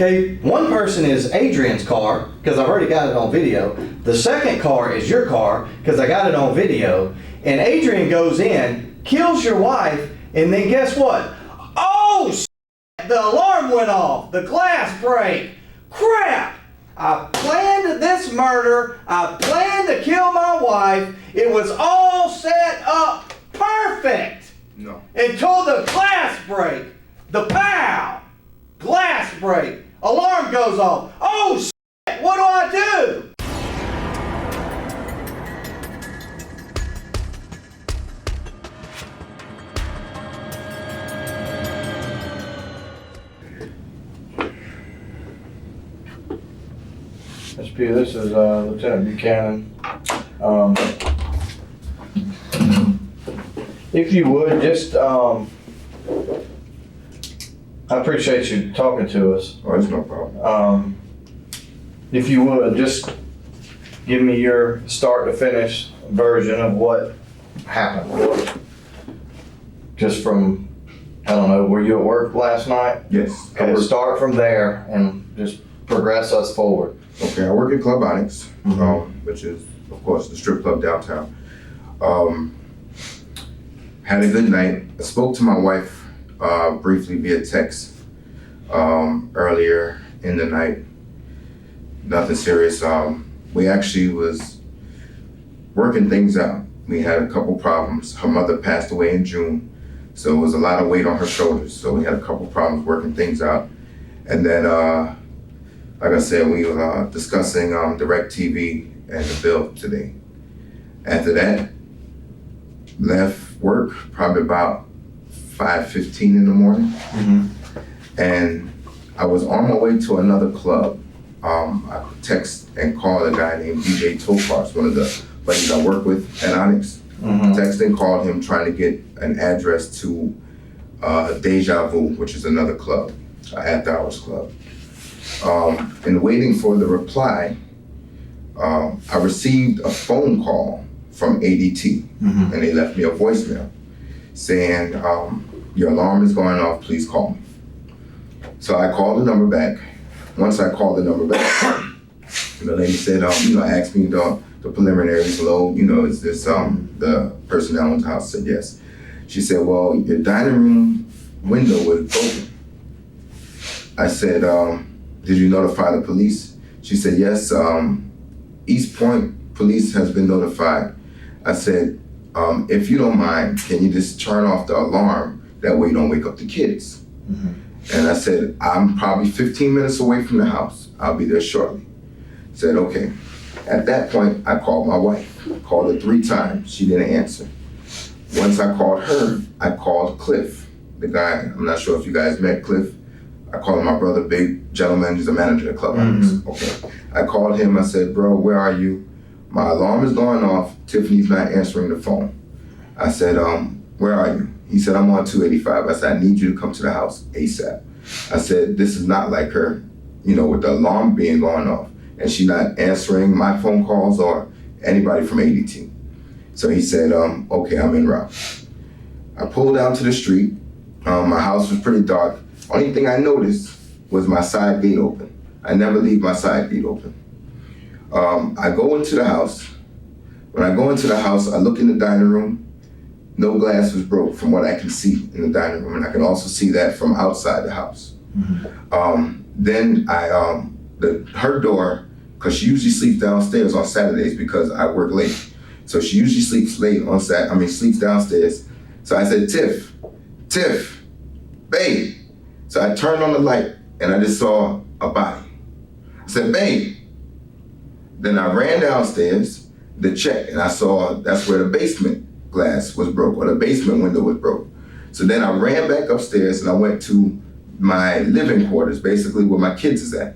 Okay, one person is Adrian's car, because I've already got it on video. The second car is your car, because I got it on video. And Adrian goes in, kills your wife, and then guess what? Oh, shit, the alarm went off. The glass break. Crap! I planned this murder. I planned to kill my wife. It was all set up perfect. No. Until the glass break. The pow! Glass break. Alarm goes off. Oh, shit! What do I do? Mr. Pugh, this is Lieutenant Buchanan. If you would, just, I appreciate you talking to us. Oh, it's no problem. If you would, just give me your start to finish version of what happened. Just from, I don't know, were you at work last night? Yes. Okay, start from there and just progress us forward. Okay, I work at Club Onyx, which is, of course, the strip club downtown. Had a good night. I spoke to my wife briefly via text earlier in the night. Nothing serious. We actually was working things out. We had a couple problems. Her mother passed away in June, so it was a lot of weight on her shoulders. So we had a couple problems working things out. And then, like I said, we were discussing DirecTV and the bill today. After that, left work probably about 5:15 in the morning. And I was on my way to another club. I text and called a guy named DJ Topars, one of the buddies I work with at Onyx. Text and called him trying to get an address to Deja Vu, which is another club, after hours club. And waiting for the reply, I received a phone call from ADT, and they left me a voicemail saying, your alarm is going off, please call me. So I called the number back. Once I called the number back, the lady said, asked me the preliminaries, hello, is this the personnel in the house? I said, yes. She said, well, your dining room window was broken. I said, did you notify the police? She said, yes, East Point police has been notified. I said, if you don't mind, can you just turn off the alarm? That way you don't wake up the kids. And I said, I'm probably 15 minutes away from the house. I'll be there shortly. Said, okay. At that point, I called my wife. Called her 3 times. She didn't answer. Once I called her, I called Cliff, the guy. I'm not sure if you guys met Cliff. I called him my brother, big gentleman. He's a manager at Club Onyx. Okay. I called him. I said, bro, where are you? My alarm is going off. Tiffany's not answering the phone. I said, where are you? He said, I'm on 285. I said, I need you to come to the house ASAP. I said, this is not like her, with the alarm being going off and she not answering my phone calls or anybody from ADT. So he said, okay, I'm en route. I pulled down to the street. My house was pretty dark. Only thing I noticed was my side gate open. I never leave my side gate open. I go into the house. When I go into the house, I look in the dining room. No glass was broke from what I can see in the dining room, and I can also see that from outside the house. Then her door, because she usually sleeps downstairs on Saturdays because I work late. So she usually sleeps late on sleeps downstairs. So I said, Tiff, babe. So I turned on the light and I just saw a body. I said, babe. Then I ran downstairs to check and I saw that's where the basement glass was broke or the basement window was broke. So then I ran back upstairs and I went to my living quarters, basically where my kids is at.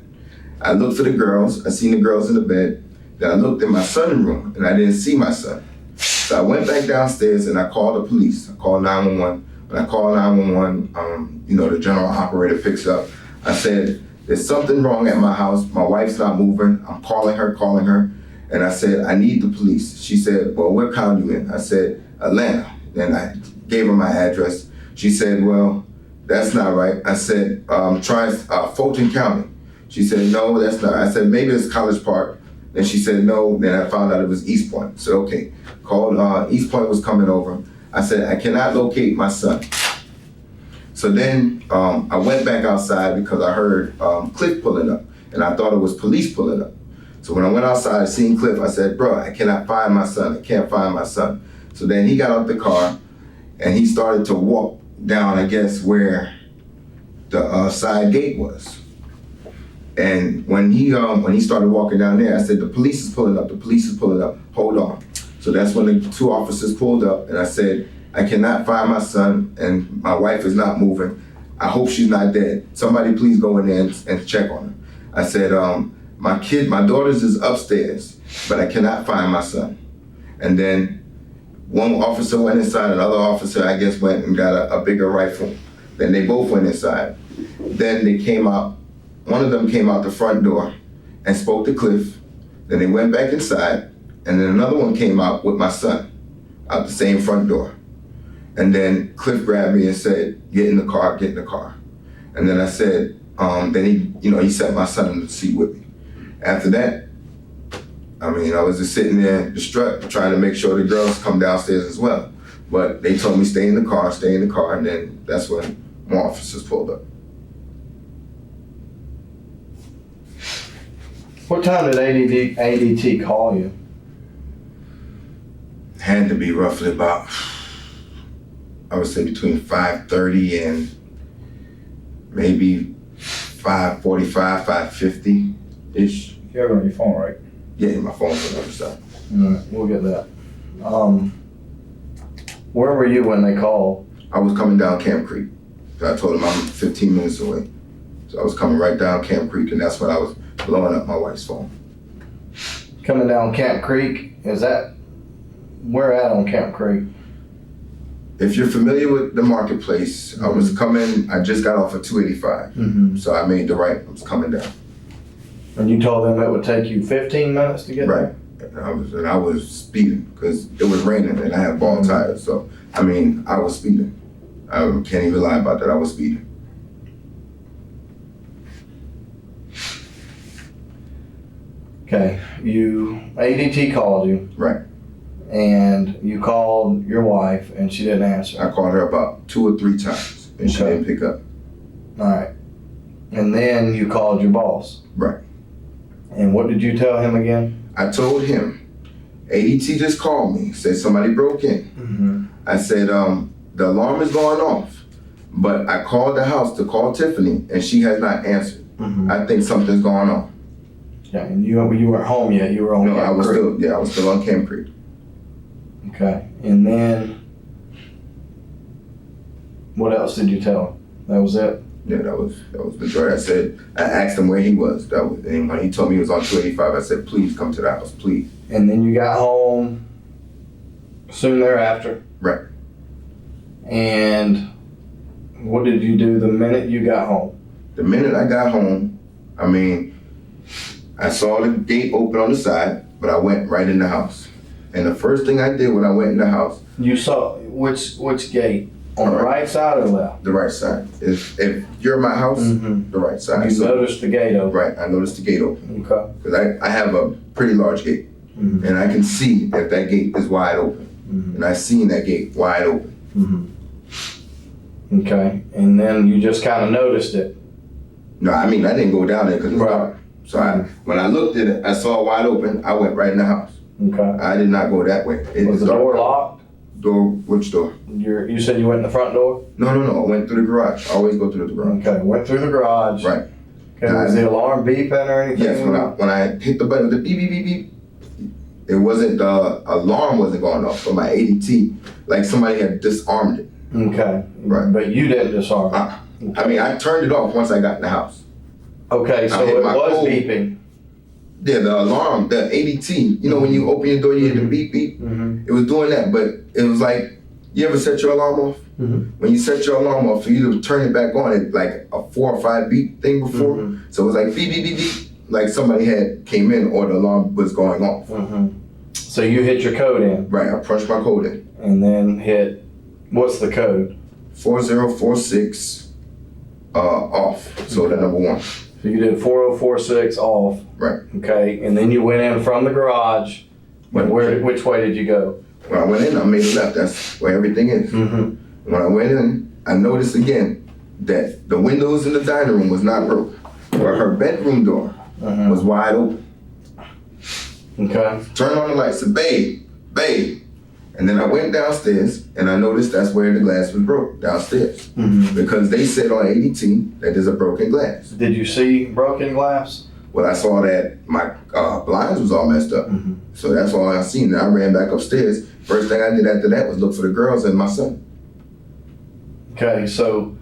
I looked for the girls. I seen the girls in the bed. Then I looked in my son's room and I didn't see my son. So I went back downstairs and I called the police. I called 911. When I called 911, the general operator picks up. I said, there's something wrong at my house. My wife's not moving. I'm calling her. And I said, I need the police. She said, well, what county you in? I said, Atlanta. Then I gave her my address. She said, well, that's not right. I said, try Fulton County. She said, no, that's not. I said, maybe it's College Park. Then she said, no. Then I found out it was East Point. I said, okay. Called, East Point was coming over. I said, I cannot locate my son. So then I went back outside because I heard Cliff pulling up, and I thought it was police pulling up. So when I went outside, I seen Cliff, I said, bro, I cannot find my son. I can't find my son. So then he got out the car, and he started to walk down, I guess, where the side gate was. And when he started walking down there, I said, the police is pulling up, the police is pulling up, hold on. So that's when the 2 officers pulled up, and I said, I cannot find my son, and my wife is not moving. I hope she's not dead. Somebody please go in there and check on her. I said, my daughter's is upstairs, but I cannot find my son. And then one officer went inside, another officer, I guess, went and got a bigger rifle. Then they both went inside. Then they came out, one of them came out the front door and spoke to Cliff. Then they went back inside, and then another one came out with my son out the same front door. And then Cliff grabbed me and said, get in the car, get in the car. And then I said, then he sat my son in the seat with me. After that, I was just sitting there distraught, trying to make sure the girls come downstairs as well. But they told me stay in the car, and then that's when more officers pulled up. What time did ADT call you? Had to be roughly about, I would say between 5:30 and maybe 5:45, 5:50-ish. You have it on your phone, right? Yeah, my phone's on the other side. All right, we'll get that. Where were you when they called? I was coming down Camp Creek. So I told them I'm 15 minutes away. So I was coming right down Camp Creek, and that's when I was blowing up my wife's phone. Coming down Camp Creek, is that, where at on Camp Creek? If you're familiar with the marketplace, Mm-hmm. I just got off of 285. Mm-hmm. So I made the right, I was coming down. And you told them it would take you 15 minutes to get Right. And I was speeding because it was raining and I had ball tires. So, I was speeding. I can't even lie about that. I was speeding. Okay, ADT called you. Right. And you called your wife and she didn't answer. I called her about 2 or 3 times and she Okay. didn't pick up. All right. And then you called your boss. Right. And what did you tell him again? I told him, ADT just called me, said somebody broke in. Mm-hmm. I said, the alarm is going off, but I called the house to call Tiffany and she has not answered. Mm-hmm. I think something's going on. Yeah, and you weren't home yet. You were on No, Camp I was Creek. I was still on Camp Creek. Okay, and then what else did you tell him? That was it? Yeah, that was the joy. I asked him where he was. And when he told me he was on 285, I said, please come to the house, please. And then you got home soon thereafter. Right. And what did you do the minute you got home? The minute I got home, I saw the gate open on the side, but I went right in the house. And the first thing I did when I went in the house, You saw which gate? On the right side or left? the right side. If you're in my house, Mm-hmm. the right side. You So- noticed the gate open. Right, I noticed the gate open. Okay. Because I have a pretty large gate. Mm-hmm. And I can see if that gate is wide open. Mm-hmm. And I seen that gate wide open. Mm-hmm. Okay. And then you just kind of noticed it. No, I didn't go down there because it was Right. dark. So when I looked at it, I saw it wide open. I went right in the house. Okay. I did not go that way. It Was the dark. door locked? Door, which door? You said you went in the front door? No. I went through the garage. I always go through the garage. Okay. Went through the garage. Right. Okay. Was the alarm beeping or anything? Yes, when I hit the button, the beep, beep, beep, beep, it wasn't, the alarm wasn't going off, but my ADT, like somebody had disarmed it. Okay. Right. But you didn't disarm it. I turned it off once I got in the house. Okay, so I hit it my was code. beeping. Yeah, the alarm, the ADT, when you open your door, you hear the beep, beep. Mm-hmm. It was doing that, but it was like, you ever set your alarm off? Mm-hmm. When you set your alarm off, for you to turn it back on, it like a 4 or 5 beep thing before. Mhm. So it was like beep, beep, beep, beep, like somebody had came in or the alarm was going off. Mm-hmm. So you hit your code in Right, I punched my code in. and then hit, what's the code? 4046 off. So the number 1. So So you did 4046 off. Right. Okay, and then you went in from the garage. And which way did you go? When I went in, I made a left. That's where everything is. Mm-hmm. When I went in, I noticed again that the windows in the dining room was not broke, but her bedroom door was wide open. Okay. Turned on the lights, said, babe, babe. And then I went downstairs and I noticed that's where the glass was broke, downstairs. Because they said on ADT that there's a broken glass. Did you see broken glass? Well, I saw that my blinds was all messed up. So that's all I seen. And I ran back upstairs. First thing I did after that was look for the girls and my son. Okay, so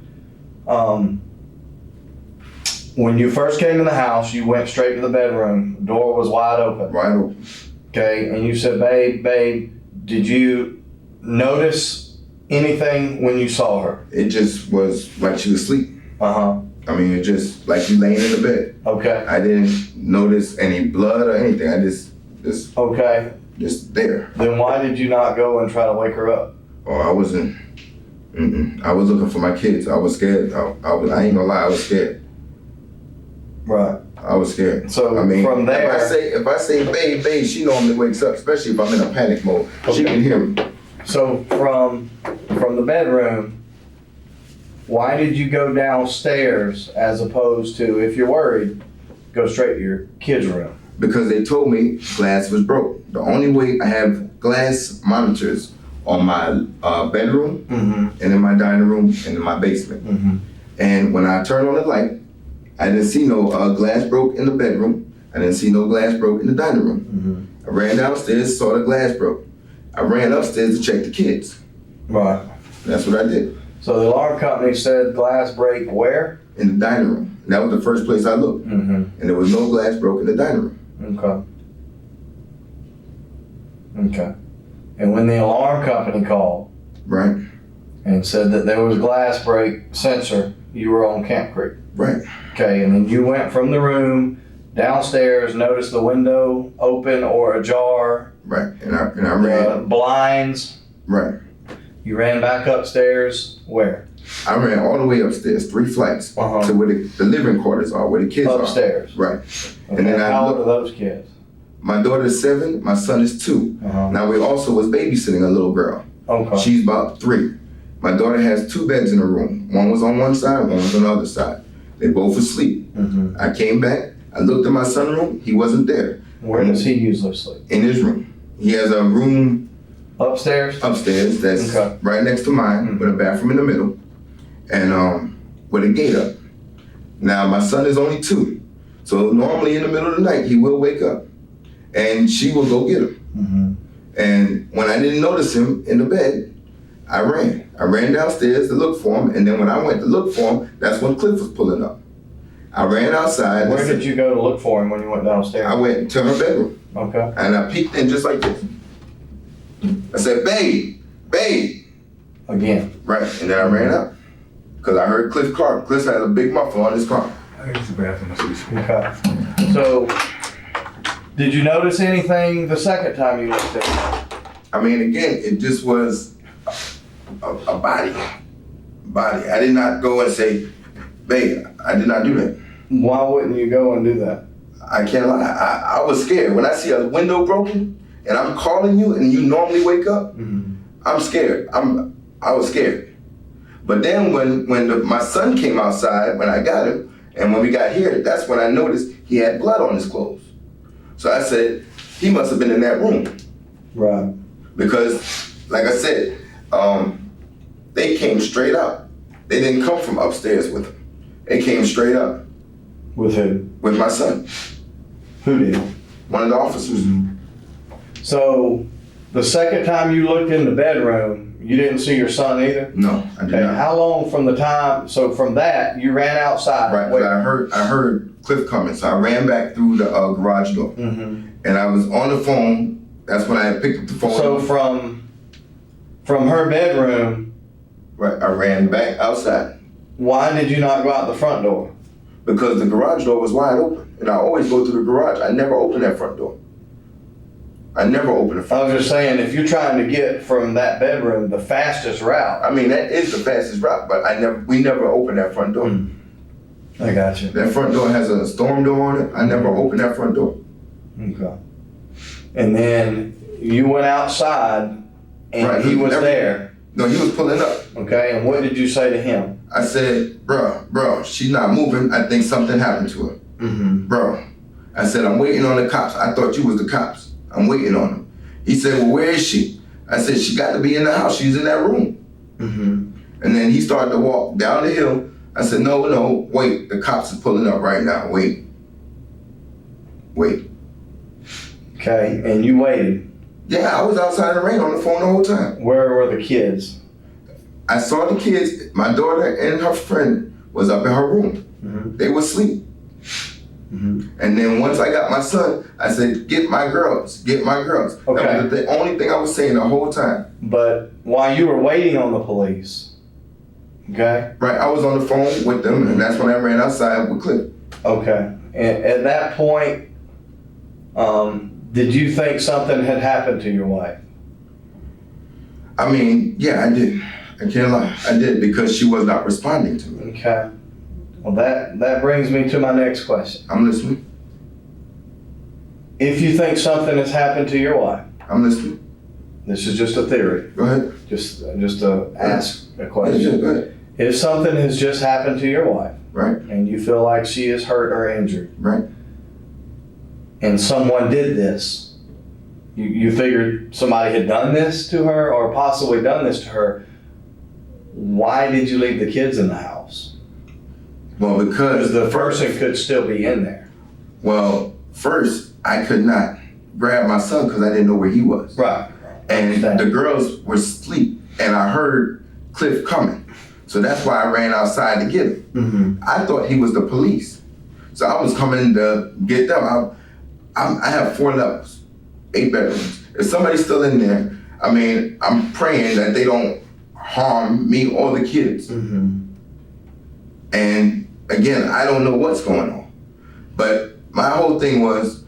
when you first came in the house, you went straight to the bedroom. The door was wide open. Wide open. Okay, and you said, babe, did you notice anything when you saw her? It just was like she was asleep. Uh-huh. I mean, it just like you laying in the bed. Okay. I didn't notice any blood or anything. I just okay. Just there. Then why did you not go and try to wake her up? Oh, I wasn't. I was looking for my kids. I was scared. I ain't gonna lie. I was scared. Right. I was scared. So I mean, from there, if I say babe, she normally wakes up, especially if I'm in a panic mode. She can hear me. So from the bedroom, why did you go downstairs as opposed to, if you're worried, go straight to your kids' room? Because they told me glass was broke. The only way I have glass monitors on my bedroom and in my dining room and in my basement. And when I turned on the light, I didn't see no glass broke in the bedroom. I didn't see no glass broke in the dining room. I ran downstairs, saw the glass broke. I ran upstairs to check the kids. Right. That's what I did. So the alarm company said glass break where? In the dining room. And that was the first place I looked. And there was no glass broke in the dining room. Okay. And when the alarm company called, right, and said that there was a glass break sensor, you were on Camp Creek. Right. Okay, and then you went from the room downstairs, noticed the window open or ajar. Right. And I ran. Blinds. Right. You ran back upstairs. Where? I ran all the way upstairs, 3 flights, to where the living quarters are, where the kids upstairs. Are. Right. Okay. And then how old are those kids? My daughter is 7, my son is 2. Now we also was babysitting a little girl. Okay. She's about 3. My daughter has 2 beds in her room. One was on one side, one was on the other side. They both asleep. I came back, I looked at my son's room, he wasn't there. Where does he usually sleep? In his room. He has a room upstairs that's right next to mine, with a bathroom in the middle, and with a gate up. Now my son is only 2, so normally in the middle of the night he will wake up, and she will go get him. And when I didn't notice him in the bed, I ran downstairs to look for him, and then when I went to look for him, that's when Cliff was pulling up. I ran outside. Where did you go to look for him when you went downstairs? I went to her bedroom. Okay. And I peeked in just like this. I said, babe. Again. Right, and then I ran out. Because I heard Cliff car. Cliff has a big muffler on his car. I use the bathroom. Okay. So, did you notice anything the second time you looked at it? I mean, again, it just was a body. I did not go and say, babe, I did not do that. Why wouldn't you go and do that? I can't lie. I was scared. When I see a window broken and I'm calling you and you normally wake up, I'm scared. I was scared. But then when my son came outside, when I got him, and when we got here, that's when I noticed he had blood on his clothes. So I said, he must have been in that room. Right. Because, like I said, they came straight up. They didn't come from upstairs with him. They came straight up. With who? With my son. Who did? One of the officers. So, the second time you looked in the bedroom, you didn't see your son either? No, I did not. How long from the time, so from that, you ran outside? Right, but I heard Cliff coming, so I ran back through the garage door. And I was on the phone. That's when I had picked up the phone. So from her bedroom, right, I ran back outside. Why did you not go out the front door? Because the garage door was wide open, and I always go through the garage. I never open that front door. I never open the front door. I was just saying, if you're trying to get from that bedroom the fastest route. I mean, that is the fastest route, but we never opened that front door. I got you. That front door has a storm door on it. I never opened that front door. Okay. And then you went outside and Right, he was there. No, he was pulling up. Okay, and what did you say to him? I said, bro, she's not moving. I think something happened to her. Mm-hmm. Bro, I said, I'm waiting on the cops. I thought you was the cops. I'm waiting on them. He said, well, where is she? I said, she got to be in the house. She's in that room. Mm-hmm. And then he started to walk down the hill. I said, no, wait. The cops are pulling up right now. Wait. Okay, and you waited. Yeah, I was outside in the rain on the phone the whole time. Where were the kids? I saw the kids. My daughter and her friend was up in her room. Mm-hmm. They were asleep. Mm-hmm. And then once I got my son, I said, get my girls. Okay. That was the only thing I was saying the whole time. But while you were waiting on the police, okay? Right, I was on the phone with them, and that's when I ran outside with Cliff. Okay. And at that point, did you think something had happened to your wife? I mean, yeah, I did. I can't lie. I did, because she was not responding to me. Okay. Well, that brings me to my next question. I'm listening. If you think something has happened to your wife, I'm listening. this is just a theory, Go ahead. just to ask a Yeah, question. go ahead. If something has just happened to your wife, Right, and you feel like she is hurt or injured, right. and someone did this, you figured somebody had done this to her or possibly done this to her, why did you leave the kids in the house? Well, because Because the person could still be in there. well, first, I could not grab my son because I didn't know where he was. Right. And the girls were asleep, and I heard Cliff coming. So that's why I ran outside to get him. Mm-hmm. I thought he was the police. So I was coming to get them. I have 4 levels, 8 bedrooms. If somebody's still in there, I mean, I'm praying that they don't harm me or the kids. Mm-hmm. And again, I don't know what's going on. But my whole thing was,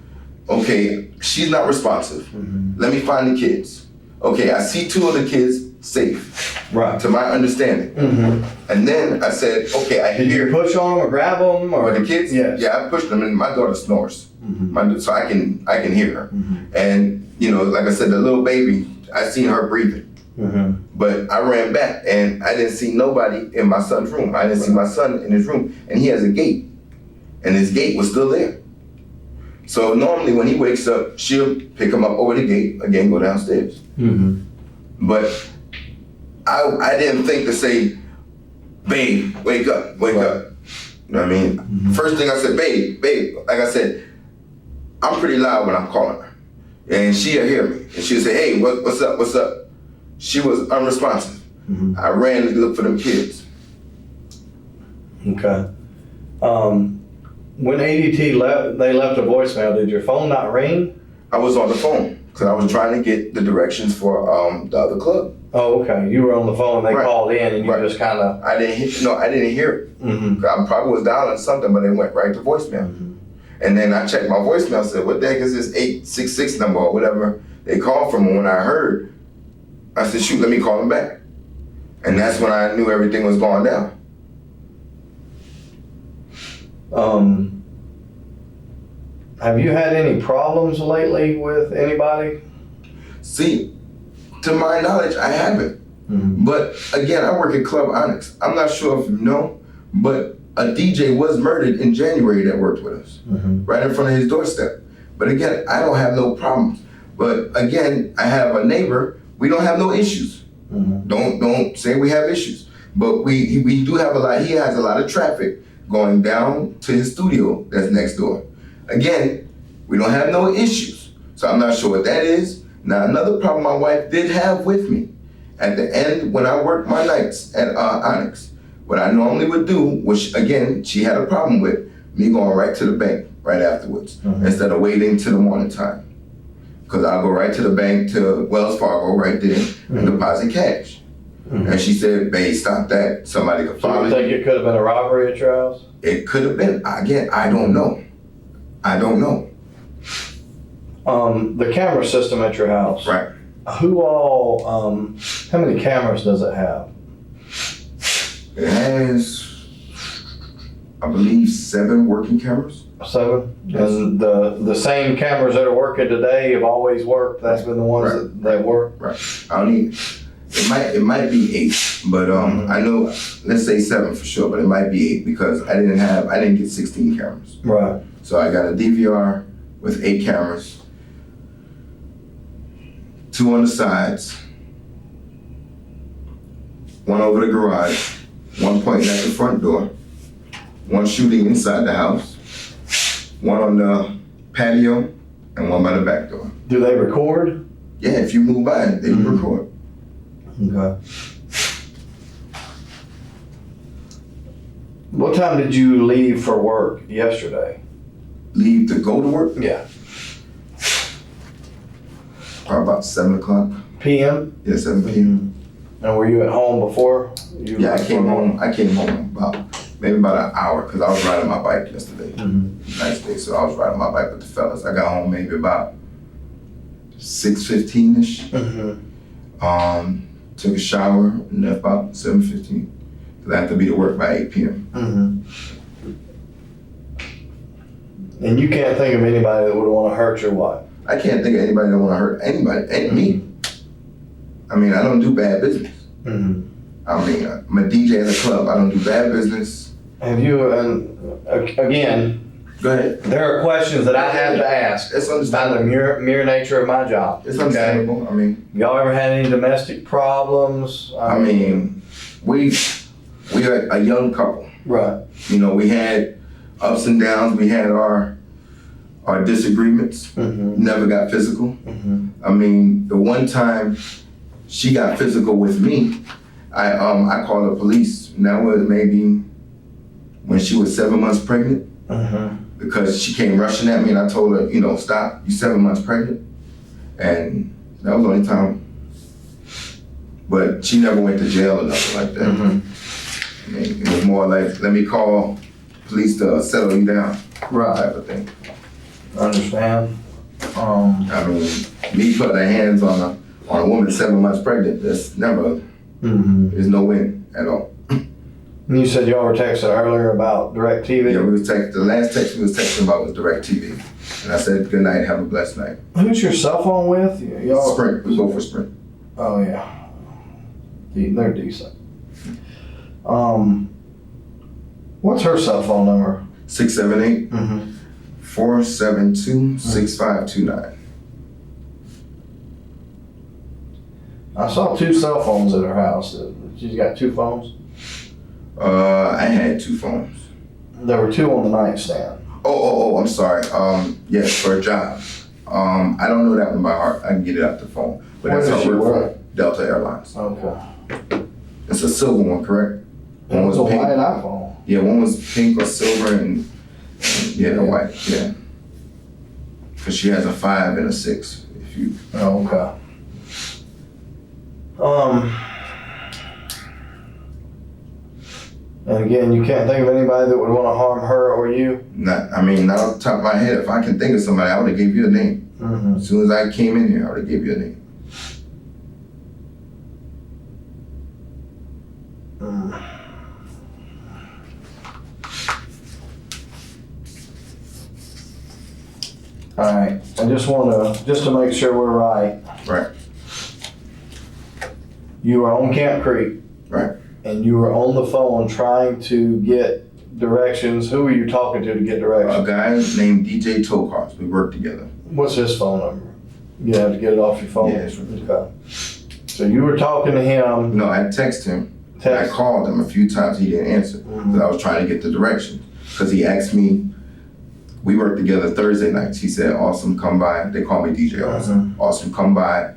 okay, she's not responsive. Mm-hmm. Let me find the kids. Okay, I see 2 of the kids safe, Right. to my understanding. Mm-hmm. And then I said, okay, I Did hear you push on them or grab them or the kids. Yes. Yeah, I pushed them, and my daughter snores, Mm-hmm. so I can hear her. Mm-hmm. And you know, like I said, the little baby, I seen her breathing, Mm-hmm. but I ran back and I didn't see nobody in my son's room. I didn't see my son in his room, and he has a gate, and his gate was still there. So normally when he wakes up, she'll pick him up over the gate, again, go downstairs. Mm-hmm. But I didn't think to say, babe, wake up. Right. You know what I mean? Mm-hmm. First thing I said, babe, like I said, I'm pretty loud when I'm calling her. And she'll hear me. And she'll say, hey, what's up? She was unresponsive. Mm-hmm. I ran to look for them kids. Okay. When ADT left, they left a voicemail. Did your phone not ring? I was on the phone because I was trying to get the directions for the other club. Oh, okay. You were on the phone. They Right. called in, and you Right. just kind of. I didn't hear it. Mm-hmm. I probably was dialing something, but it went right to voicemail. Mm-hmm. And then I checked my voicemail, said, what the heck is this 866 number or whatever they called from? And when I heard, I said, shoot, let me call them back. And that's when I knew everything was going down. Have you had any problems lately with anybody? See, to my knowledge, I haven't. Mm-hmm. But again, I work at Club Onyx. I'm not sure if you know, but a DJ was murdered in January that worked with us, Mm-hmm. right in front of his doorstep. But again, I don't have no problems. But again, I have a neighbor. We don't have no issues. Mm-hmm. Don't say we have issues. But we do have a lot. He has a lot of traffic going down to his studio that's next door. Again, we don't have no issues. So I'm not sure what that is. Now, another problem my wife did have with me, at the end when I worked my nights at Onyx, what I normally would do, which again, she had a problem with, me going right to the bank right afterwards, instead of waiting till the morning time. Because I'll go right to the bank, to Wells Fargo right there, and deposit cash. Mm-hmm. And she said, babe, stop that. Somebody could So follow you you. think it could have been a robbery at your house? It could have been. Again, I don't know. The camera system at your house. Right. Who all? How many cameras does it have? It has I believe 7 working cameras. 7? Yes. And the same cameras that are working today have always worked? That's been the ones that work? Right. I don't need, it might be 8, but I know, let's say 7 for sure, but it might be 8 because I didn't get 16 cameras. Right. So I got a DVR with 8 cameras, 2 on the sides, 1 over the garage, 1 pointing at the front door, 1 shooting inside the house, 1 on the patio, and 1 by the back door. Do they record? Yeah, if you move by, they record. Okay. What time did you leave for work yesterday? Leave to go to work? Yeah. Probably about 7 o'clock. PM? Yeah, 7 p.m. And were you at home before? Yeah, I came home about maybe about an hour because I was riding my bike yesterday. Nice day, so I was riding my bike with the fellas. I got home maybe about 6:15ish. Took a shower and left about 7:15 because I have to be to work by 8 p.m. And you can't think of anybody that would want to hurt your wife? I can't think of anybody that want to hurt anybody, and me. I mean, I don't do bad business. I mean, I'm a DJ in a club. I don't do bad business. Have you, and again, Go ahead. there are questions that I have to ask It's about the understandable. mere nature of my job. It's understandable. I mean, Y'all ever had any domestic problems? I mean, we are a young couple. Right. You know, we had ups and downs. We had our disagreements. Never got physical. I mean, the one time she got physical with me, I called the police. And that was maybe when she was 7 months pregnant. Because she came rushing at me and I told her, you know, stop, you're 7 months pregnant. And that was the only time. But she never went to jail or nothing like that. I mean, it was more like, let me call police to settle you down. Right. Type of thing. I understand. I mean, me putting their hands on a woman 7 months pregnant, that's never, there's no win at all. You said y'all were texting earlier about DirecTV? Yeah, the last text we was texting about was DirecTV. And I said, good night, have a blessed night. Who's your cell phone with? Y'all? Sprint, we go for Sprint. Oh, yeah. They're decent. What's her cell phone number? 678-472-6529. I saw 2 cell phones at her house. She's got 2 phones? I had 2 phones. There were 2 on the nightstand. Oh, I'm sorry. Yes, for a job. I don't know that one by heart. I can get it out the phone. But Where that's does her she work work? phone. Delta Airlines. Okay. It's a silver one, correct? It was a white iPhone. Yeah, one was pink or silver and the white, yeah. Cause she has a 5 and a 6, if you. Oh, okay. And again, you can't think of anybody that would want to harm her or you? Not off the top of my head. If I can think of somebody, I would have gave you a name. As soon as I came in here, I would have gave you a name. All right, I just to make sure we're right. Right. You were on Camp Creek. Right. And you were on the phone trying to get directions. Who were you talking to get A directions? guy named DJ Tokars. We worked together. What's his phone number? You have to get it off your phone? Yeah, it's Okay. So you were talking to him. No, I texted him. I called him a few times. He didn't answer because I was trying to get the directions. Because he asked me, we worked together Thursday nights. He said, awesome, come by. They call me DJ Awesome. Awesome, come by.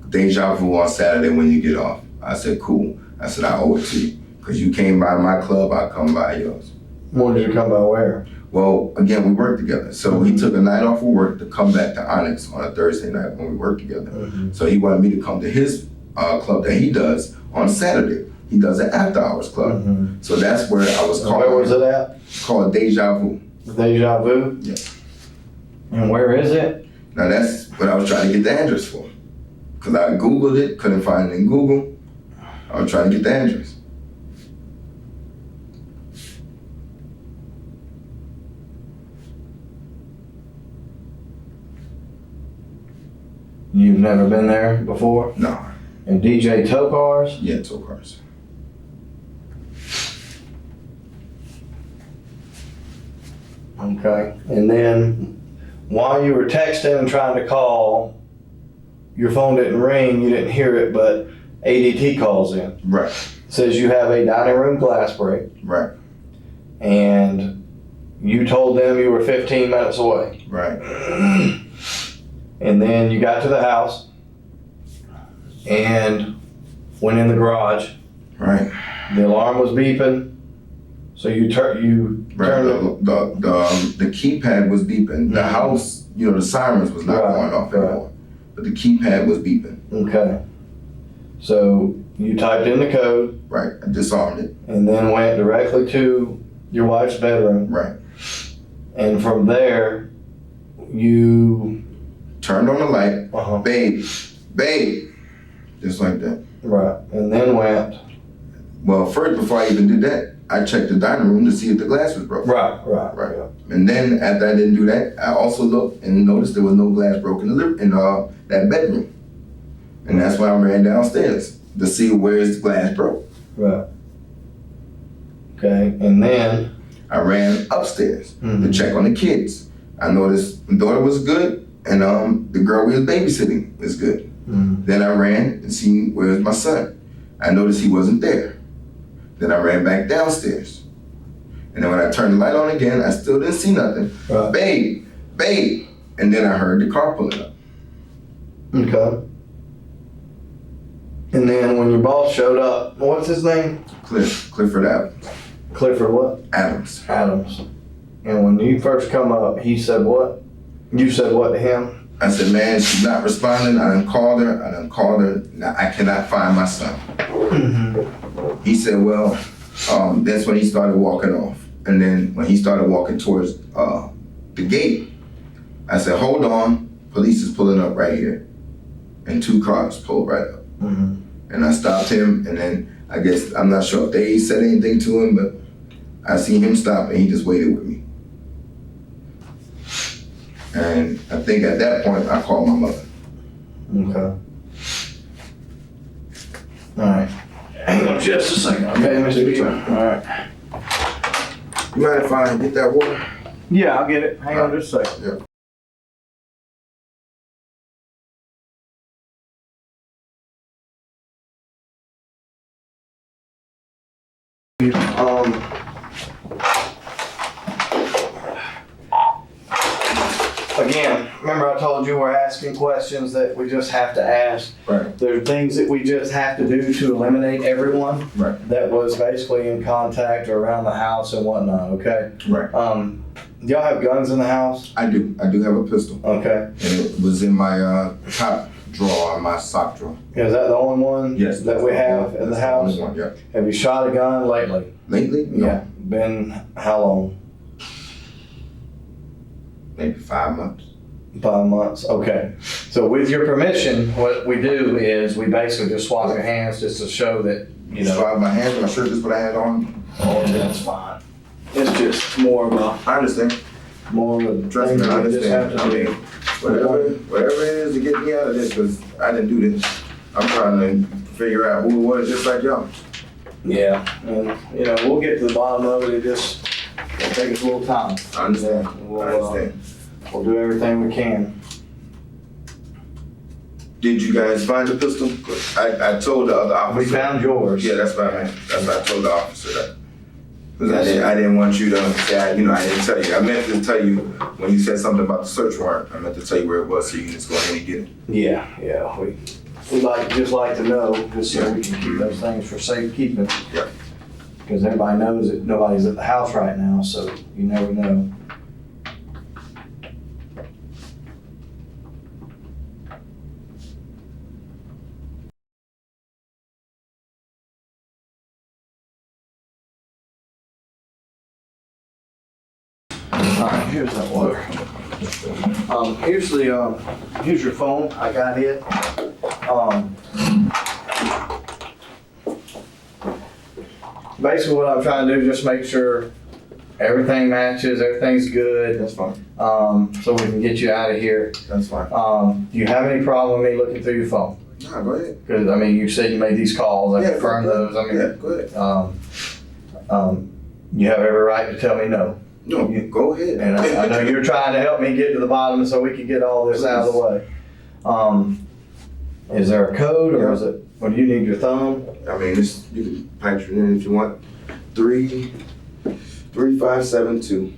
Deja vu on Saturday when you get off. I said, cool. I said, I owe it to you. Because you came by my club, I'll come by yours. When did you come by where? Well, again, we worked together. So he took a night off of work to come back to Onyx on a Thursday night when we worked together. So he wanted me to come to his club that he does on Saturday. He does an after hours club. So that's where I was calling. Where was it at? It's called Deja Vu. Deja Vu? Yeah. And where is it? Now that's what I was trying to get the address for. Because I Googled it, couldn't find it in Google. I was trying to get the address. You've never been there before? No. And DJ tow cars? Yeah, tow cars. Okay. And then while you were texting and trying to call, your phone didn't ring, you didn't hear it, but ADT calls in. Right. Says you have a dining room glass break, Right. and you told them you were 15 minutes away. Right. And then you got to the house and went in the garage. Right. The alarm was beeping, so you turned Right. it. The keypad was beeping. The Mhm. house, the sirens was not Right, going off right. anymore. But the keypad was beeping. Okay. So you typed in the code Right. I disarmed it. and then went directly to your wife's bedroom. Right. And from there, you. Turned on the light. Uh-huh. Babe. Just like that. Right. And then went. Well, first, before I even did that, I checked the dining room to see if the glass was broken. Right. Right. Yeah. And then after I didn't do that, I also looked and noticed there was no glass broken in that bedroom. And that's why I ran downstairs to see where's the glass broke. Right. Okay. And then. I ran upstairs to Mhm. check on the kids. I noticed my daughter was good and the girl we was babysitting was good. Mhm. Then I ran and see where's my son. I noticed he wasn't there. Then I ran back downstairs. And then when I turned the light on again, I still didn't see nothing. Right. Babe. And then I heard the car pulling up. Okay. And then when your boss showed up, what's his name? Clifford Clifford what? Adams. Adams. And when you first come up, he said what? You said what to him? I said, man, she's not responding. I done called her. Now, I cannot find my son. Mm-hmm. He said, well, that's when he started walking off. And then when he started walking towards the gate, I said, hold on. Police is pulling up right here. And 2 cars pulled right up. Mm-hmm. And I stopped him. And then I guess, I'm not sure if they said anything to him, but I seen him stop and he just waited with me. And I think at that point, I called my mother. Okay. All right. Hang on just a second, okay, Mr. Pugh? All right. You mind if I get that water? Yeah, I'll get it. Hang on just a second. Yeah. Again, remember I told you we're asking questions that we just have to ask. Right. There are things that we just have to do to eliminate everyone Right. that was basically in contact or around the house and whatnot, okay? Right. Do y'all have guns in the house? I do have a pistol. Okay. And it was in my top drawer, on my sock drawer. Is that the only one Yes. that we have in the That's house? only one, yeah. Have you shot a gun lately? Lately? No. Yeah. Been how long? Maybe 5 months. 5 months. Okay. So with your permission, what we do is we basically just swap your hands just to show that, you know. Swab my hands, my shirt is what I had on. Oh, that's fine. It's just more of a, I understand. more of a Trust thing me, I that we just have understand. to I do. mean, whatever it is to get me out of this, because I didn't do this. I'm trying to figure out who it was, just like y'all. Yeah, and you know, we'll get to the bottom of it. It'll take us a little time. I understand. We'll, I understand. We'll do everything we can. Did you guys find the pistol? I told the other officer. We found yours. Yeah, that's what I meant. That's what I told the officer that. Because I didn't want you to say, I didn't tell you. I meant to tell you when you said something about the search warrant. I meant to tell you where it was so you can just go ahead and get it. Yeah. We just like to know, just so we can keep those things for safekeeping. Yeah. Because everybody knows that nobody's at the house right now, so you never know. Alright, here's that water. Here's your phone. I got it. Basically what I'm trying to do is just make sure everything matches, everything's good. That's fine. So we can get you out of here. That's fine. Do you have any problem with me looking through your phone? Nah, go ahead. Because, I mean, you said you made these calls, I Yeah, confirmed go those, I mean. Yeah, go ahead. You have every right to tell me no. No, go ahead. And I know you're trying to help me get to the bottom so we can get all this out of the way. Is there a code or is it, or do you need your thumb? I mean, you can punch it in if you want. 3572.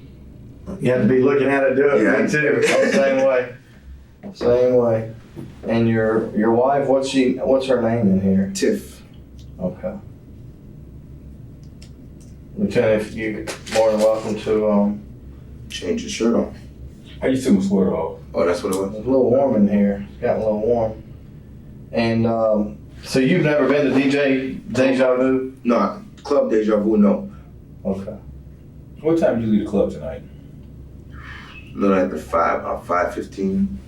You have to be looking at it, do it, Yeah. me too, same way. Same way. And your wife, what's her name in here? Tiff. Okay. Lieutenant, if you more than welcome to, Change your shirt on. How you took my sweater off? Oh, that's what it it's was? a little warm in here. It's gotten a little warm. And so you've never been to DJ Deja Vu? No, Club Deja Vu, no. Okay. What time did you leave the club tonight? A little after 5:15.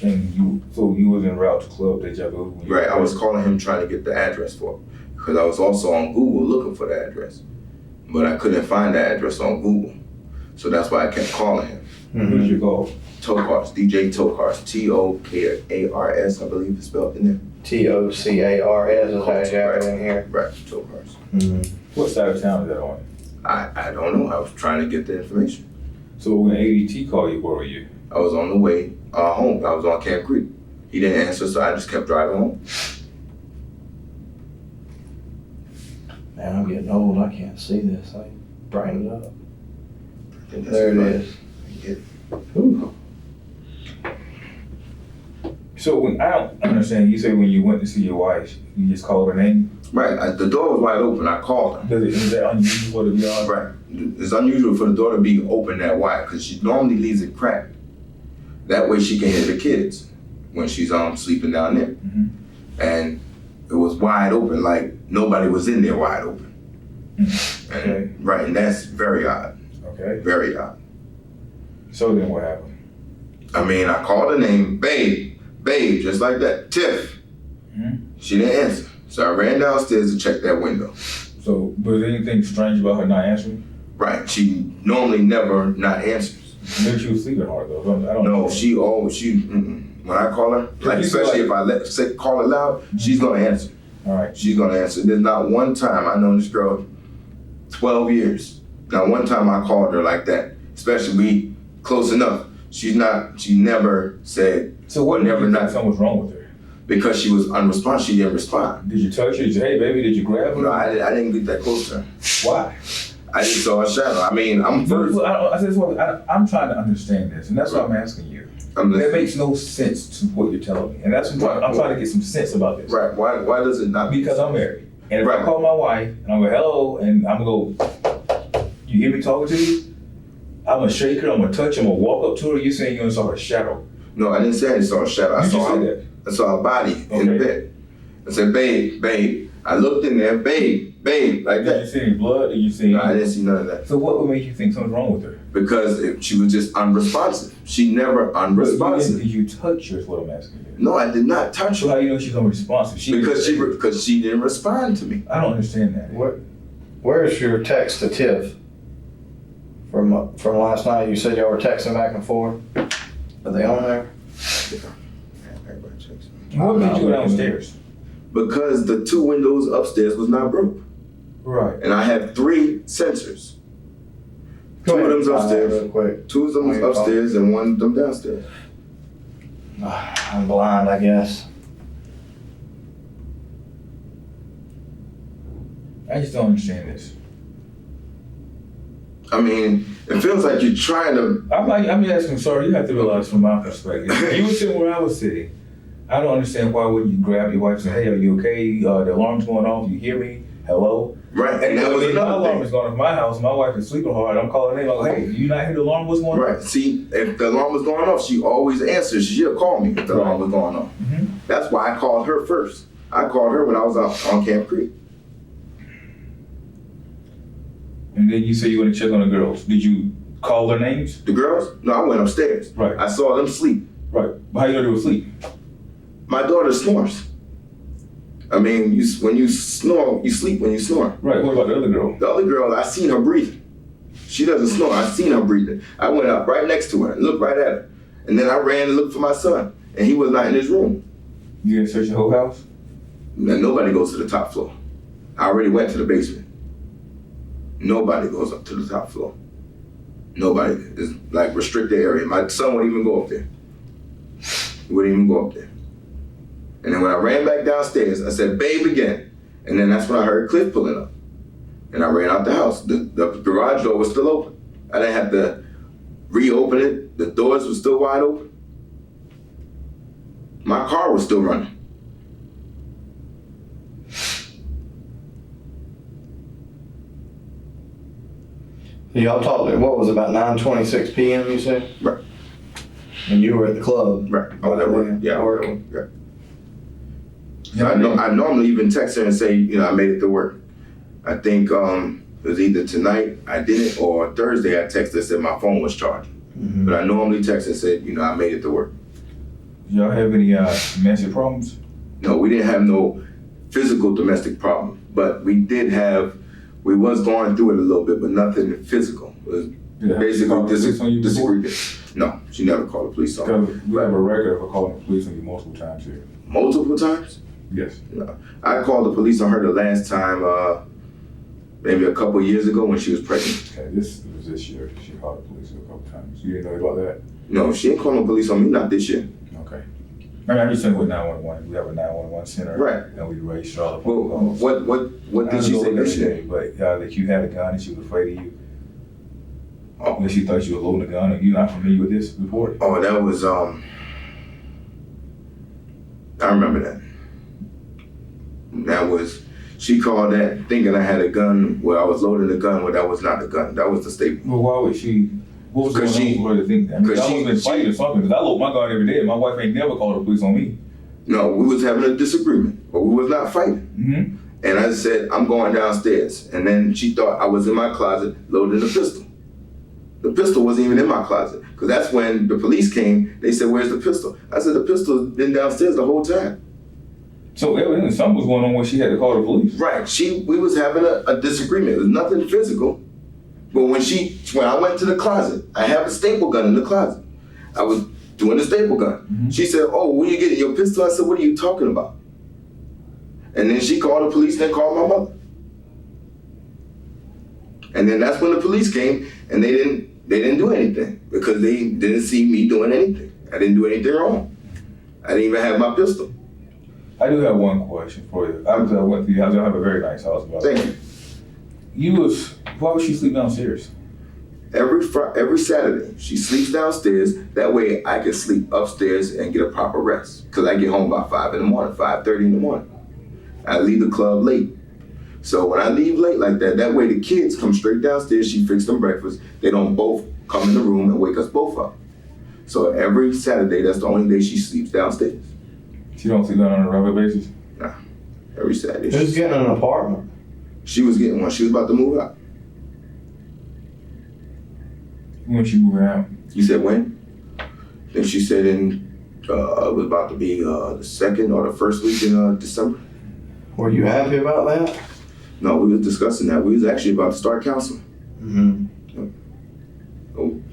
And you was en route to Club Deja Vu? when you- Right, I was calling him trying to get the address for it. Because I was also on Google looking for the address. But I couldn't find the address on Google. So that's why I kept calling him. Who did you call? Tokars, DJ Tokars, Tokars, I believe it's spelled in there. TOCARS is how you have it in here. Right, Tokars. What side of town is that on? I don't know, I was trying to get the information. So when ADT called you, where were you? I was on the way home, I was on Camp Creek. He didn't answer, so I just kept driving home. Man, I'm getting old. I can't see this. I brighten it up. I think that's There it right. is. Yeah. Ooh. So when I don't understand, you say when you went to see your wife, you just called her name? Right, the door was wide open, I called her. Is that unusual to be honest? Right, it's unusual for the door to be open that wide, because she normally leaves it cracked. That way she can hear the kids when she's sleeping down there. Mhm. And it was wide open, like nobody was in there wide open. Okay. And, right, and that's very odd, Okay. very odd. So then what happened? I mean, I called her name, babe, just like that, Tiff. Mhm. She didn't answer. So I ran downstairs to check that window. So was there anything strange about her not answering? Right, she normally never not answers. Maybe she was sleeping hard though. I don't No, know. she when I call her, like You feel especially if I call her loud, she's gonna answer. All right. She's gonna answer. There's not one time, I know this girl 12 years. Not one time I called her like that. Especially we close enough. She never said, So what Never never not- think something was wrong with her? because she was unresponsive, she didn't respond. Did you touch her? Did you, hey baby, did you grab her? No, I didn't get that close to her. Why? I just saw a shadow. I mean, I'm first. I'm trying to understand this, and that's what I'm asking you. I'm That listening. makes no sense to what you're telling me, and that's what I'm trying to get some sense about this. Right, why does it not? Because I'm married, and if I Right. call my wife and I'm go hello, and I'm gonna go, you hear me talking to you? I'm gonna shake her, I'm gonna touch her, I'm gonna walk up to her. You're saying you only saw her shadow. No, I didn't say I saw a shadow. I You just saw said her. that. I saw a body in the Okay. bed. I said, babe. I looked in there, babe, like Did you that. see any blood? Did you see? No, I didn't see none of that. So what would make you think something's wrong with her? Because she was just unresponsive. She never unresponsive. Did you touch her? Is what I'm asking you. No, I did not touch So her how you know she's unresponsive? because she didn't respond to me. I don't understand that. Where's your text to Tiff from last night? You said y'all were texting back and forth. Are they on there? Everybody checks me. What made you go downstairs? Because the two windows upstairs was not broke, Right. and I have 3 sensors. Go Two of ahead them's and find that upstairs. real quick. 2 of them Where you upstairs and 1 of them downstairs. I'm blind, I guess. I just don't understand this. I mean, it feels like you're trying to. I'm asking, sorry, you have to realize from my perspective. You were sitting where I was sitting. I don't understand why wouldn't you grab your wife and say, hey, are you okay? The alarm's going off. You hear me? Hello? Right, and that was my another alarm thing. is going off my house. My wife is sleeping hard. I'm calling her name. I'm like, hey, you not hear the alarm? What's going on? Right. See, if the alarm was going off, she always answers. She'll call me if the alarm was going off. Mhm. That's why I called her first. I called her when I was out on Camp Creek. And then you say you want to check on the girls. Did you call their names? The girls? No, I went upstairs. Right. I saw them sleep. Right. But how you know they were asleep? My daughter snores. I mean, when you snore, you sleep when you snore. Right, what about the other girl? The other girl, I seen her breathing. She doesn't snore, I seen her breathing. I went up right next to her and looked right at her. And then I ran and looked for my son, and he was not in his room. You didn't search the whole house? Now, nobody goes to the top floor. I already went to the basement. Nobody goes up to the top floor. Nobody. It's like restricted area. My son wouldn't even go up there. He wouldn't even go up there. And then when I ran back downstairs, I said, babe, again. And then that's when I heard Cliff pulling up. And I ran out the house. The garage door was still open. I didn't have to reopen it. The doors were still wide open. My car was still running. Y'all talked, what was it, about 9:26 p.m. you said? Right. And you were at the club? Right. I was at work. Yeah. Working. Yeah. So I normally even text her and say, you know, I made it to work. I think it was either tonight I didn't, or Thursday I texted and said my phone was charging. Mm-hmm. But I normally text and said, you know, I made it to work. Y'all have any domestic problems? No, we didn't have no physical domestic problem, but we was going through it a little bit, but nothing physical. It was basically disagreement. No, she never called the police on me. Because we have a record of her calling the police on you multiple times here. Multiple times? Yes. No. I called the police on her the last time, maybe a couple of years ago when she was pregnant. Okay, this was this year. She called the police a couple times. You didn't know about that? No, she ain't called no police on me, not this year. Okay. I mean, I'm just saying with 911, we have a 911 center. Right. And we register all the Well, phone calls. what did she say this year? But that you had a gun and she was afraid of you. Oh. And she thought you were loading a gun, and you're not familiar with this report? Oh, that was, I remember that. That was, she called that thinking I had a gun, where I was loading a gun, where that was not a gun. That was the statement. Well, why would she? What was going on for her to think that? I mean, I was been fighting or something, because I load my gun every day, and my wife ain't never called the police on me. No, we was having a disagreement, but we was not fighting. Mm-hmm. And I said, I'm going downstairs. And then she thought I was in my closet loading a pistol. The pistol wasn't even in my closet, because that's when the police came. They said, where's the pistol? I said, the pistol's been downstairs the whole time. So evidently something was going on when she had to call the police. Right, we was having a disagreement. It was nothing physical. But when I went to the closet, I have a staple gun in the closet. I was doing the staple gun. Mm-hmm. She said, oh, where you getting your pistol? I said, what are you talking about? And then she called the police, then called my mother. And then that's when the police came, and they didn't do anything, because they didn't see me doing anything. I didn't do anything wrong. I didn't even have my pistol. I do have one question for you. I went through your house. I have a very nice house. Thank you. Why would she sleep downstairs? Every Saturday, she sleeps downstairs. That way I can sleep upstairs and get a proper rest. Because I get home by 5 in the morning, 5:30 in the morning. I leave the club late. So when I leave late like that, that way the kids come straight downstairs, she fixed them breakfast. They don't both come in the room and wake us both up. So every Saturday, that's the only day she sleeps downstairs. She don't sleep down on a regular basis? Nah, every Saturday. Who's getting an apartment? She was getting one. She was about to move out. When she moving out? You said when? Then she said it was about to be the second or the first week in December. Were you happy about that? No, we was discussing that. We was actually about to start counseling. Mm-hmm.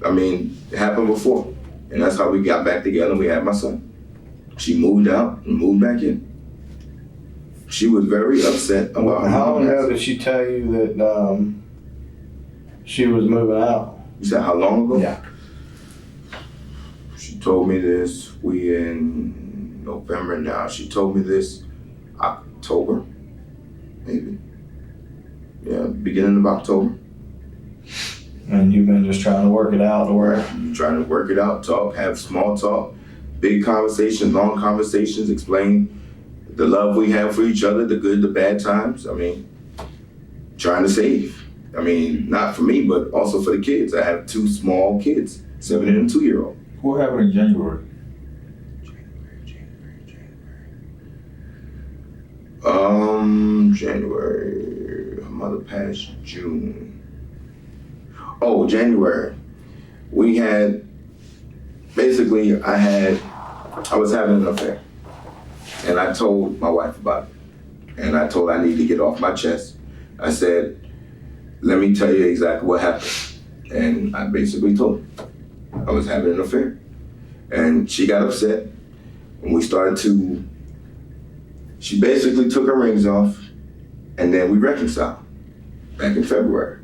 I mean, it happened before. And that's how we got back together and we had my son. She moved out and moved back in. She was very upset about How long ago did she tell you that she was moving out? You said how long ago? Yeah. She told me this, we in November now. She told me this October, maybe. Yeah, beginning of October. And you've been just trying to work it out to where? Trying to work it out, talk, have small talk, big conversations, long conversations, explain the love we have for each other, the good, the bad times. I mean, trying to save. I mean, not for me, but also for the kids. I have 2 small kids, 7 and a 2-year-old. What happened in January? January. Her mother passed June. Oh, January. We had, basically, I was having an affair. And I told my wife about it. And I told her I need to get off my chest. I said, let me tell you exactly what happened. And I basically told her I was having an affair. And she got upset. And we started to, she basically took her rings off, and then we reconciled back in February.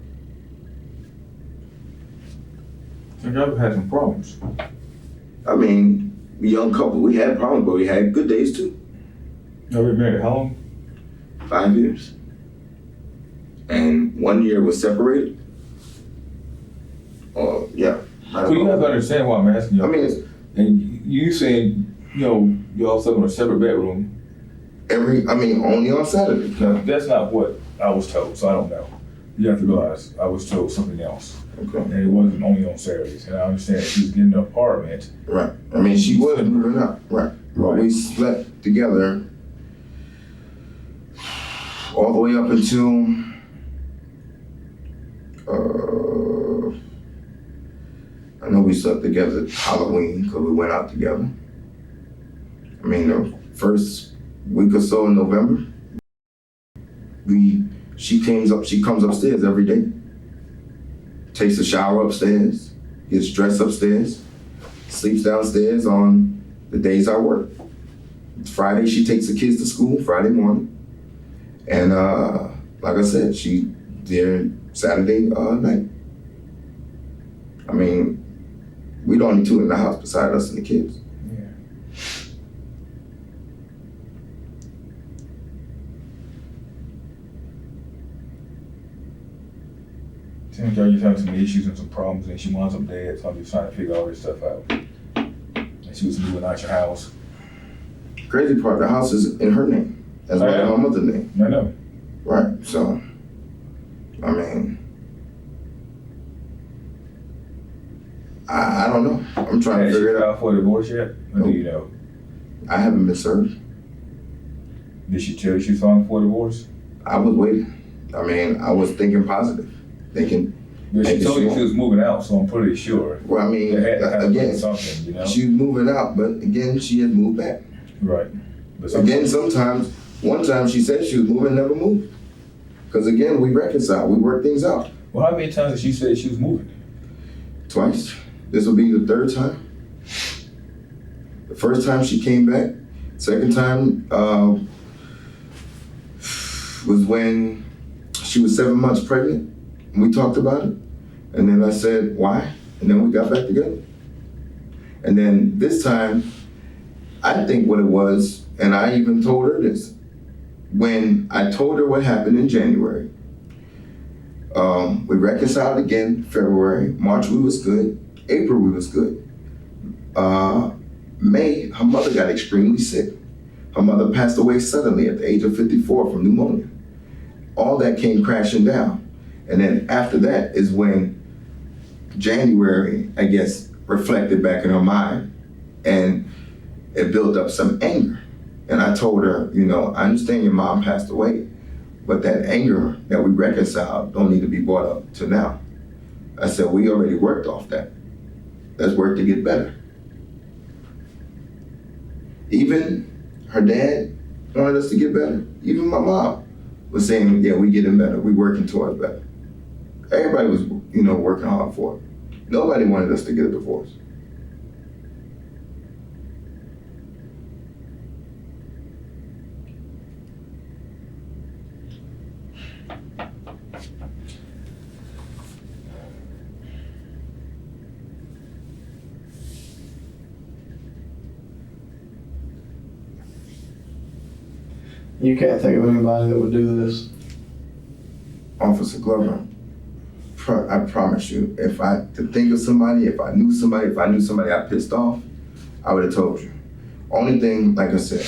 And y'all had some problems. I mean, young couple, we had problems, but we had good days too. Y'all been married how long? 5 years. And 1 year was separated. Yeah. So you have to understand why I'm asking you. I mean, and you saying, you know, y'all slept in a separate bedroom. only on Saturday. Now, that's not what I was told, so I don't know. You have to realize I was told something else. Okay. And it wasn't only on Saturdays. And I understand she was getting an apartment. Right. I mean, she was moving up. Right. But we slept together all the way up until I know we slept together at Halloween because we went out together. I mean, the first week or so in November, she comes upstairs every day, takes a shower upstairs, gets dressed upstairs, sleeps downstairs on the days I work. Friday, she takes the kids to school Friday morning. And like I said, she there Saturday night. I mean, we the only two in the house beside us and the kids. Yeah. Seems like you're having some issues and some problems, and she winds up dead, so I'm just trying to figure all this stuff out. And she was moving out your house. Crazy part, the house is in her name, as well as my mother's name. I know. Right, so, I mean, I don't know. I'm trying to Has she figure it out. filed for a divorce yet? Or do you know? I haven't been served. Did she tell you she's filing for a divorce? I was waiting. I mean, I was thinking positive, thinking. But she maybe told you she won't. was moving out, so I'm pretty sure. Well, I mean, They had to kind of again, do something, you know? she was moving out, but again, she had moved back. Right. But Again, sometimes, one time she said she was moving, never moved. Because again, we reconciled, we worked things out. Well, how many times did she say she was moving? Twice. This will be the third time. The first time she came back. Second time was when she was 7 months pregnant. And we talked about it. And then I said, why? And then we got back together. And then this time, I think what it was, and I even told her this, when I told her what happened in January, we reconciled again February. March, we was good. April, we was good. May, her mother got extremely sick. Her mother passed away suddenly at the age of 54 from pneumonia. All that came crashing down. And then after that is when January, I guess, reflected back in her mind, and it built up some anger. And I told her, you know, I understand your mom passed away, but that anger that we reconciled don't need to be brought up to now. I said, we already worked off that. Let's work to get better. Even her dad wanted us to get better. Even my mom was saying, yeah, we getting better. We working towards better. Everybody was, you know, working hard for it. Nobody wanted us to get a divorce. You can't think of anybody that would do this. Officer Glover, I promise you, if I could think of somebody, if I knew somebody I pissed off, I would have told you. Only thing, like I said,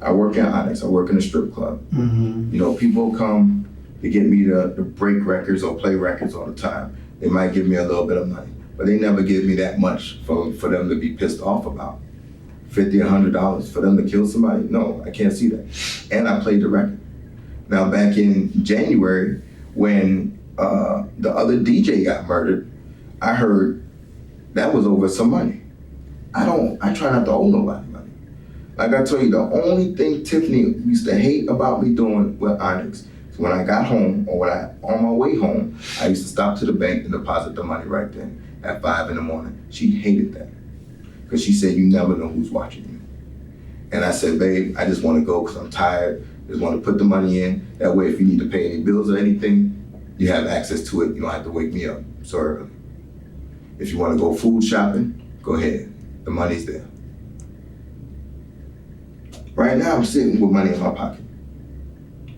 I work in Onyx, I work in a strip club. Mm-hmm. You know, people come to get me to break records or play records all the time. They might give me a little bit of money, but they never give me that much for them to be pissed off about. $50, $100 for them to kill somebody? No, I can't see that. And I played the record. Now back in January, when the other DJ got murdered, I heard that was over some money. I try not to owe nobody money. Like I told you, the only thing Tiffany used to hate about me doing with Onyx is when I got home or on my way home, I used to stop to the bank and deposit the money right then at 5 in the morning. She hated that because she said, you never know who's watching you. And I said, babe, I just want to go because I'm tired. I just want to put the money in. That way, if you need to pay any bills or anything, you have access to it. You don't have to wake me up so early. If you want to go food shopping, go ahead. The money's there. Right now, I'm sitting with money in my pocket.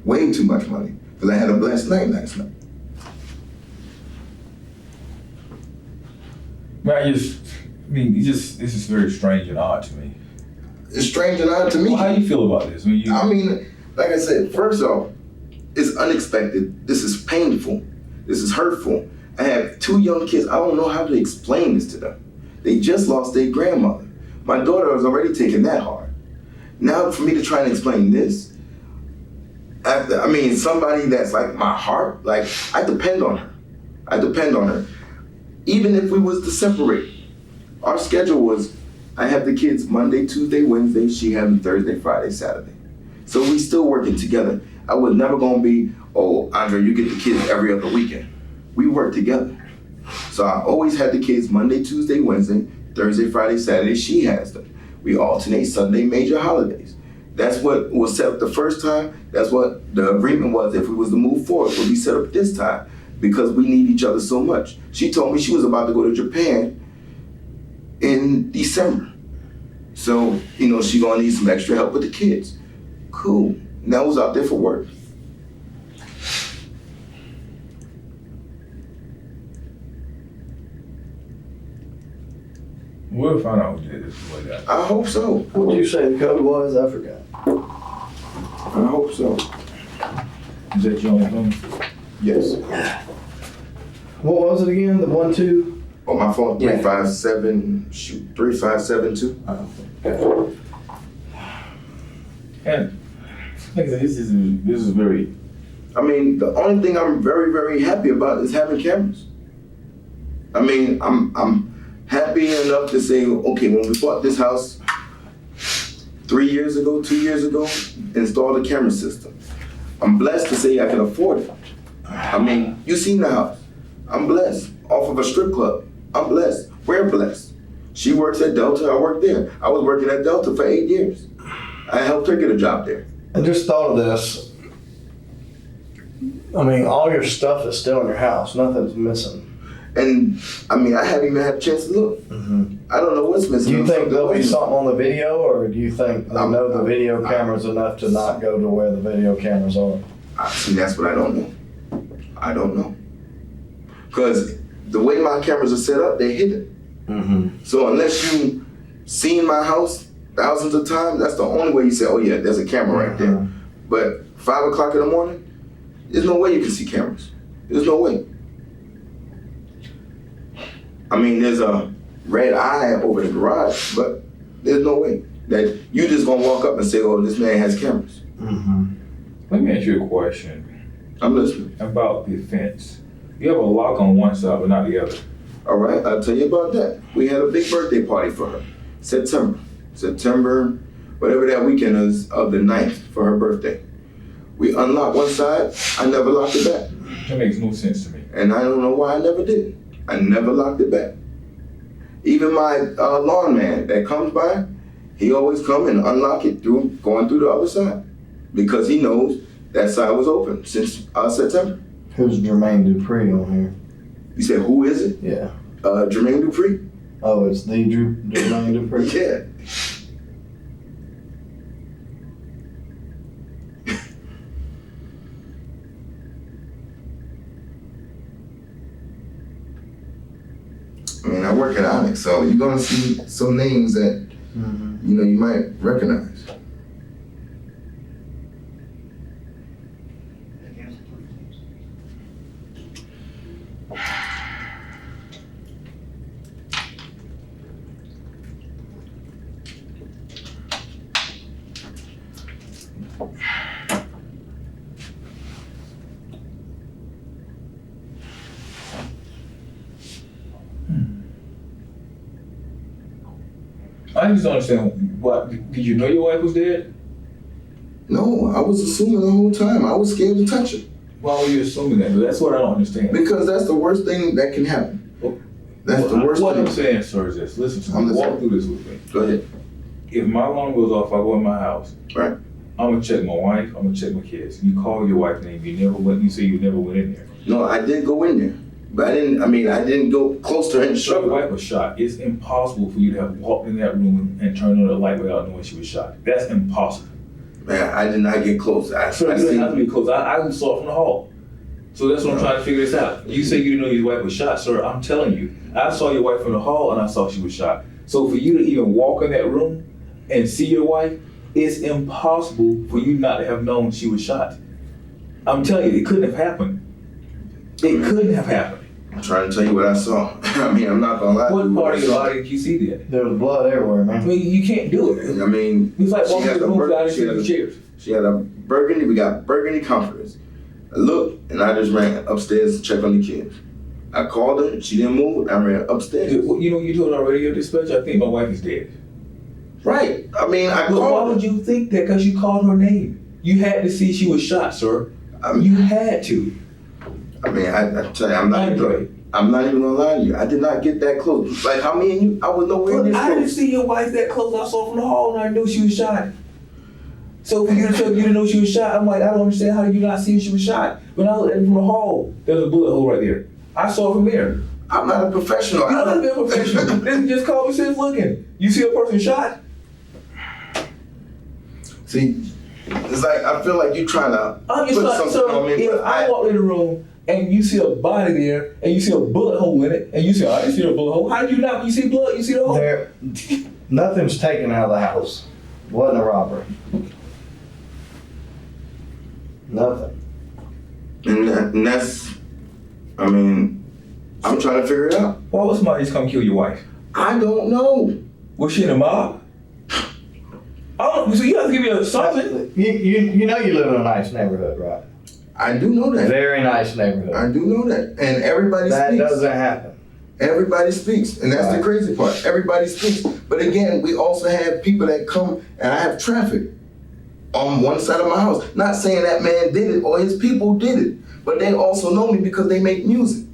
Way too much money, because I had a blessed night last night. Man, this is very strange and odd to me. It's strange and odd to me. Well, how do you feel about this? I mean, like I said, first off, it's unexpected. This is painful. This is hurtful. I have 2 young kids. I don't know how to explain this to them. They just lost their grandmother. My daughter was already taking that hard. Now for me to try and explain this, I mean, somebody that's like my heart, like I depend on her. Even if we was to separate, our schedule was, I have the kids Monday, Tuesday, Wednesday, she had them Thursday, Friday, Saturday. So we still working together. I was never gonna be, oh, Andre, you get the kids every other weekend. We work together. So I always had the kids Monday, Tuesday, Wednesday, Thursday, Friday, Saturday, she has them. We alternate Sunday major holidays. That's what was set up the first time. That's what the agreement was. If we was to move forward, would be set up this time because we need each other so much. She told me she was about to go to Japan in December. So, she gonna need some extra help with the kids. Cool. And I was out there for work. We'll find out who did this. I hope so. What did you say the code was? I forgot. I hope so. Is that your only phone? Yes. What was it again? The 1, 2? On my phone, Yeah. 3572. Okay. And like I said, this is very. I mean, the only thing I'm very, very happy about is having cameras. I mean, I'm happy enough to say, okay, when we bought this house 3 years ago, 2 years ago, installed a camera system. I'm blessed to say I can afford it. I mean, you seen the house. I'm blessed. Off of a strip club. I'm blessed. We're blessed. She works at Delta, I work there. I was working at Delta for 8 years. I helped her get a job there. I just thought of this. I mean, all your stuff is still in your house. Nothing's missing. And I mean, I haven't even had a chance to look. I don't know what's missing. Do you think there'll be something on the video, or do you think they know the video camera's enough to not go to where the video cameras are? See, that's what I don't know. I don't know. Because the way my cameras are set up, they're hidden. So unless you seen my house thousands of times, that's the only way you say, oh yeah, there's a camera right there. But 5 o'clock in the morning, there's no way you can see cameras. There's no way. I mean, there's a red eye over the garage, but there's no way that you just gonna walk up and say, oh, this man has cameras. Let me ask you a question. I'm listening. About the fence. You have a lock on one side, but not the other. All right, I'll tell you about that. We had a big birthday party for her. September, whatever that weekend is, of the 9th for her birthday. We unlocked one side, I never locked it back. That makes no sense to me. And I don't know why I never did. I never locked it back. Even my lawn man that comes by, he always come and unlock it going through the other side. Because he knows that side was open since September. Who's Jermaine Dupree on here? You said, who is it? Yeah. Jermaine Dupree? Oh, it's the Jermaine Dupree? Yeah. I mean, I work at Onyx, so you're gonna see some names that you might recognize. I just don't understand. What, did you know your wife was dead? No, I was assuming the whole time. I was scared to touch her. Why were you assuming that? That's what I don't understand. Because that's the worst thing that can happen. That's the worst What thing. I'm saying, sir, is this. Listen to me. Walk through this with me. Go ahead. If my alarm goes off, I go in my house. Right. I'm gonna check my wife. I'm gonna check my kids. You call your wife's name. You never went. You say you never went in there. No, I did go in there. But I didn't go close to her and show Your her. wife was shot. It's impossible for you to have walked in that room and turned on the light without knowing she was shot. That's impossible. Man, I did not get close. So you didn't have to be close. I saw it from the hall. So that's what I'm trying to figure this out. You say you didn't know your wife was shot, sir. I'm telling you, I saw your wife from the hall and I saw she was shot. So for you to even walk in that room and see your wife, it's impossible for you not to have known she was shot. I'm telling you, it couldn't have happened. It couldn't have happened. I'm trying to tell you what I saw. I mean, I'm not gonna lie. What part of your body did you see then? There was blood everywhere, I man. mean, you can't do it. I mean, It's like she walking had in the a room bur- without she had any a- chairs. She had a burgundy. We got burgundy comforters. I looked and I just ran upstairs to check on the kids. I called her. She didn't move. I ran upstairs. You know, you told our radio dispatch, I think my wife is dead. Right. I mean, I But why called would her. you think that? Because you called her name. You had to see she was shot, sir. I mean, You had to. I tell you, I'm not Andre. even gonna lie to you. I did not get that close. Like how me and you, I was nowhere But near I didn't close. see your wife that close. I saw her from the hall and I knew she was shot. So for you to tell me you didn't know she was shot, I'm like, I don't understand how you not see she was shot. When I looked at it from the hall, there's a bullet hole right there. I saw it from there. I'm not a professional. You don't have to be a professional. This is just common sense looking. You see a person shot? See, it's like I feel like you trying to I'm just put like, something so on me. if but I walk in the room and you see a body there and you see a bullet hole in it and you say, I didn't see a bullet hole. How did you not? You see blood, you see the hole. There, nothing's taken out of the house. Wasn't a robbery. Nothing. and that's, I mean, I'm trying to figure it out. Why would somebody just come kill your wife? I don't know. Was she in a mob? So you have to give me something. You know you live in a nice neighborhood, right? I do know that. Very nice neighborhood. I do know that. And everybody That speaks. doesn't happen. Everybody speaks. And that's the Right. crazy part. Everybody speaks. But again, we also have people that come and I have traffic on one side of my house. Not saying that man did it or his people did it. But they also know me because they make music.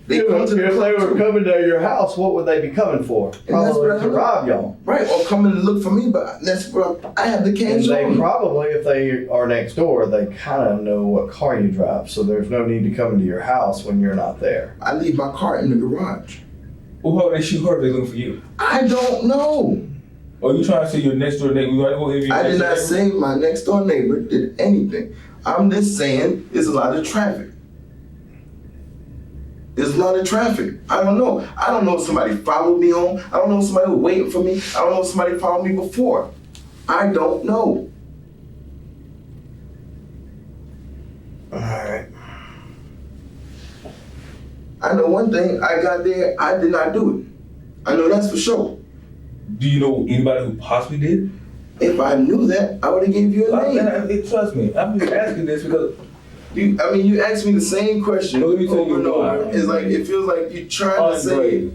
They come to the If they club were too. coming to your house, what would they be coming for? that's Probably what I to know. rob y'all. Right, or coming to look for me, but that's what I have the And cans they on. probably, if they are next door, they kind of know what car you drive. So there's no need to come into your house when you're not there. I leave my car in the garage. Well, why would they shoot her if they looking for you? I don't know. Or you trying to say your next door neighbor? I did not say my next door neighbor did anything. I'm just saying there's a lot of traffic. There's a lot of traffic. I don't know. I don't know if somebody followed me home. I don't know if somebody was waiting for me. I don't know if somebody followed me before. I don't know. All right. I know one thing. I got there. I did not do it. I know that's for sure. Do you know anybody who possibly did? If I knew that, I would have gave you a name. Trust me, I'm just asking this because You asked me the same question Well, let me tell over you and over. why. It's like, it feels like you're trying to say,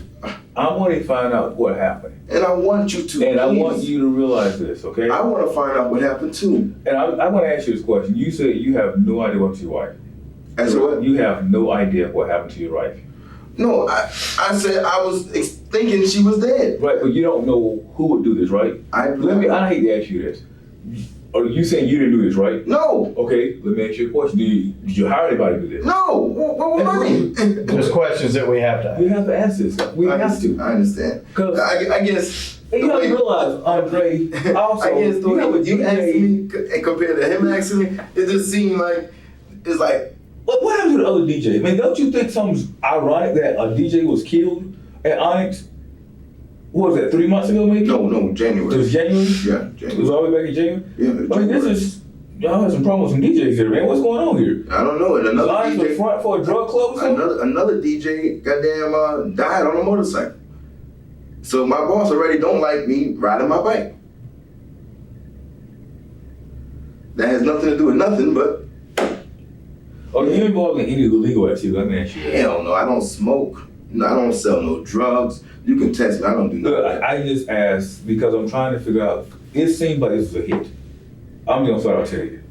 I want to find out what happened. and I want you to. And I please. want you to realize this, okay? I want to find out what happened too. And I want to ask you this question. You said you have no idea what happened to your wife. As what? You have no idea what happened to your wife. No, I said I was thinking she was dead. Right, but you don't know who would do this, right? I hate to ask you this. Are you saying you didn't do this, right? No, Okay, let me ask you a question. Did you hire anybody to do this? no. What money? There's questions that we have to We ask. have to ask this. We have to. I understand. 'Cause- I guess. And you have to realize, Andre, also, I guess the you have way a you asked DJ. me and compared to him asking me, it just seemed like it's like. What happened to the other DJ? I mean, don't you think something's ironic that a DJ was killed at Onyx? What was that, 3 months ago maybe? No, January. It was January? Yeah, It January. was all the way back in January? Yeah, it was I mean, this January. is, y'all had some problems with some DJs here, man. What's going on here? I don't know. And Was another Onyx the DJ. front for a drug club or something? Another DJ goddamn died on a motorcycle. So my boss already don't like me riding my bike. That has nothing to do with nothing, but Are you involved in any illegal activity? Let me ask you that. hell no, I don't smoke. No, I don't sell no drugs. You can text me. I don't do Look, nothing. I just asked because I'm trying to figure out. It seems like this was a hit. I'm gonna start out tell you.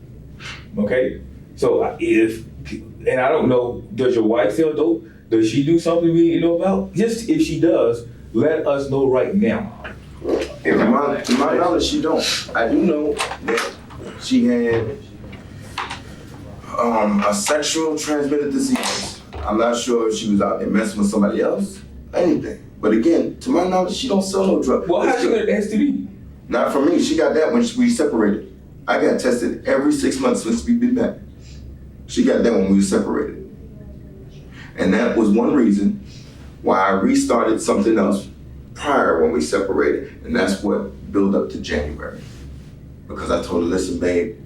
Okay, so and I don't know. Does your wife sell dope? Does she do something we need to know about? Just if she does, let us know right now. To my knowledge, she don't. I do know that she had a sexual transmitted disease. I'm not sure if she was out there messing with somebody else, anything. But again, to my knowledge, she don't sell no drugs. Well, how'd you get an STD? Not for me. She got that when we separated. I got tested every 6 months since we've been back. She got that when we were separated. And that was one reason why I restarted something else prior when we separated. And that's what built up to January. Because I told her, listen, babe,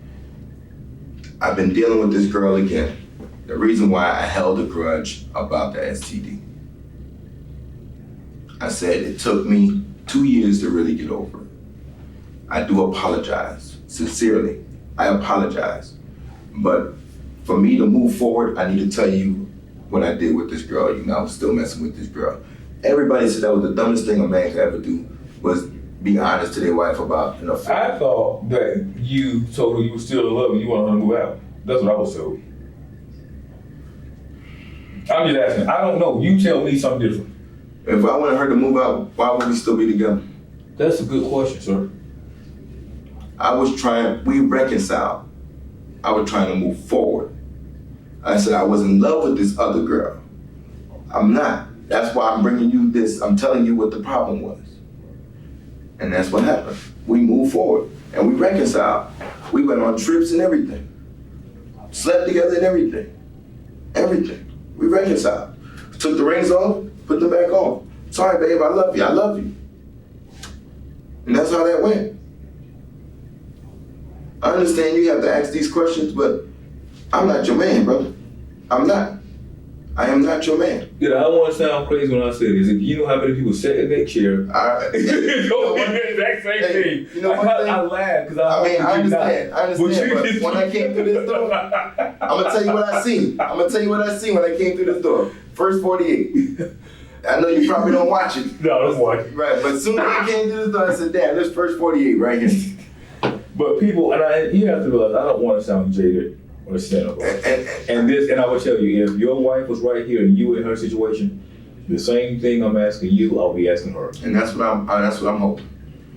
I've been dealing with this girl again. The reason why I held a grudge about the STD. I said it took me 2 years to really get over it. I do apologize, sincerely. I apologize. But for me to move forward, I need to tell you what I did with this girl. You know, I was still messing with this girl. Everybody said that was the dumbest thing a man could ever do, was be honest to their wife about an affair. I thought that you told her you were still in love and you wanted her to move out. That's what I was told. I'm just asking. I don't know. You tell me something different. If I wanted her to move out, why would we still be together? That's a good question, sir. We reconciled. I was trying to move forward. I said I was in love with this other girl. I'm not. That's why I'm bringing you this. I'm telling you what the problem was. And that's what happened. We moved forward and we reconciled. We went on trips and everything. Slept together and everything. Everything. We reconciled. Took the rings off, put them back on. Sorry, babe, I love you. I love you. And that's how that went. I understand you have to ask these questions, but I'm not your man, brother. I'm not. I am not your man. Yeah, I don't want to sound crazy when I say this. If you know how many people sat in that chair, You know what? the exact same Hey, thing. you know one thing? I laugh because I understand. But when I came through this door, I'm gonna tell you what I seen. When I came through this door. First 48. I know you probably don't watch it. No, don't watch it. Right, but soon as you came through this door, I said, damn, this first 48 right here. But people, you have to realize, I don't want to sound jaded or cynical. And I will tell you, if your wife was right here and you were in her situation, the same thing I'm asking you, I'll be asking her. And that's what I'm hoping.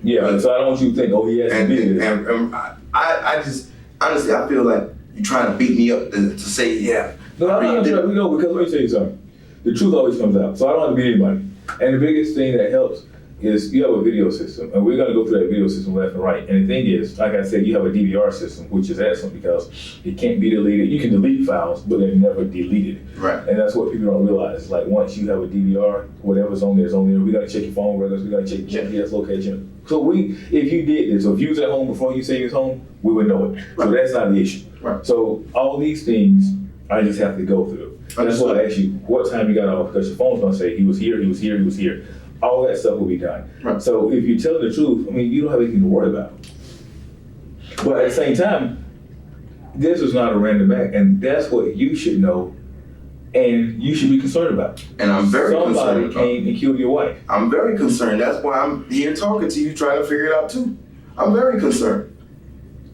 Yeah, so I don't want you to think, oh, he has to be this. And I just, honestly, I feel like you're trying to beat me up to say, yeah. No, I'm not trying to know, because let me tell you something. The truth always comes out, so I don't have to beat anybody. And the biggest thing that helps is you have a video system, and we're gonna go through that video system left and right. And the thing is, like I said, you have a DVR system, which is excellent because it can't be deleted. You can delete files, but they're never deleted. Right. And that's what people don't realize. Like once you have a DVR, whatever's on there is on there. We gotta check your phone records. We gotta check your GPS location. So if you did this, or if you was at home before you say you was home, we would know it. Right. So that's not the issue. Right. So all these things, I just have to go through. That's why I asked you what time you got off, because your phone's gonna say he was here, he was here, he was here. All that stuff will be done. Right. So if you tell the truth, I mean, you don't have anything to worry about. But at the same time, this is not a random act, and that's what you should know, and you should be concerned about. And I'm very concerned. Somebody came and killed your wife. I'm very concerned. That's why I'm here talking to you, trying to figure it out too. I'm very concerned.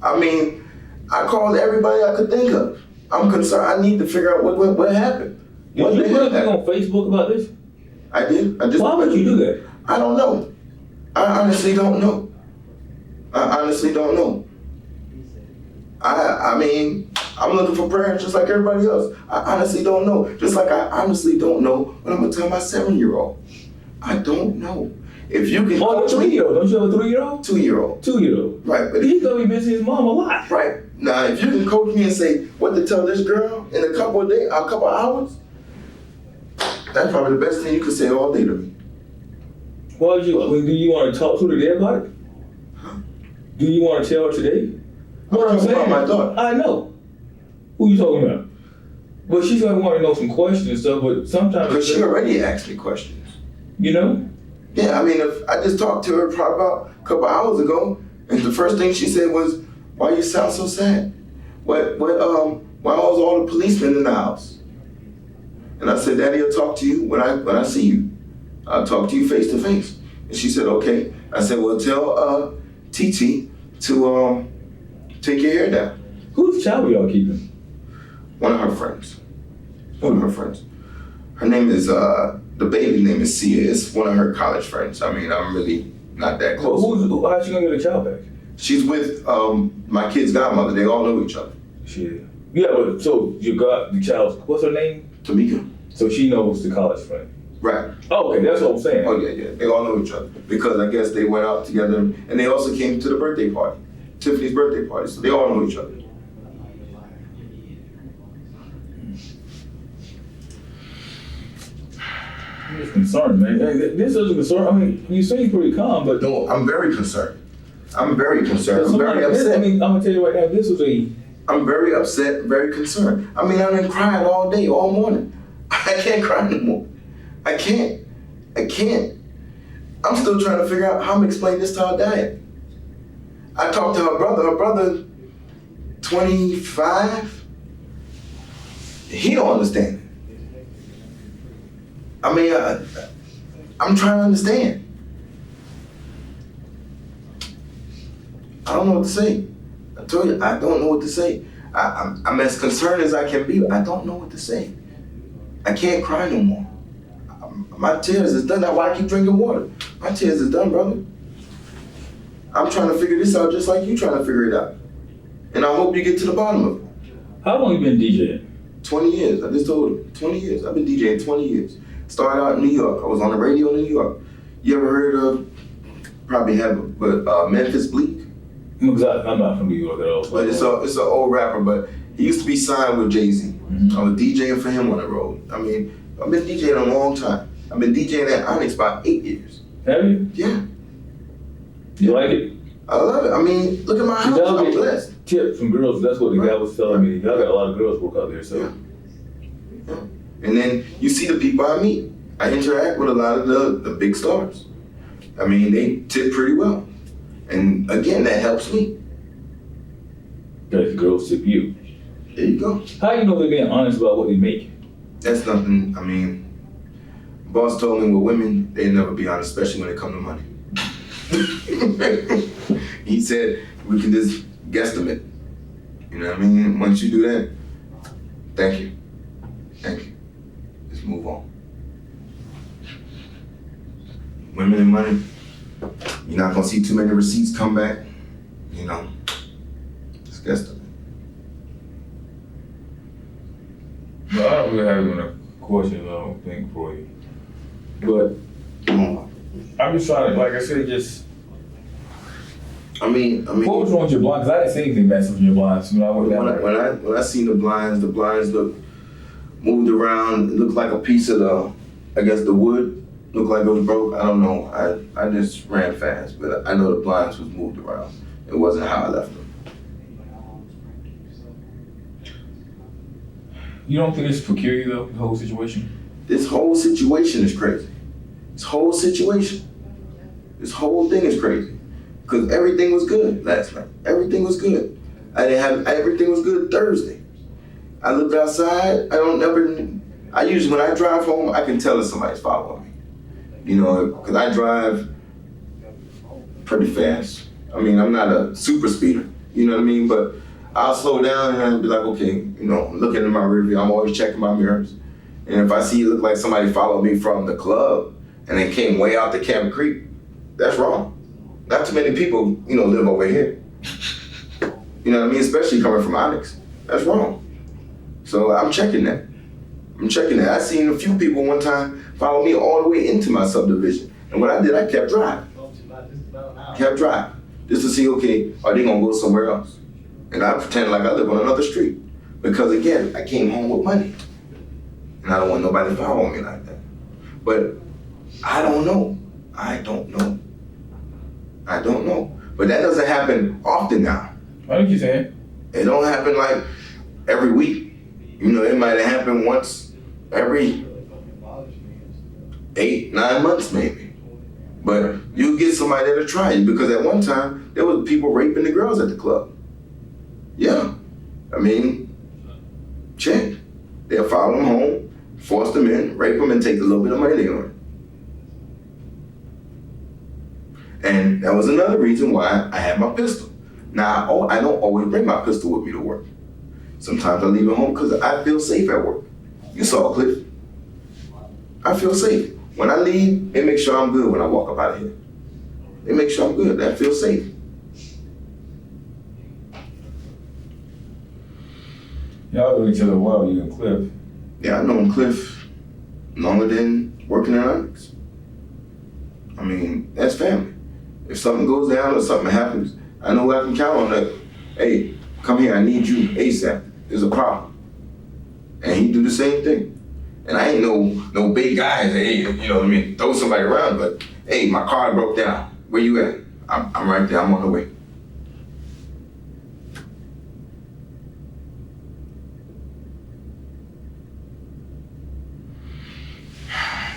I mean, I called everybody I could think of. I'm concerned. I need to figure out what happened. Did you put anything on Facebook about this? I did. Why would you do that? I don't know. I honestly don't know. I mean, I'm looking for prayers just like everybody else. I honestly don't know. Just like I honestly don't know what I'm gonna tell my 7-year-old. I don't know. If you can. Oh, 3-year-old. Don't you have a 3-year-old? 2-year-old. 2-year-old. Right. But he's gonna be missing his mom a lot. Right. Now, if you can coach me and say what to tell this girl in a couple of days, a couple of hours, that's probably the best thing you could say all day to me. Why would you? I mean, do you want to talk to her today about it? Do you want to tell her today? What I'm saying, about my daughter. I know. Who you talking about? But she's gonna want to know some questions and stuff. But sometimes Because she already asked me questions. You know? Yeah, I mean, if I just talked to her probably about a couple hours ago, and the first thing she said was, "Why you sound so sad? Why was all the policemen in the house?" And I said, "Daddy will talk to you when I see you." I'll talk to you face to face. And she said, okay. I said, well, tell TT to take your hair down. Whose child were y'all keeping? One of her friends. One of her friends. Her name is, the baby's name is Sia. It's one of her college friends. I mean, I'm really not that close. How's she gonna get a child back? She's with my kid's godmother. They all know each other. Shit. Yeah, but so you got the child's, what's her name? Tamika. So she knows the college friend. Right. Oh, okay, that's what I'm saying. Oh, yeah. They all know each other. Because I guess they went out together and they also came to the birthday party. Tiffany's birthday party. So they all know each other. I'm just concerned, man. This is a concern. I mean, you seem pretty calm, but No, I'm very concerned. I'm very concerned. I'm very I upset. mean, I'm gonna tell you right now, this was I'm very upset, very concerned. I mean, I've been crying all day, all morning. I can't cry anymore. I can't. I'm still trying to figure out how I'm gonna explain this to our dad. I talked to her brother, 25. He don't understand. I mean, I'm trying to understand. I don't know what to say. I told you, I don't know what to say. I'm as concerned as I can be. I don't know what to say. I can't cry no more. My tears is done. That's why I keep drinking water. My tears is done, brother. I'm trying to figure this out just like you trying to figure it out. And I hope you get to the bottom of it. how long you been DJing? 20 years. I just told him, 20 years. I've been DJing 20 years. Started out in New York. I was on the radio in New York. You ever heard of, probably have, but Memphis Bleak? I'm not from New York at all. But it's an old rapper, but he used to be signed with Jay-Z. Mm-hmm. I was DJing for him on the road. I mean, I've been DJing a long time. I've been DJing at Onyx about 8 years. Have you? Yeah, You like it? I love it. I mean, look at my house. I'm blessed. Tips from girls. That's what the guy was telling me. Y'all got a lot of girls work out there, so. Yeah. And then you see the people I meet. I interact with a lot of the big stars. I mean, they tip pretty well. And again, that helps me. That the girls tip you. There you go. How you know they're being honest about what they make? That's nothing. I mean, boss told me with women, they never be honest, especially when it come to money. He said we can just guesstimate. You know what I mean? Once you do that, thank you. Let's move on. Women and money, you're not gonna see too many receipts come back. You know, it's guesstimate. No, I don't really have any questions, I don't think, for you. But I'm just trying to, like I said, just. I mean. What was wrong with your blinds? I didn't see anything massive in your blinds when I went down there. When I seen the blinds looked moved around. It looked like a piece of the wood looked like it was broke. I don't know. I just ran fast, but I know the blinds was moved around. It wasn't how I left them. You don't think it's peculiar though, the whole situation? This whole situation is crazy. This whole situation. This whole thing is crazy. Because everything was good last night. Everything was good. Everything was good Thursday. I looked outside. I usually, when I drive home, I can tell if somebody's following me. You know, because I drive pretty fast. I mean, I'm not a super speeder. You know what I mean? But I'll slow down and I'll be like, okay, you know, looking in my rear view, I'm always checking my mirrors. And if I see it look like somebody followed me from the club and they came way out to Camp Creek, that's wrong. Not too many people, you know, live over here. You know what I mean? Especially coming from Onyx. That's wrong. So I'm checking that. I seen a few people one time follow me all the way into my subdivision. And what I did, I kept driving. Just to see, okay, are they gonna go somewhere else? And I pretend like I live on another street. Because again, I came home with money. And I don't want nobody following me like that. But I don't know. But that doesn't happen often now. I think you're saying. It don't happen like every week. You know, it might have happened once every 8-9 months maybe. But you get somebody that'll try you, because at one time there was people raping the girls at the club. Yeah. I mean, check. They'll follow them home, force them in, rape them, and take a little bit of money they earn. And that was another reason why I had my pistol. Now, I don't always bring my pistol with me to work. Sometimes I leave it home because I feel safe at work. You saw Cliff. I feel safe. When I leave, it makes sure I'm good when I walk up out of here. It makes sure I'm good. I feel safe. Y'all know each other well, you and Cliff. Yeah, I've known Cliff longer than working at Onyx. I mean, that's family. If something goes down or something happens, I know I can count on that. Hey, come here, I need you ASAP. There's a problem. And he do the same thing. And I ain't no big guy that, hey, you know what I mean, throw somebody around, but hey, my car broke down. Where you at? I'm right there, I'm on the way.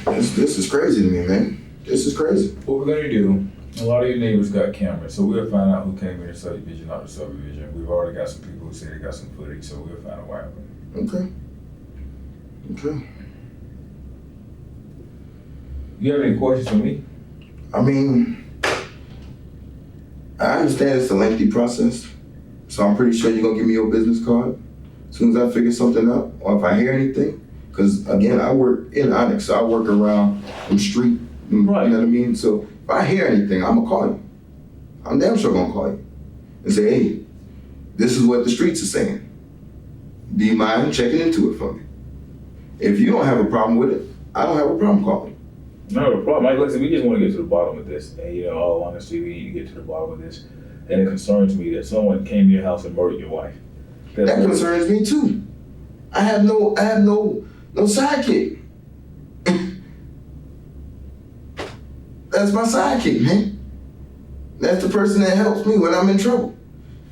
This is crazy to me, man. This is crazy. What we're gonna do, a lot of your neighbors got cameras, so we'll find out who came in the subdivision, not the subdivision. We've already got some people who say they got some footage, so we'll find out what happened. Okay. You have any questions for me? I mean, I understand it's a lengthy process, so I'm pretty sure you're gonna give me your business card as soon as I figure something out, or if I hear anything. Because again, I work in Onyx, so I work around the street, Right. You know what I mean? So if I hear anything, I'm gonna call you. I'm damn sure gonna call you and say, hey, this is what the streets are saying. Do you mind checking into it for me? If you don't have a problem with it, I don't have a problem calling you. No problem. Like, listen, we just want to get to the bottom of this. And, you know, all honesty, we need to get to the bottom of this. And it concerns me that someone came to your house and murdered your wife. That concerns me too. I have no sidekick. That's my sidekick, man. That's the person that helps me when I'm in trouble.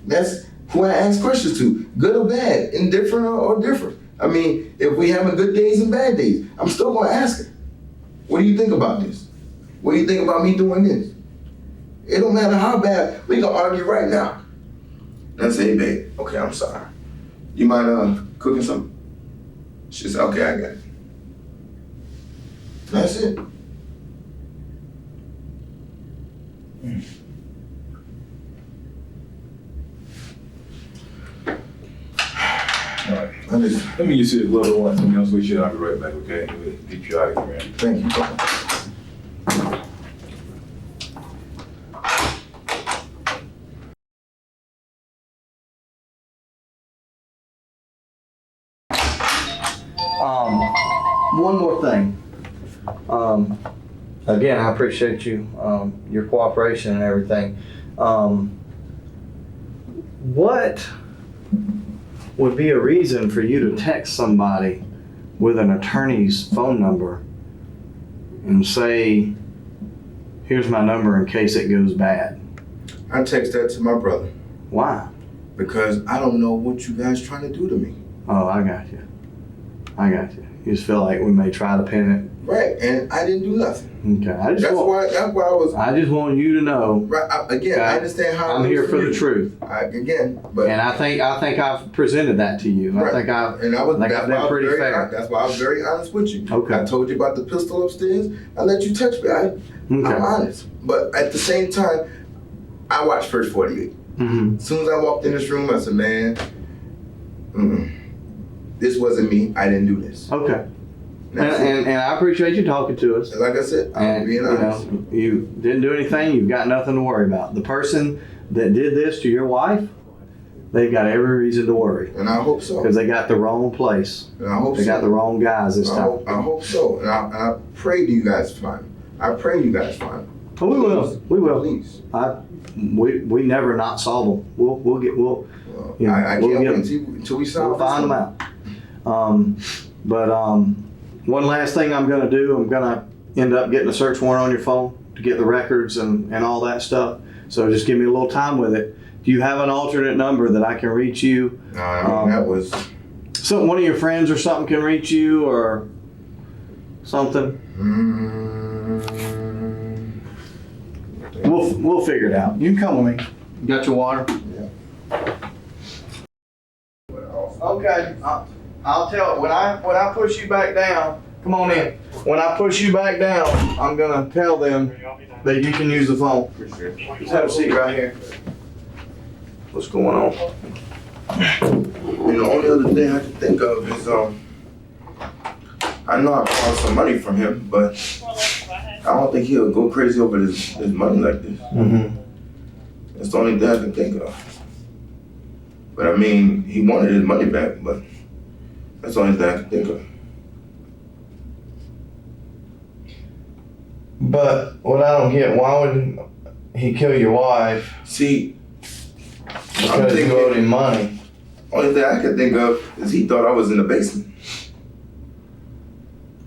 That's who I ask questions to, good or bad, indifferent or different. I mean, if we having good days and bad days, I'm still gonna ask her, what do you think about this? What do you think about me doing this? It don't matter how bad, we can argue right now. And I say, hey babe, okay, I'm sorry. You mind cooking something? She said, okay, I got it. That's it. All right. Let me just see this little one. Something else we should. I'll be right back, okay? We'll get you out of here, man. Thank you, brother. One more thing. Again, I appreciate you, your cooperation and everything. What would be a reason for you to text somebody with an attorney's phone number and say, here's my number in case it goes bad? I text that to my brother Why? because I don't know what you guys trying to do to me. Oh, I got you. You just feel like we may try to pin Right, and I didn't do nothing. it. Okay. That's why I was. I just want you to know. Right, I understand how. I'm it here is for the you. truth. But And I think I've presented that to you. right. I think I've and I was, think that's I've why I been was pretty very fair. That's why I was very honest with you. Okay. I told you about the pistol upstairs. I let you touch me. I'm honest. But at the same time, I watched First 48. Mm-hmm. As soon as I walked in this room, I said, man, this wasn't me. I didn't do this. Okay. And I appreciate you talking to us. And like I said, I'm And being honest. you didn't do anything. You've got nothing to worry about. The person that did this to your wife, they've got every reason to worry And I hope so. because they got the wrong place. And I hope They so. got the wrong guys this time. I hope so. And I pray to you guys find them. I pray you guys find them. Oh, we will. We will. Please. We never not solve them. We'll Well, Yeah, I we'll can't get wait 'em. until we solve find them out. One last thing I'm going to do, I'm going to end up getting a search warrant on your phone to get the records and all that stuff. So just give me a little time with it. Do you have an alternate number that I can reach you? No, I mean, that was. So one of your friends or something can reach you or something? We'll figure it out. You can come with me. You got your water? Yeah. Okay. I'll tell when I push you back down, Come on in. When I push you back down, I'm gonna tell them that you can use the phone. Just have a seat right here. What's going on? And the only other thing I can think of is, I know I borrowed some money from him, but I don't think he'll go crazy over his money like this. Mm-hmm. That's the only thing I can think of. But I mean, he wanted his money back, but that's the only thing I can think of. But what I don't get, why would he kill your wife See, I'm because you owed thinking, him money? only thing I can think of is he thought I was in the basement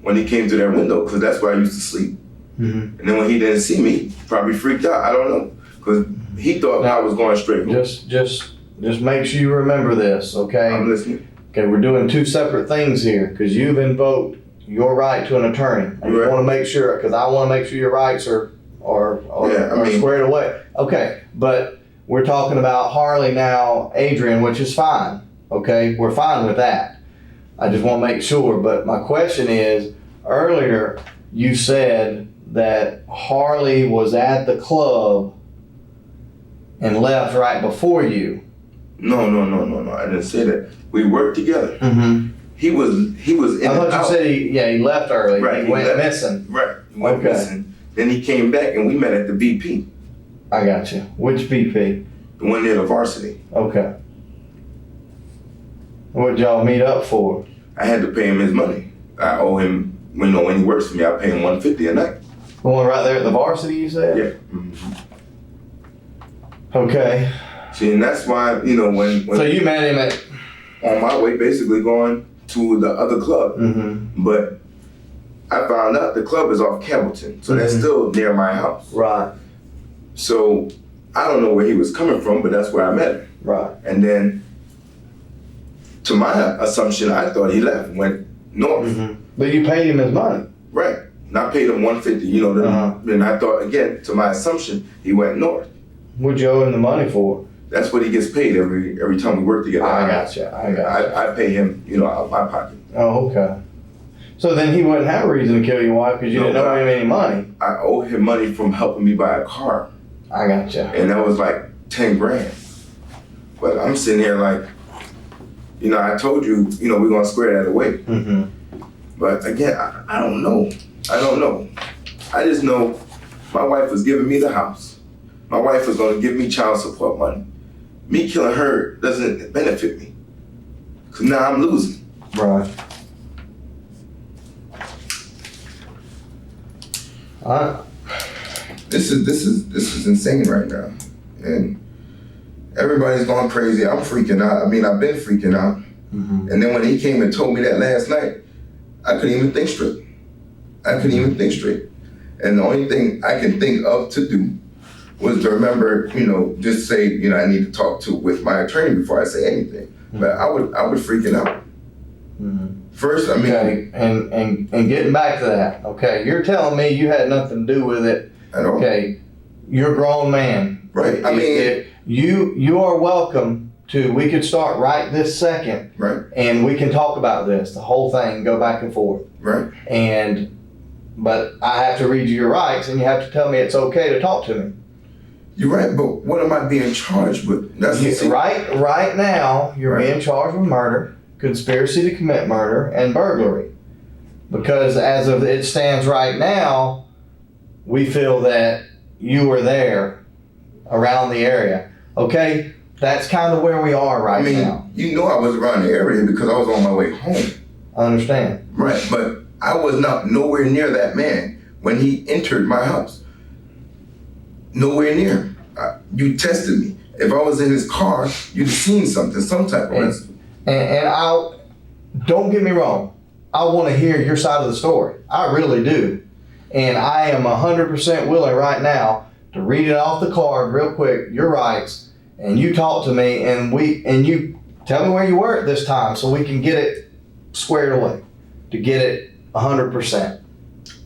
when he came to that window, because that's where I used to sleep. Mm-hmm. And then when he didn't see me, probably freaked out. I don't know, because he thought I was going straight home. Just make sure you remember this, okay? I'm listening. Okay, we're doing two separate things here because you've invoked your right to an attorney. And you Right. want to make sure, because I want to make sure your rights are squared away. Okay, but we're talking about Harley now, Adrian, which is fine. Okay, we're fine with that. I just want to make sure. But my question is, earlier you said that Harley was at the club and left right before you. No. I didn't say that. We worked together. Mm-hmm. He was in I and thought out. you said he left early. Right, He he went left. missing. Right. He went Okay. missing. Then he came back and we met at the BP, I got you. Which BP? the one near the varsity. Okay. What'd y'all meet up for? I had to pay him his money. I owe him, when he works for me, I pay him $150 a night. The one right there at the varsity, you said? Yeah. Okay. See, and that's why, when So you met him at... on my way, basically going to the other club. Mm-hmm. But I found out the club is off Campbellton, so that's still near my house. Right. So I don't know where he was coming from, but that's where I met him. Right. And then, to my assumption, I thought he left, went north. Mm-hmm. But you paid him his money. Right. And I paid him $150, Uh-huh. Then I thought, again, to my assumption, he went north. What'd you owe him the money for? That's what he gets paid every time we work together. I got you. I pay him, out of my pocket. Oh, okay. So then he wouldn't have a reason to kill your wife because you didn't owe him any money. I owe him money from helping me buy a car. I got you. And that was like 10 grand. But I'm sitting here like, I told you, we're gonna square that away. Mm-hmm. But again, I don't know. I just know my wife was giving me the house. My wife was gonna give me child support money. Me killing her doesn't benefit me. Cause now I'm losing. Right. This is insane right now. And everybody's going crazy. I'm freaking out. I mean, I've been freaking out. Mm-hmm. And then when he came and told me that last night, I couldn't even think straight. And the only thing I can think of to do was to remember, just say, I need to talk with my attorney before I say anything. Mm-hmm. But I would freaking out. Mm-hmm. First, I mean, Okay, and getting back to that, okay, you're telling me you had nothing to do with it. at all. Okay, you're a grown man. Right. I mean, You are welcome to, we could start right this second right, and we can talk about this, the whole thing, go back and forth. right. But I have to read you your rights and you have to tell me it's okay to talk to me. You're right, but what am I being charged with? Right now, you're Right. being charged with murder, conspiracy to commit murder, and burglary. Because as of it stands right now, we feel that you were there around the area. Okay? That's kind of where we are right now. I was around the area because I was on my way home. I understand. Right, but I was not nowhere near that man when he entered my house. Nowhere near. You tested me. If I was in his car, you'd have seen something, some type of residue. And don't get me wrong, I want to hear your side of the story. I really do. And I am 100% willing right now to read it off the card real quick, your rights, and you talk to me and you tell me where you were at this time so we can get it squared away, to get it 100%.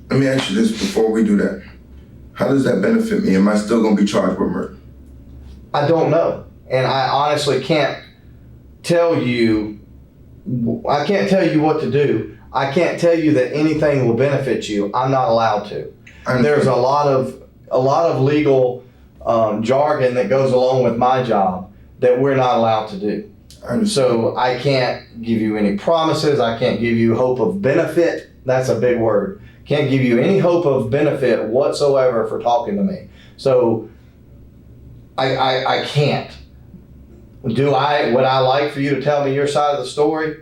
Let me ask you this before we do that. How does that benefit me? Am I still going to be charged with murder? I don't know. And I honestly can't tell you what to do. I can't tell you that anything will benefit you. I'm not allowed to. There's a lot of legal jargon that goes along with my job that we're not allowed to do. So I can't give you any promises. I can't give you hope of benefit. That's a big word. Can't give you any hope of benefit whatsoever for talking to me. So I can't. Would I like for you to tell me your side of the story?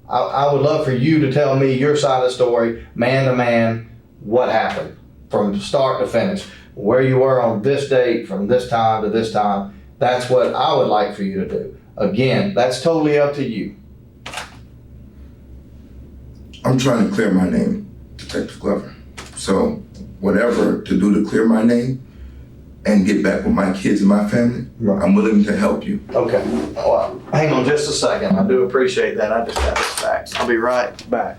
I would love for you to tell me your side of the story, man to man, what happened from start to finish, where you were on this date, from this time to this time. That's what I would like for you to do. Again, that's totally up to you. I'm trying to clear my name, Detective Glover. So whatever to do to clear my name and get back with my kids and my family, Right. I'm willing to help you. Okay. Well, hang on just a second. I do appreciate that. I just got this back. I'll be right back.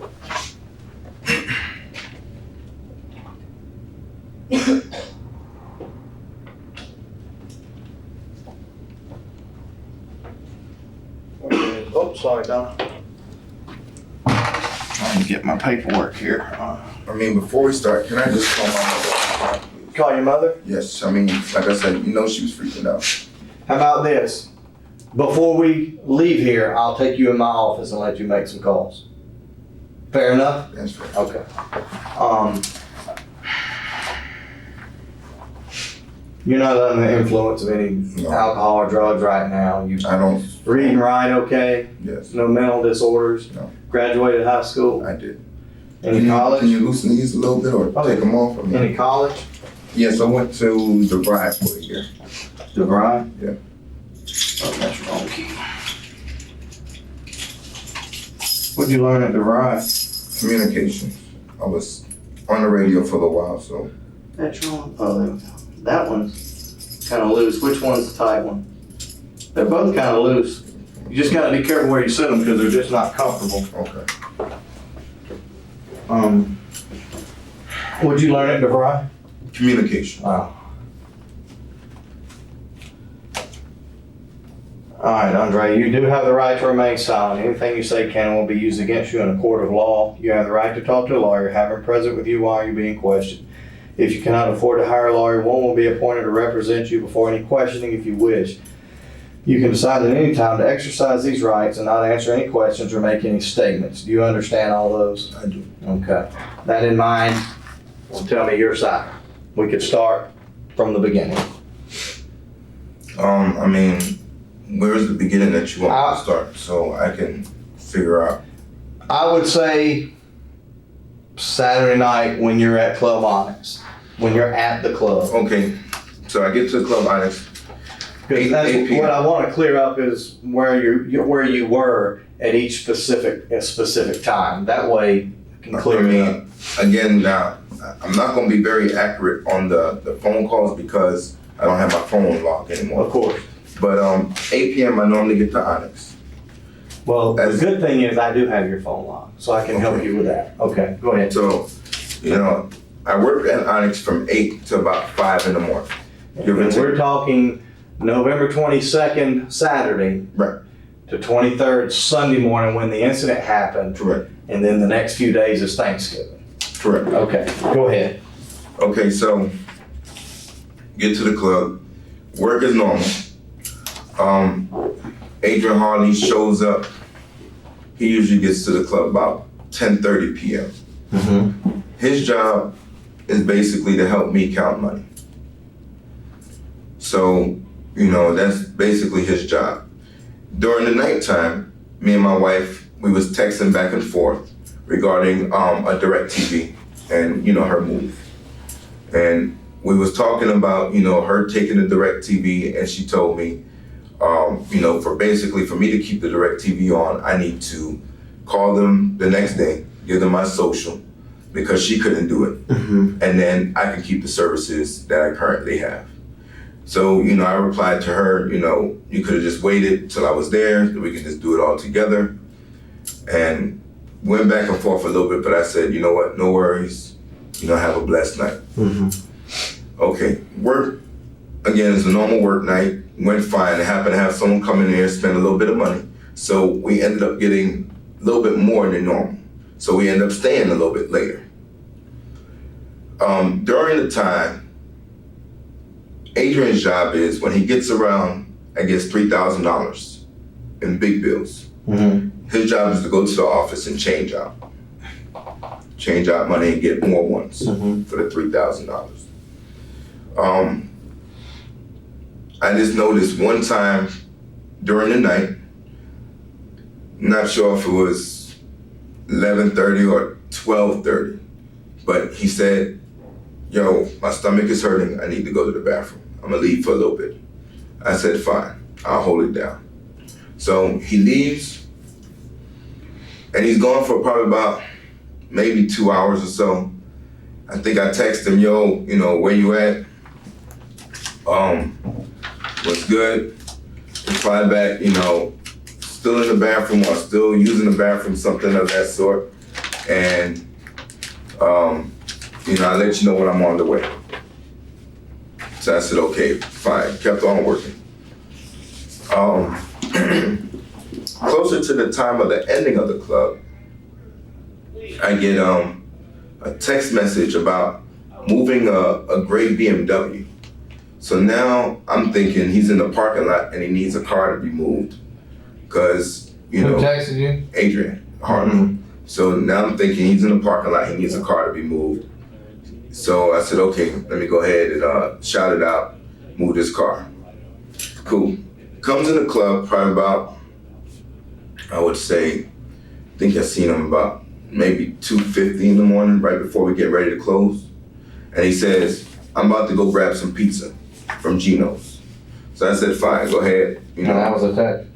Oh, sorry, Donna. Trying to get my paperwork here. I mean, before we start, can I just call my mother? Call your mother? Yes, I mean, like I said, you know she was freaking out. How about this? Before we leave here, I'll take you in my office and let you make some calls. Fair enough? That's right. Okay. You're not under the influence of any No. alcohol or drugs right now. You I don't, read and write okay? yes, No mental disorders? No. Graduated high school? I did. Any Can college? you loosen these a little bit or Oh, take them off? I mean, Any college? yes, I went to the Bride for a year. DeVry? Yeah. Oh, that's wrong key. What'd you learn at DeVry? Communications. I was on the radio for a little while, so That's wrong. Oh, there we go. That one's kind of loose. Which one's the tight one? They're both kind of loose. You just gotta be careful where you sit them because they're just not comfortable. okay. What'd you learn at DeVry? Communication. Wow. All right, Andre, you do have the right to remain silent. Anything you say can and will be used against you in a court of law. You have the right to talk to a lawyer, have him present with you while you're being questioned. If you cannot afford to hire a lawyer, one will be appointed to represent you before any questioning if you wish. You can decide at any time to exercise these rights and not answer any questions or make any statements. Do you understand all those? I do. Okay. That in mind, well, tell me your side. We could start from the beginning. I mean, where's the beginning that you want me to start so I can figure out? I would say Saturday night when you're at Club Onyx, when you're at the club. Okay, so I get to the Club Onyx. Because that's 8 p.m. what I want to clear up is where you were at each specific time. That way, I can clear it up. Again, now, I'm not going to be very accurate on the phone calls because I don't have my phone locked anymore. Of course. But 8 p.m. I normally get to Onyx. Well, the good thing is I do have your phone locked, so I can help you with that. Okay, go ahead. So, I work at Onyx from 8 to about 5 in the morning. And we're talking November 22nd, Saturday, Right. to 23rd, Sunday morning when the incident happened. Correct. And then the next few days is Thanksgiving. Correct. Okay, go ahead. Okay, so get to the club. Work is normal. Adrian Harley shows up. He usually gets to the club about 10:30 p.m. Mm-hmm. His job is basically to help me count money. So, that's basically his job. During the nighttime, me and my wife, we was texting back and forth regarding a DirecTV and, her move. And we was talking about, her taking the DirecTV, and she told me, for me to keep the DirecTV on, I need to call them the next day, give them my social, because she couldn't do it. Mm-hmm. And then I can keep the services that I currently have. So, I replied to her, you could have just waited till I was there, so we can just do it all together. And went back and forth a little bit, but I said, you know what, no worries, have a blessed night. Mm-hmm. Okay, work, again, it's a normal work night, went fine. I happened to have someone come in there and spend a little bit of money. So we ended up getting a little bit more than normal. So we ended up staying a little bit later. During the time, Adrian's job is when he gets around, I guess, $3,000 in big bills. His job is to go to the office and change out money and get more ones for the $3,000. I just noticed one time during the night, not sure if it was 11:30 or 12:30, but he said, yo, my stomach is hurting, I need to go to the bathroom. I'm gonna leave for a little bit. I said, fine, I'll hold it down. So he leaves, and he's gone for probably about maybe 2 hours or so. I think I text him, yo, you know, where you at? What's good? Reply back, you know, still in the bathroom or still using the bathroom, something of that sort. And, you know, I'll let you know when I'm on the way. So I said, okay, fine, kept on working. Closer to the time of the ending of the club, I get a text message about moving a gray BMW. So now I'm thinking he's in the parking lot and he needs a car to be moved. Cause, you know. Who texted you? Adrian, Harley. So now I'm thinking he's in the parking lot, he needs a car to be moved. So I said, okay, let me go ahead and shout it out, move this car. Cool. Comes in the club probably about, I would say, I think I seen him about maybe 2:50 in the morning, right before we get ready to close. And he says, I'm about to go grab some pizza from Gino's. So I said, fine, go ahead. You know, And that was a text.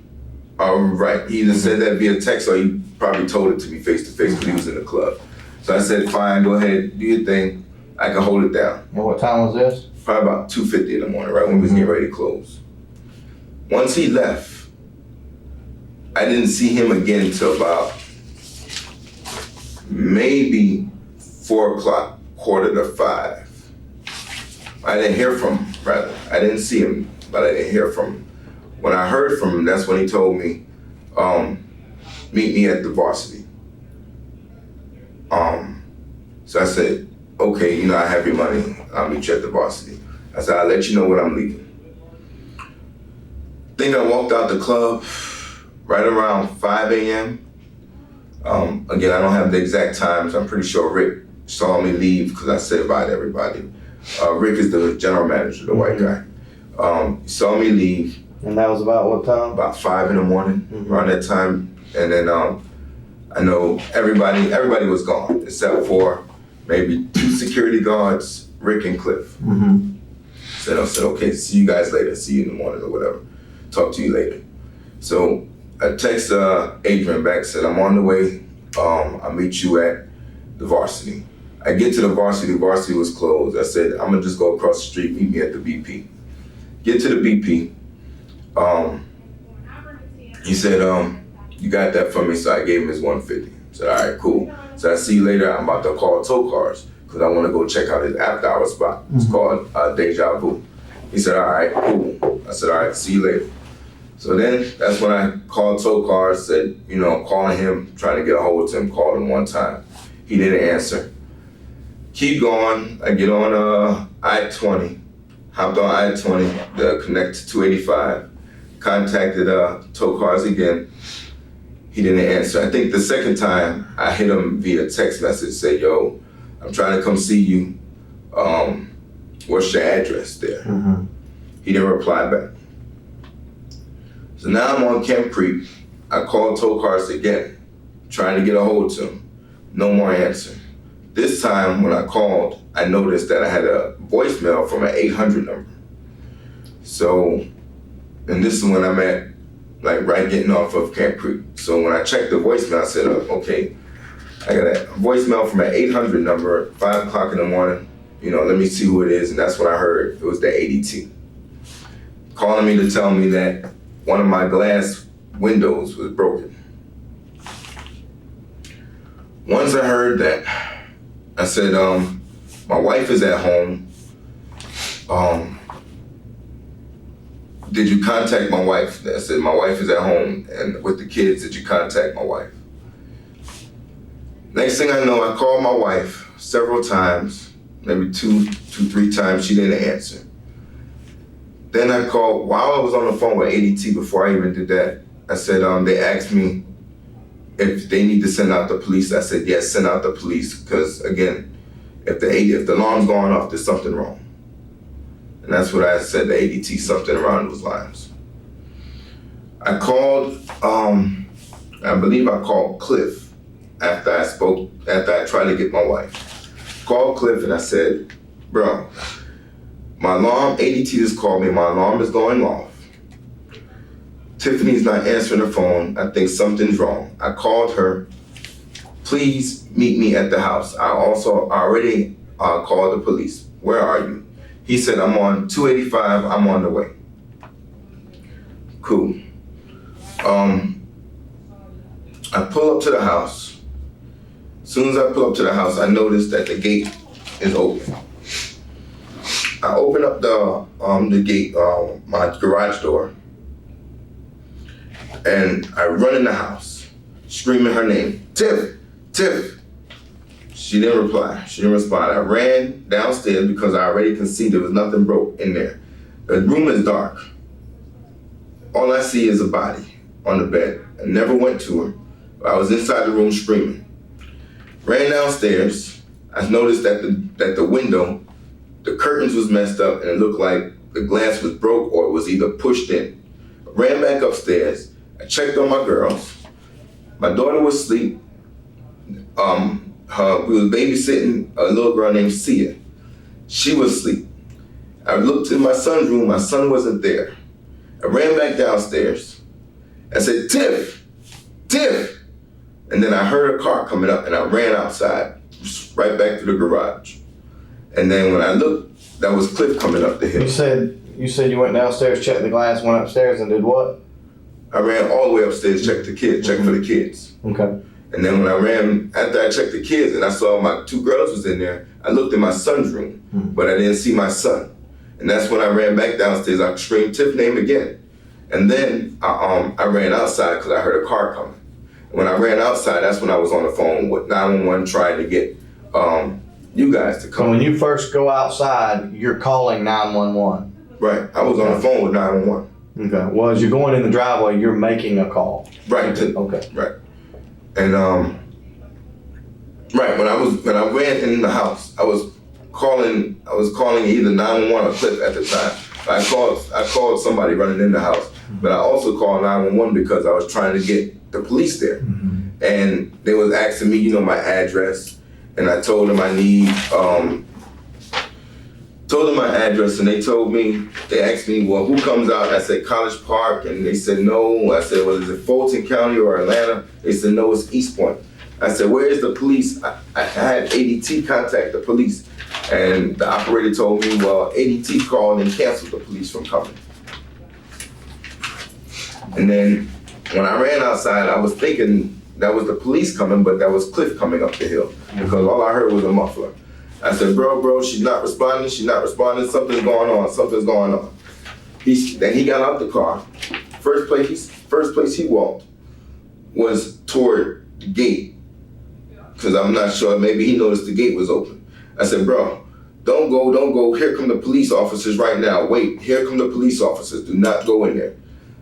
Right, he either said that via text or he probably told it to me face to face because he was in the club. So I said, fine, go ahead, do your thing. I can hold it down. And what time was this? Probably about 2:50 in the morning, right when we was getting ready to close. Once he left, I didn't see him again until about maybe 4 o'clock, 4:45. I didn't hear from him, rather. I didn't see him, but I didn't hear from him. When I heard from him, that's when he told me, meet me at the varsity. So I said, okay, you know, I have your money, I'll meet you at the varsity. I said, I'll let you know when I'm leaving. Think I walked out the club right around 5 a.m. Again, I don't have the exact times. I'm pretty sure Rick saw me leave because I said bye to everybody. Rick is the general manager, the white guy. He saw me leave. And that was about what time? About 5 in the morning, around that time. And then I know everybody was gone except for maybe 2 security guards, Rick and Cliff. So I said, okay, see you guys later. See you in the morning or whatever. Talk to you later. So I text Adrian back, said, I'm on the way. I'll meet you at the varsity. I get to the varsity was closed. I said, I'm gonna just go across the street, meet me at the BP. Get to the BP. He said, you got that for me, so I gave him his 150. I said, all right, cool. So I see you later, I'm about to call tow cars because I want to go check out his after hour spot. It's called Deja Vu. He said, all right, cool. I said, all right, see you later. So then that's when I called tow cars, said, you know, calling him, trying to get a hold of him, called him one time. He didn't answer. Keep going, I get on I-20, hopped on I-20, connect to 285, contacted tow cars again. He didn't answer. I think the second time I hit him via text message, say, yo, I'm trying to come see you. What's your address there? He didn't reply back. So now I'm on Camp Creek. I called tow cars again, trying to get a hold of him. No more answer. This time when I called, I noticed that I had a voicemail from an 800 number. So, and this is when I'm at, like, right getting off of Camp Creek. So when I checked the voicemail, I said, okay, I got a voicemail from an 800 number at 5 o'clock in the morning. You know, let me see who it is. And that's when I heard it was the ADT. Calling me to tell me that one of my glass windows was broken. Once I heard that, I said, my wife is at home. Did you contact my wife? I said, my wife is at home and with the kids, did you contact my wife? Next thing I know, I called my wife several times, maybe two, 3 times. She didn't answer. Then I called, while I was on the phone with ADT before I even did that, I said, they asked me if they need to send out the police. I said, yes, send out the police, because again, if the alarm's going off, there's something wrong. And that's what I said to ADT, something around those lines. I called, I believe I called Cliff after I tried to get my wife. Called Cliff and I said, bro, my alarm, ADT just called me, my alarm is going off. Tiffany's not answering the phone. I think something's wrong. I called her. Please meet me at the house. I already called the police. Where are you? He said, I'm on 285. I'm on the way. Cool. I pull up to the house. As soon as I pull up to the house, I notice that the gate is open. I open up the gate, my garage door, and I run in the house, screaming her name, Tiff, Tiff. She didn't reply, she didn't respond. I ran downstairs because I already could see there was nothing broke in there. The room is dark. All I see is a body on the bed. I never went to her. I was inside the room screaming. Ran downstairs. I noticed that the window, the curtains was messed up and it looked like the glass was broke or it was either pushed in. I ran back upstairs. I checked on my girls. My daughter was asleep. We was babysitting a little girl named Sia. She was asleep. I looked in my son's room. My son wasn't there. I ran back downstairs. I said, Tiff, Tiff. And then I heard a car coming up and I ran outside, right back to the garage. And then when I looked, that was Cliff coming up the hill. You said you went downstairs, checked the glass, went upstairs and did what? I ran all the way upstairs, checked for the kids. Okay. And then when I ran, after I checked the kids and I saw my 2 girls was in there, I looked in my son's room, but I didn't see my son. And that's when I ran back downstairs. I screamed Tiff's name again. And then I ran outside because I heard a car coming. When I ran outside, that's when I was on the phone with 911 trying to get you guys to come. So when you first go outside, you're calling 911. Right, I was on the phone with 911. Okay. Well, as you're going in the driveway, you're making a call. Right. Okay. Right. And right when I ran in the house, I was calling either 911 or Cliff at the time. I called somebody running in the house, but I also called 911 because I was trying to get the police there. Mm-hmm. And they was asking me, my address, and I told them I need told them my address, and they asked me, well, who comes out? I said, College Park, and they said, no. I said, well, is it Fulton County or Atlanta? They said, no, it's East Point. I said, where is the police? I had ADT contact the police, and the operator told me, well, ADT called and canceled the police from coming. And then when I ran outside, I was thinking that was the police coming, but that was Cliff coming up the hill, because all I heard was a muffler. I said, bro, she's not responding, something's going on. Then he got out the car. First place he walked was toward the gate, because I'm not sure, maybe he noticed the gate was open. I said, bro, don't go, here come the police officers right now, wait, here come the police officers, do not go in there.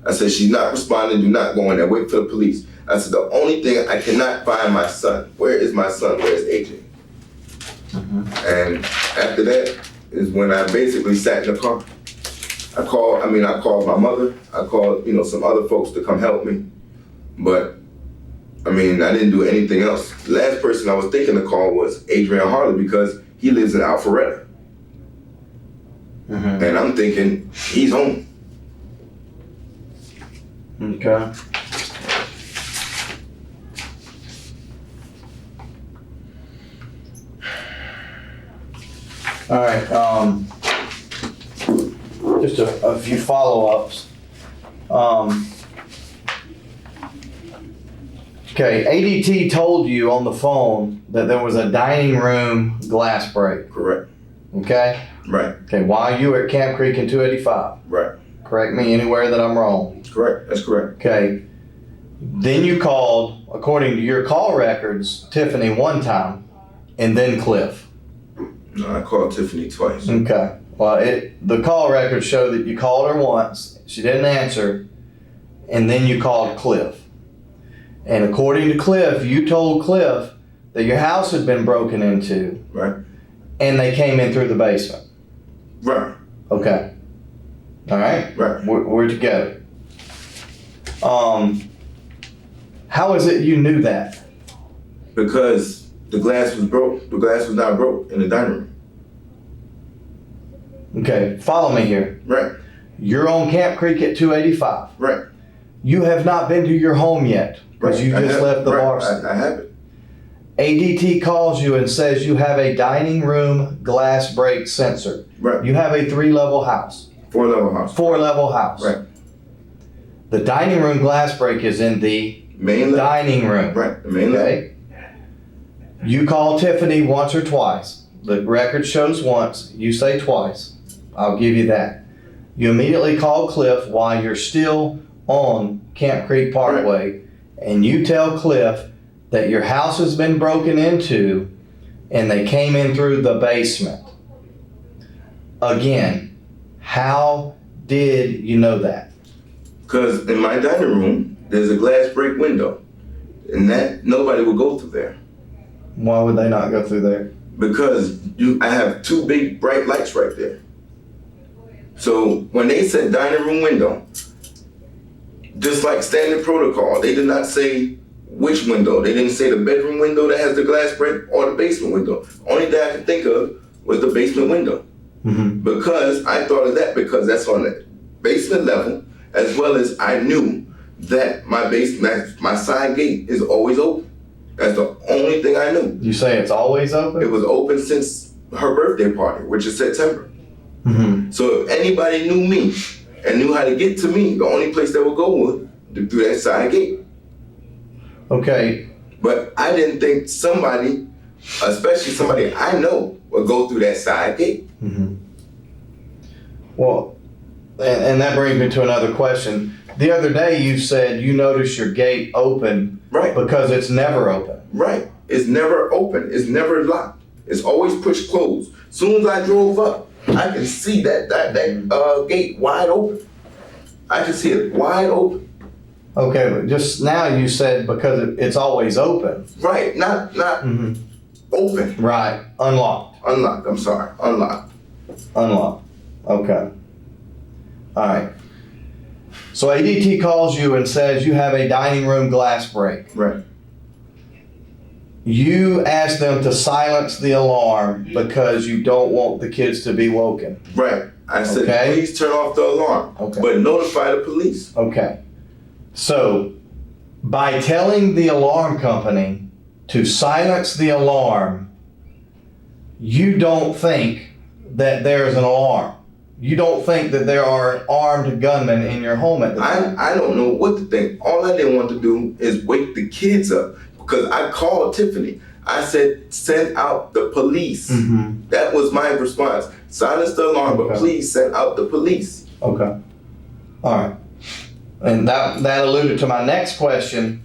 I said, she's not responding, do not go in there, wait for the police. I said, the only thing, I cannot find my son. Where is my son, where is Adrian? Mm-hmm. And after that is when I basically sat in the car. I called my mother, I called, some other folks to come help me. But, I didn't do anything else. The last person I was thinking to call was Adrian Harley, because he lives in Alpharetta. Mm-hmm. And I'm thinking, he's home. Okay. All right, just a few follow-ups. Okay, ADT told you on the phone that there was a dining room glass break. Correct. Okay? Right. Okay, while you were at Camp Creek in 285. Right. Correct me anywhere that I'm wrong. Correct, that's correct. Okay, Then you called, according to your call records, Tiffany one time, and then Cliff. No, I called Tiffany twice. Okay. Well, the call records show that you called her once, she didn't answer, and then you called Cliff. And according to Cliff, you told Cliff that your house had been broken into, Right. and they came in through the basement. Right. Okay. All right. Right. We're together. How is it you knew that? Because the glass was broke. The glass was not broke in the dining room. Okay. Follow me here. Right. You're on Camp Creek at 285. Right. You have not been to your home yet because you just left the bar. I haven't. ADT calls you and says you have a dining room glass break sensor. Right. You have a 3-level house. 4-level house. 4-level house. Right. The dining room glass break is in the Main level. dining room. Right. The main level. Okay. You call Tiffany once or twice. The record shows once. You say twice. I'll give you that. You immediately call Cliff while you're still on Camp Creek Parkway, and you tell Cliff that your house has been broken into and they came in through the basement. Again, how did you know that? Because in my dining room, there's a glass break window, and that nobody would go through there. Why would they not go through there? Because I have 2 big bright lights right there. So when they said dining room window, just like standard protocol, they did not say which window. They didn't say the bedroom window that has the glass break or the basement window. Only thing I could think of was the basement window. Mm-hmm. Because I thought of that because that's on the basement level, as well as I knew that my side gate is always open. That's the only thing I knew. You say it's always open? It was open since her birthday party, which is September. Mm-hmm. So if anybody knew me and knew how to get to me, the only place they would go was through that side gate. Okay. But I didn't think somebody, especially somebody I know, would go through that side gate. Mm-hmm. Well, and that brings me to another question. The other day you said you noticed your gate open. Right. Because it's never open. Right. It's never open. It's never locked. It's always pushed closed. Soon as I drove up, I can see that gate wide open. I can see it wide open. Okay, but just now you said because it's always open. Right. Not Mm-hmm. open. Right. Unlocked. Unlocked. I'm sorry. Unlocked. Unlocked. Okay. All right. So ADT calls you and says you have a dining room glass break. Right. You ask them to silence the alarm because you don't want the kids to be woken. Right. I said, Okay. please turn off the alarm, Okay. but notify the police. Okay. So by telling the alarm company to silence the alarm, you don't think that there's an alarm. You don't think that there are armed gunmen in your home at the time. I don't know what to think. All I didn't want to do is wake the kids up because I called Tiffany. I said, send out the police. Mm-hmm. That was my response. Silence the alarm, but Okay. please send out the police. Okay. All right. And that alluded to my next question.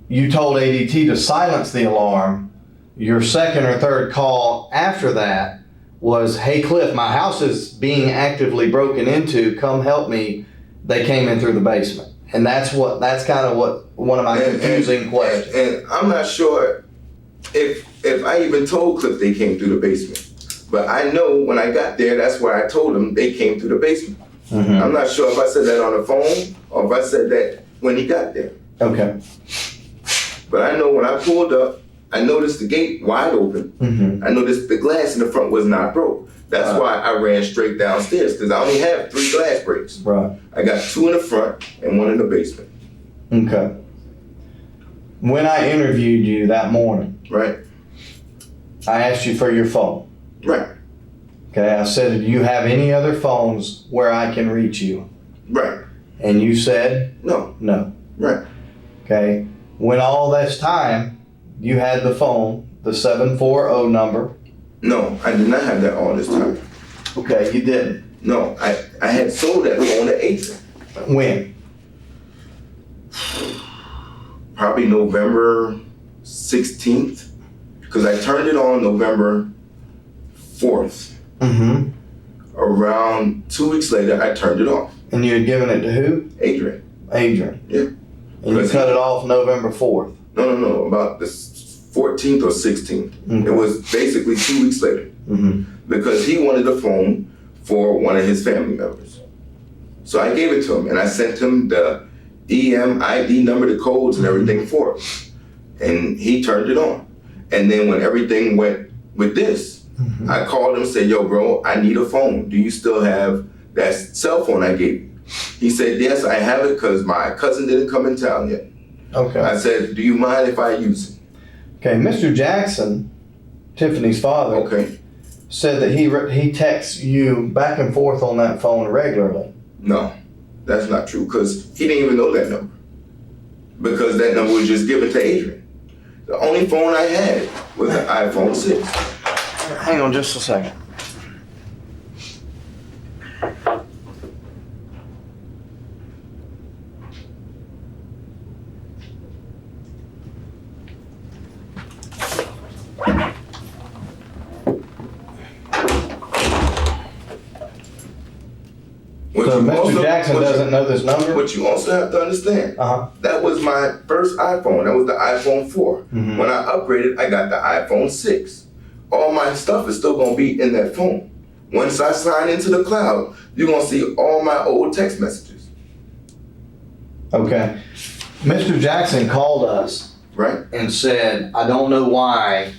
You told ADT to silence the alarm. Your second or third call after that was, hey Cliff, my house is being actively broken into. Come help me. They came in through the basement. And that's kind of what one of my confusing questions. And I'm not sure if I even told Cliff they came through the basement. But I know when I got there, that's where I told him they came through the basement. Mm-hmm. I'm not sure if I said that on the phone or if I said that when he got there. Okay. But I know when I pulled up, I noticed the gate wide open. Mm-hmm. I noticed the glass in the front was not broke. That's why I ran straight downstairs because I only have 3 glass breaks. Right. I got 2 in the front and 1 in the basement. Okay. When I interviewed you that morning, Right? I asked you for your phone. Right. Okay, I said, do you have any other phones where I can reach you? Right. And you said No. no. Right. Okay. When all this time, you had the phone, the 740 number. No, I did not have that all this time. Okay, you didn't. No, I had sold that phone to Adrian. When? probably November 16th, because I turned it on November 4th. Mm-hmm. Around 2 weeks later, I turned it off. And you had given it to who? Adrian. Adrian. Yeah. And you cut it off November 4th. No, about the 14th or 16th. Okay. It was basically 2 weeks later. Mm-hmm. Because he wanted a phone for one of his family members. So I gave it to him, and I sent him the EMID number, the codes, and everything for it. And he turned it on. And then when everything went with this, I called him and said, yo, bro, I need a phone. Do you still have that cell phone I gave you? He said, yes, I have it because my cousin didn't come in town yet. Okay. I said, do you mind if I use it? Okay, Mr. Jackson, Tiffany's father, Okay. said that he texts you back and forth on that phone regularly. No, that's not true because he didn't even know that number. Because that number was just given to Adrian. The only phone I had was an iPhone 6. Hang on just a second. So Mr. Jackson doesn't know this number? What you also have to understand, Uh-huh. that was my first iPhone. That was the iPhone 4. Mhm. When I upgraded, I got the iPhone 6. All my stuff is still gonna be in that phone. Once I sign into the cloud, you're gonna see all my old text messages, Okay. Mr. Jackson called us right? and said, I don't know why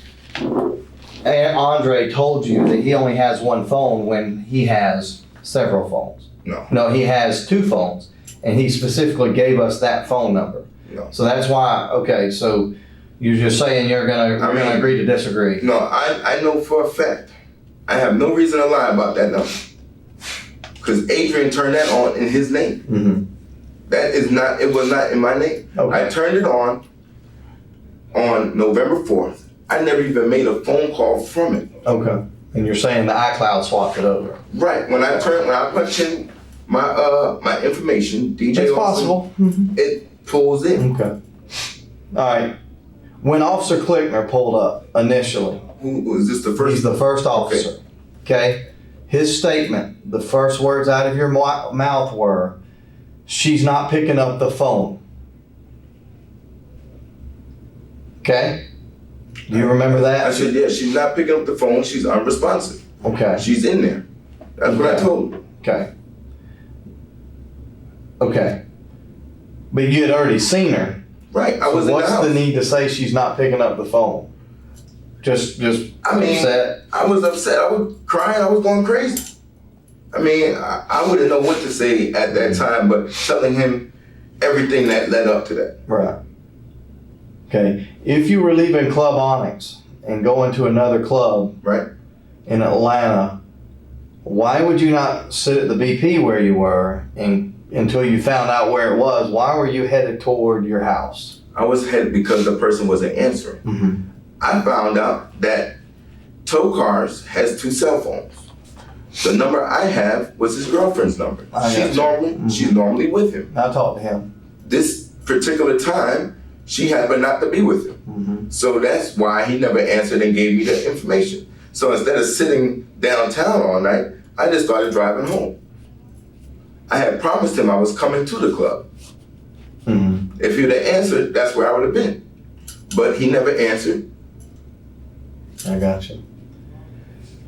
Andre told you that he only has one phone when he has several phones. No. No, he has two phones, and he specifically gave us that phone number. No. So that's why, okay, so you're just saying you're gonna agree to disagree. No, I know for a fact. I have no reason to lie about that number. Because Adrian turned that on in his name. Mm-hmm. It was not in my name. Okay. I turned it on November 4th. I never even made a phone call from it. Okay. And you're saying the iCloud swapped it over. Right. When I punch in my information, DJ It's Austin, possible. Mm-hmm. it pulls in. Okay. All right. When Officer Klickner pulled up initially, Who was this the first? he's the first officer. Okay. His statement, the first words out of your mouth were, "She's not picking up the phone." Okay. Do you remember I that? said, yeah, she's not picking up the phone. She's unresponsive. Okay. She's in there. That's what I told her. Okay. Okay. But you had already seen her. Right. I So was in the what's house. the need to say she's not picking up the phone? Just I mean, upset. I was upset. I was crying. I was going crazy. I mean, I wouldn't know what to say at that time, but telling him everything that led up to that. Right. Okay. If you were leaving Club Onyx and going to another club Right. in Atlanta, why would you not sit at the BP where you were and until you found out where it was? Why were you headed toward your house? I was headed because the person wasn't answering. Mm-hmm. I found out that Tow Cars has 2 cell phones. The number I have was his girlfriend's number. I got you. She's normally with him. I talked to him. This particular time, she happened not to be with him. Mm-hmm. So that's why he never answered and gave me the information. So instead of sitting downtown all night, I just started driving home. I had promised him I was coming to the club. Mm-hmm. If he'd have answered, that's where I would have been. But he never answered. I got you.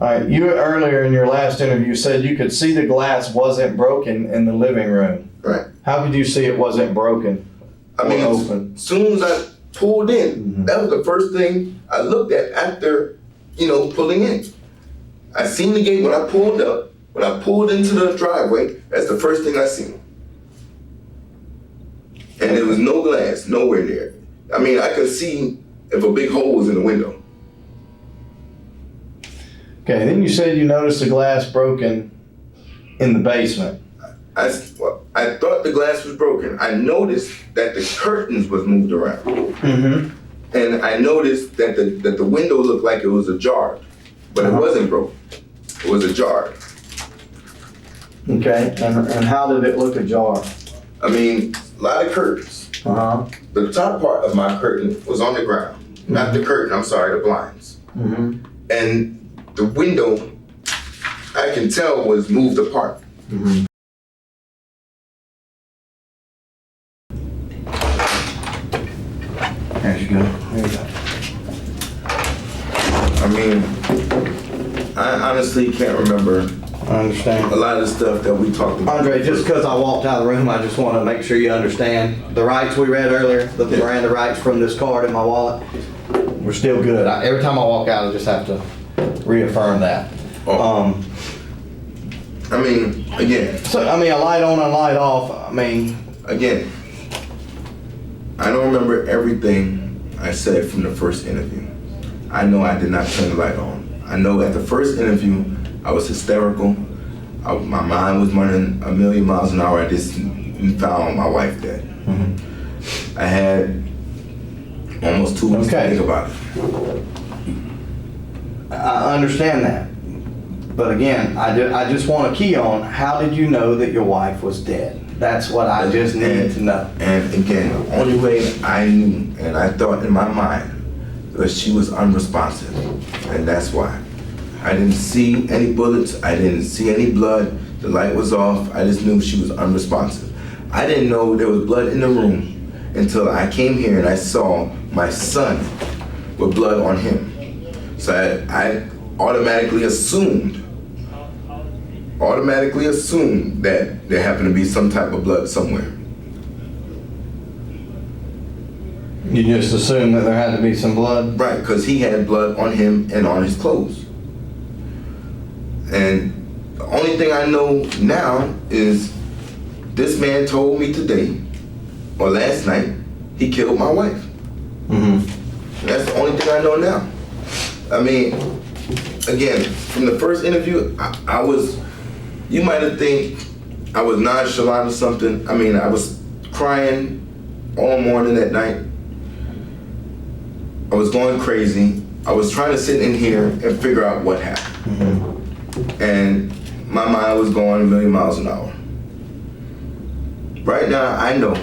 All right. You earlier in your last interview said you could see the glass wasn't broken in the living room. Right. How could you see it wasn't broken? I mean, open. as soon as I pulled in, Mhm. that was the first thing I looked at after, pulling in. I seen the gate when I pulled up. When I pulled into the driveway, that's the first thing I seen. And there was no glass, nowhere near. I mean, I could see if a big hole was in the window. Okay. Then you said you noticed the glass broken in the basement. I thought the glass was broken. I noticed that the curtains was moved around. Mm-hmm. And I noticed that the window looked like it was ajar, but it wasn't broken. It was ajar. Okay. And how did it look ajar? I mean, a lot of curtains. Uh-huh. The top part of my curtain was on the ground. Not the curtain, I'm sorry, the blinds. Mm-hmm. And the window, I can tell, was moved apart. Mm-hmm. There you go. There you go. I mean, I honestly can't remember I understand. a lot of the stuff that we talked about. Andre, just because I walked out of the room, I just want to make sure you understand the rights we read earlier, the Miranda rights from this card in my wallet. We're still good. Every time I walk out, I just have to reaffirm that. Oh. I mean, again, So, I mean, a light on and a light off, I mean, again, I don't remember everything I said from the first interview. I know I did not turn the light on. I know at the first interview, I was hysterical. My mind was running a million miles an hour. I just found my wife dead. Mm-hmm. I had almost 2 weeks to think about it. I understand that. But again, I just want to key on, how did you know that your wife was dead? That's what I just needed to know. And again, the only way I knew, and I thought in my mind, was she was unresponsive. And that's why. I didn't see any bullets. I didn't see any blood. The light was off. I just knew she was unresponsive. I didn't know there was blood in the room until I came here and I saw my son with blood on him. So I automatically assumed that there happened to be some type of blood somewhere. You just assumed that there had to be some blood? Right, because he had blood on him and on his clothes. And the only thing I know now is this man told me today, or last night, he killed my wife. Mm-hmm. That's the only thing I know now. I mean, again, from the first interview, I was, you might have think I was nonchalant or something. I mean, I was crying all morning that night. I was going crazy. I was trying to sit in here and figure out what happened. Mm-hmm. And my mind was going a million miles an hour. Right now, I know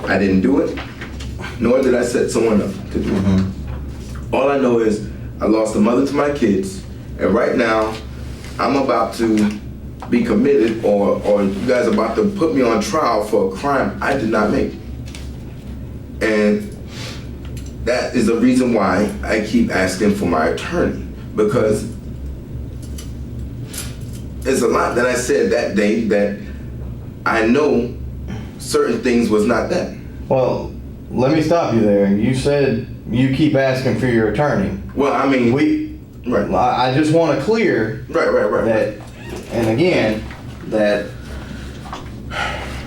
I didn't do it, nor did I set someone up to do it. Mm-hmm. All I know is I lost a mother to my kids, and right now, I'm about to be committed, or you guys are about to put me on trial for a crime I did not make. And that is the reason why I keep asking for my attorney, because there's a lot that I said that day that I know certain things was not that. Well, let me stop you there. You said you keep asking for your attorney. Well, I mean, right. I just want to clear Right. that, and again, that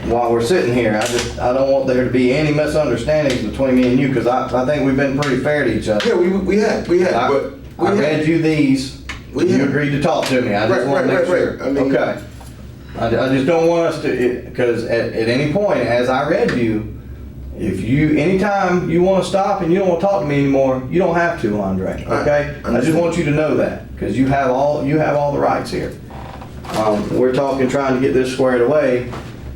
while we're sitting here, I don't want there to be any misunderstandings between me and you, because I think we've been pretty fair to each other. Yeah, we had, but I read you these. You agreed to talk to me. I just want to make sure. Right. I mean, okay. I just don't want us to, because at any point, as I read you, anytime you want to stop and you don't want to talk to me anymore, you don't have to, Andre. Okay? I just want you to know that, because you have all the rights here. We're trying to get this squared away,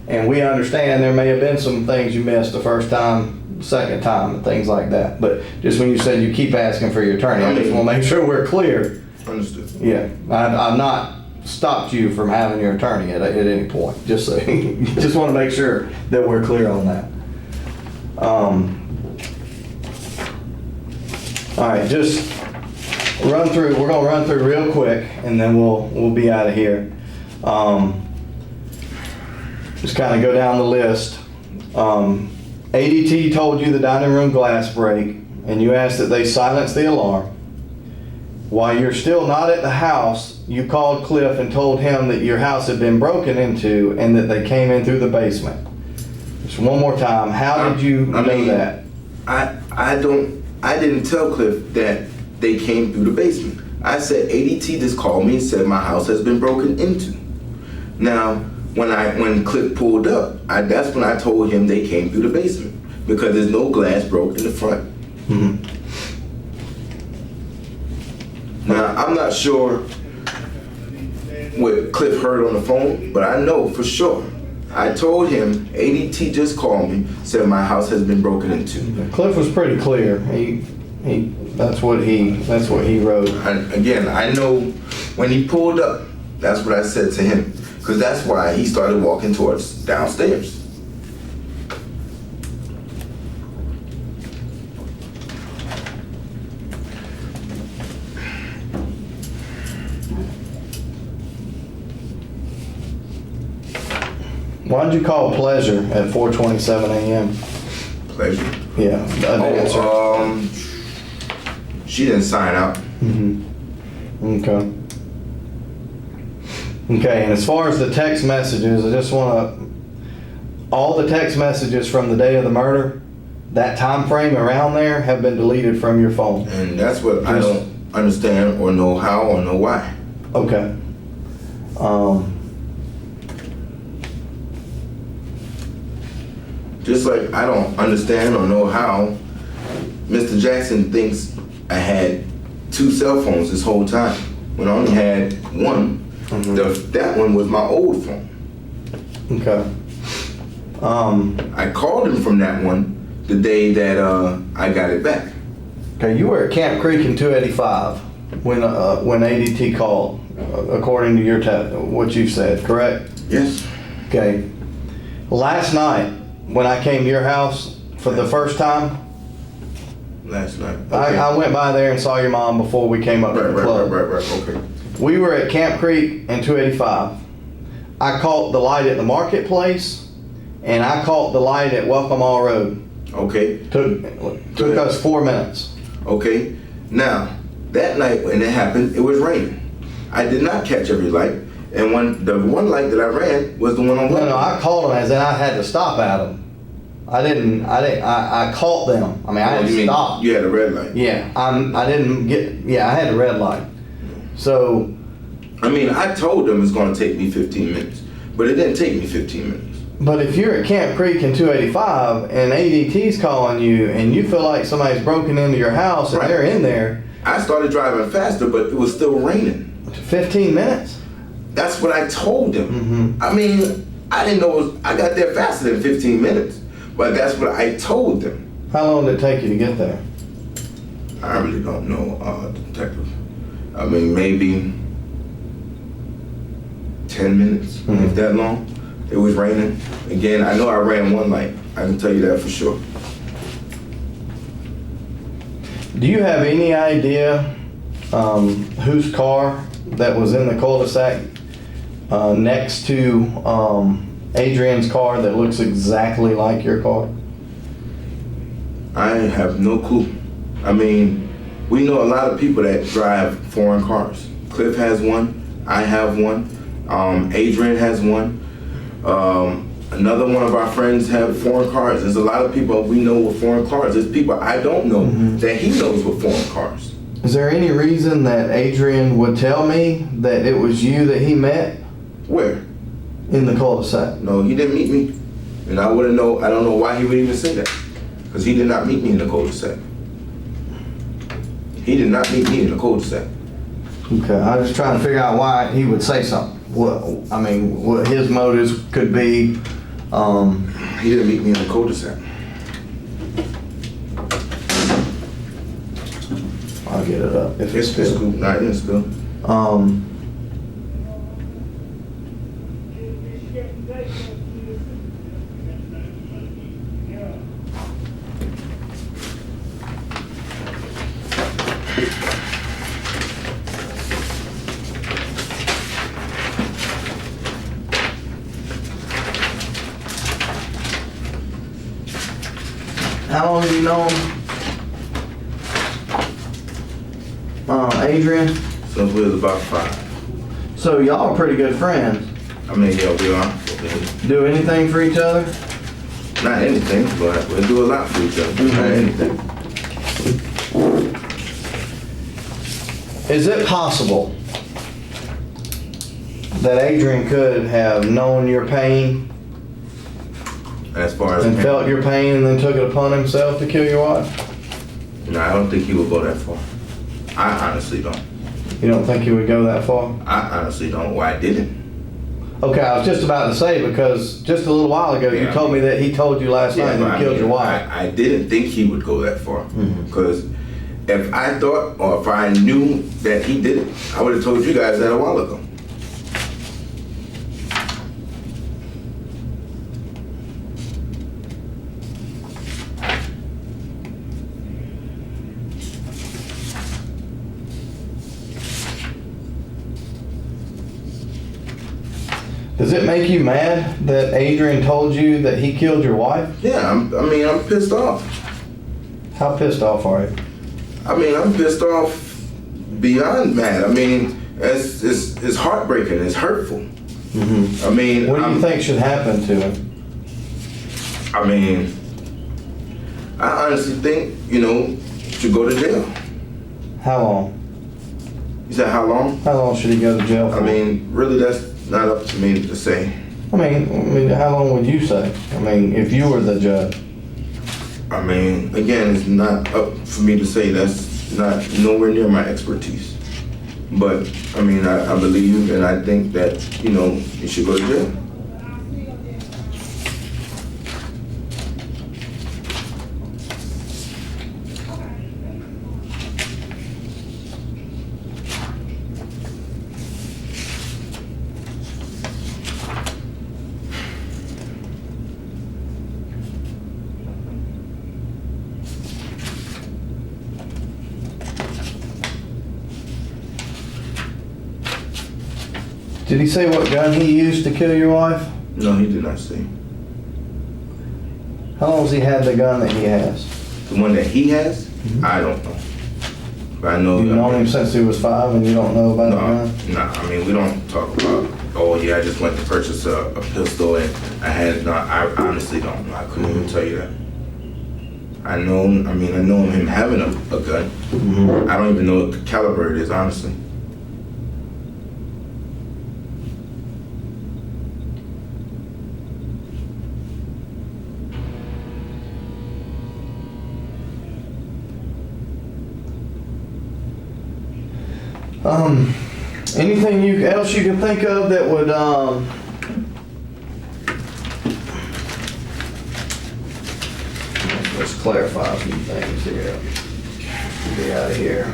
and we understand there may have been some things you missed the first time, second time, and things like that. But just when you said you keep asking for your attorney, I just want to make sure we're clear. Understood. Yeah, I've not stopped you from having your attorney at any point. Just so just want to make sure that we're clear on that. All right, just run through. We're gonna run through real quick, and then we'll be out of here. Just kind of go down the list. ADT told you the dining room glass break, and you asked that they silence the alarm. While you're still not at the house, you called Cliff and told him that your house had been broken into and that they came in through the basement. Just one more time, how did you know that? I didn't tell Cliff that they came through the basement. I said ADT just called me and said my house has been broken into. Now, when Cliff pulled up, that's when I told him they came through the basement, because there's no glass broke in the front. Mm-hmm. Now, I'm not sure what Cliff heard on the phone, but I know for sure I told him, ADT just called me, said my house has been broken into. Cliff was pretty clear. That's what he wrote. Again, I know when he pulled up, that's what I said to him. Because that's why he started walking towards downstairs. Why'd you call Pleasure at 4:27 a.m.? Pleasure. Yeah, an answer. She didn't sign out. Okay. Okay, and as far as the text messages, I just want to, all the text messages from the day of the murder, that time frame around there have been deleted from your phone. And that's what I don't understand or know how or know why. Okay. Just like I don't understand or know how Mr. Jackson thinks I had 2 cell phones this whole time when I only had one. That one was my old phone. Okay. I called him from that one the day that I got it back. Okay, you were at Camp Creek in 285 when ADT called, according to your what you said, correct? Yes. Okay. Last night, when I came to your house for the first time, Last night. Okay. I went by there and saw your mom before we came up to the club. Right. Okay. We were at Camp Creek in 285. I caught the light at the marketplace, and I caught the light at Welcome All Road. Okay. Took us 4 minutes. Okay. Now, that night when it happened, it was raining. I did not catch every light, and the one light that I ran was the one on. No, I called them as in I had to stop at them. I caught them. I mean, I had to stop. You had a red light. Yeah, I had a red light. So. I mean, I told them it's going to take me 15 minutes, but it didn't take me 15 minutes. But if you're at Camp Creek in 285 and ADT's calling you and you feel like somebody's broken into your house and they're in there. I started driving faster, but it was still raining. 15 minutes? That's what I told them. I mean, I didn't know I got there faster than 15 minutes, but that's what I told them. How long did it take you to get there? I really don't know, detective. I mean, maybe 10 minutes, if that long. It was raining. Again, I know I ran one light. I can tell you that for sure. Do you have any idea whose car that was in the cul-de-sac next to Adrian's car that looks exactly like your car? I have no clue. I mean, we know a lot of people that drive foreign cars. Cliff has one. I have one. Adrian has one. Another one of our friends have foreign cars. There's a lot of people we know with foreign cars. There's people I don't know that he knows with foreign cars. Is there any reason that Adrian would tell me that it was you that he met? Where? In the cul-de-sac. No, he didn't meet me. And I wouldn't know, I don't know why he would even say that. Because he did not meet me in the cul-de-sac. He did not meet me in the cul-de-sac. Okay, I was just trying to figure out why he would say something. What his motives could be. He didn't meet me in the cul-de-sac. I'll get it up. If It's cool. Not in school. How long have you known Adrian? Since we was about 5. So y'all are pretty good friends. I mean, yeah, we are. Do anything for each other? Not anything, but we do a lot for each other. Not anything. Is it possible that Adrian could have known your pain As far as and felt your pain and then took it upon himself to kill your wife? No, I don't think he would go that far. I honestly don't. You don't think he would go that far? I honestly don't. Why didn't? Okay, I was just about to say, because just a little while ago, you Yeah. told me that he told you last night but that I he killed mean, your wife. I didn't think he would go that far. Mm-hmm. Because if I thought, or if I knew that he did it, I would have told you guys that a while ago. Does it make you mad that Adrian told you that he killed your wife? Yeah, I'm pissed off. How pissed off are you? I mean, I'm pissed off beyond mad. I mean, it's heartbreaking. It's hurtful. Mm-hmm. I mean, What do you think should happen to him? I mean, I honestly think, should go to jail. How long? You said how long? How long should he go to jail for? I mean, really, that's not up to me to say. I mean, how long would you say? I mean, if you were the judge. I mean, again, it's not up for me to say. That's not nowhere near my expertise. But, I mean, I believe and I think that, you should go to jail. Did he say what gun he used to kill your wife? No, he did not say. How long has he had the gun that he has? The one that he has, I don't know. But I know. You've known him since he was 5 and you don't know about the gun? No, I mean, we don't talk about, oh yeah, I just went to purchase a pistol and I honestly don't know. I couldn't even tell you that. I know him having a gun. Mm-hmm. I don't even know what caliber it is, honestly. Anything else you can think of that would, let's clarify a few things here. Get out of here.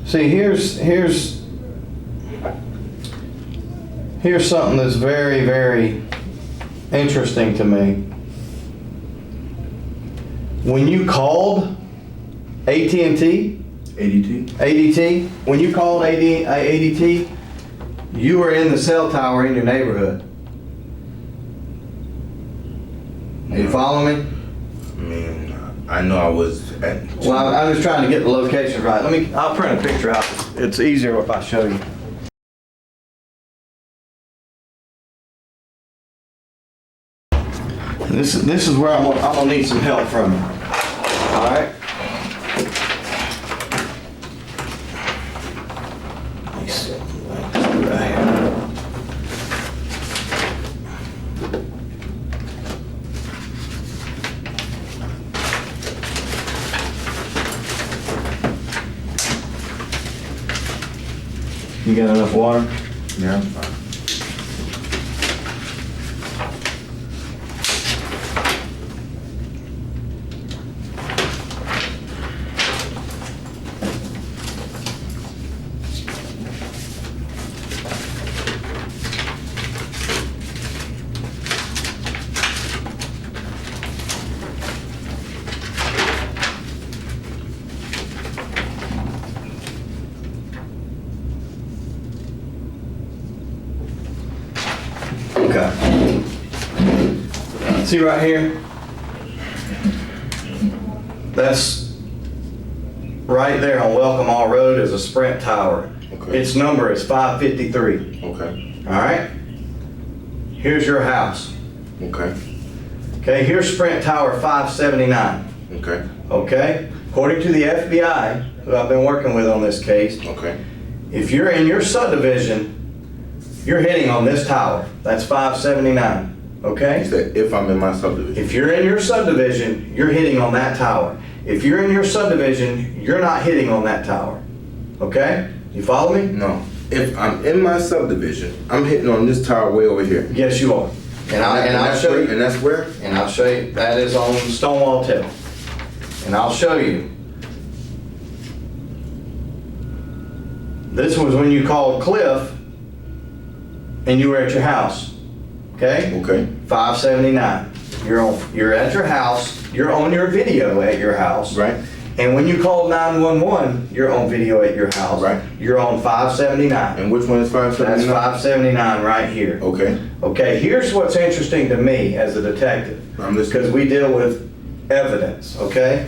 See, here's something that's very, very interesting to me. When you called AT&T, ADT? when you called ADT, you were in the cell tower in your neighborhood. Are you following me? I mean, I know I was at. Well, I'm just trying to get the location right. I'll print a picture out. It's easier if I show you. This is where I'm gonna need some help from you. All right. Let me see. Right here. You got enough water? Yeah, I'm fine. Okay. See right here? That's right there on Welcome All Road is a Sprint tower. Okay. Its number is 553. Okay. All right? Here's your house. Okay. Okay, here's Sprint Tower 579. Okay. Okay? According to the FBI, who I've been working with on this case, Okay. if you're in your subdivision, you're hitting on this tower. That's 579. You Okay? said if I'm in my subdivision. If you're in your subdivision, you're hitting on that tower. If you're in your subdivision, you're not hitting on that tower. Okay? You follow me? No. If I'm in my subdivision, I'm hitting on this tower way over here. Yes, you are. And I'll that's show where, you. and that's where? And I'll show you. That is on Stonewall Tail. And I'll show you. This was when you called Cliff and you were at your house. Okay? Okay. 579. You're at your house. You're on your video at your house. Right. And when you called 911, you're on video at your house. Right. You're on 579. And which one is That's 579? 579 right here. Okay. Okay, here's what's interesting to me as a detective. I'm listening. Because we deal with evidence, okay?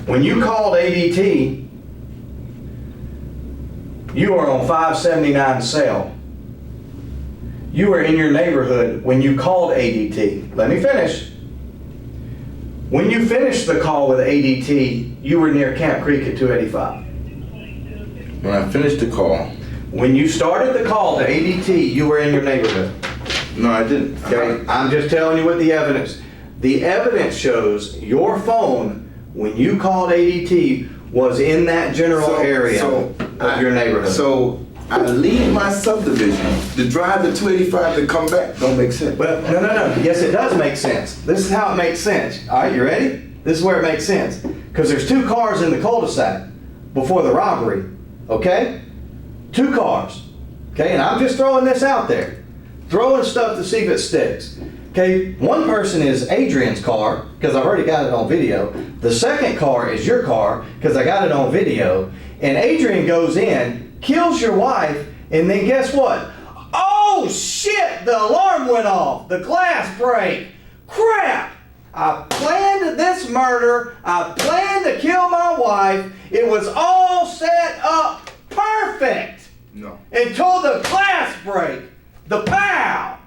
When you called ADT, you are on 579 cell. You were in your neighborhood when you called ADT. Let me finish. When you finished the call with ADT, you were near Camp Creek at 285. When I finished the call. When you started the call to ADT, you were in your neighborhood. No, I didn't. Okay, I'm just telling you what the evidence shows your phone, when you called ADT, was in that general area of your neighborhood. So I leave my subdivision to drive the 285 to come back. Don't make sense. Well, no. Yes, it does make sense. This is how it makes sense. All right, you ready? This is where it makes sense. Because there's 2 cars in the cul-de-sac before the robbery, okay? 2 cars, okay? And I'm just throwing this out there. Throwing stuff to see if it sticks. Okay, one person is Adrian's car, because I've already got it on video. The second car is your car, because I got it on video. And Adrian goes in, kills your wife, and then guess what? Oh shit, the alarm went off. The glass break. Crap! I planned this murder. I planned to kill my wife. It was all set up perfect. No. Until the glass break. The pow!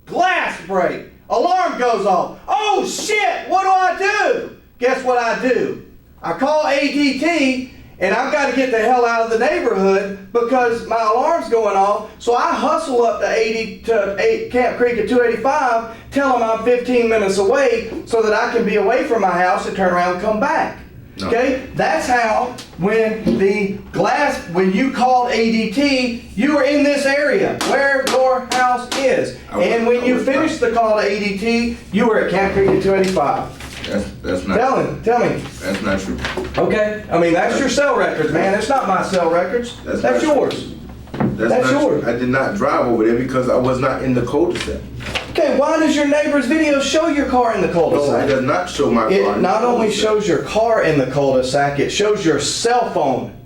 Glass break. Alarm goes off. Oh shit, what do? Guess what I do? I call ADT and I've got to get the hell out of the neighborhood because my alarm's going off. So I hustle up to Camp Creek at 285, tell them I'm 15 minutes away so that I can be away from my house and turn around and come back. No. Okay, that's how when you called ADT, you were in this area where your house is. And when you finished the call to ADT, you were at Camp Creek at 285. That's not. Tell me. That's not true. Okay, I mean, that's your cell records, man. That's not my cell records. That's not yours. That's not yours. true. I did not drive over there because I was not in the cul-de-sac. Okay, why does your neighbor's video show your car in the No, it cul-de-sac? does not show my car. It in not the only cul-de-sac. shows your car in the cul-de-sac, it shows your cell phone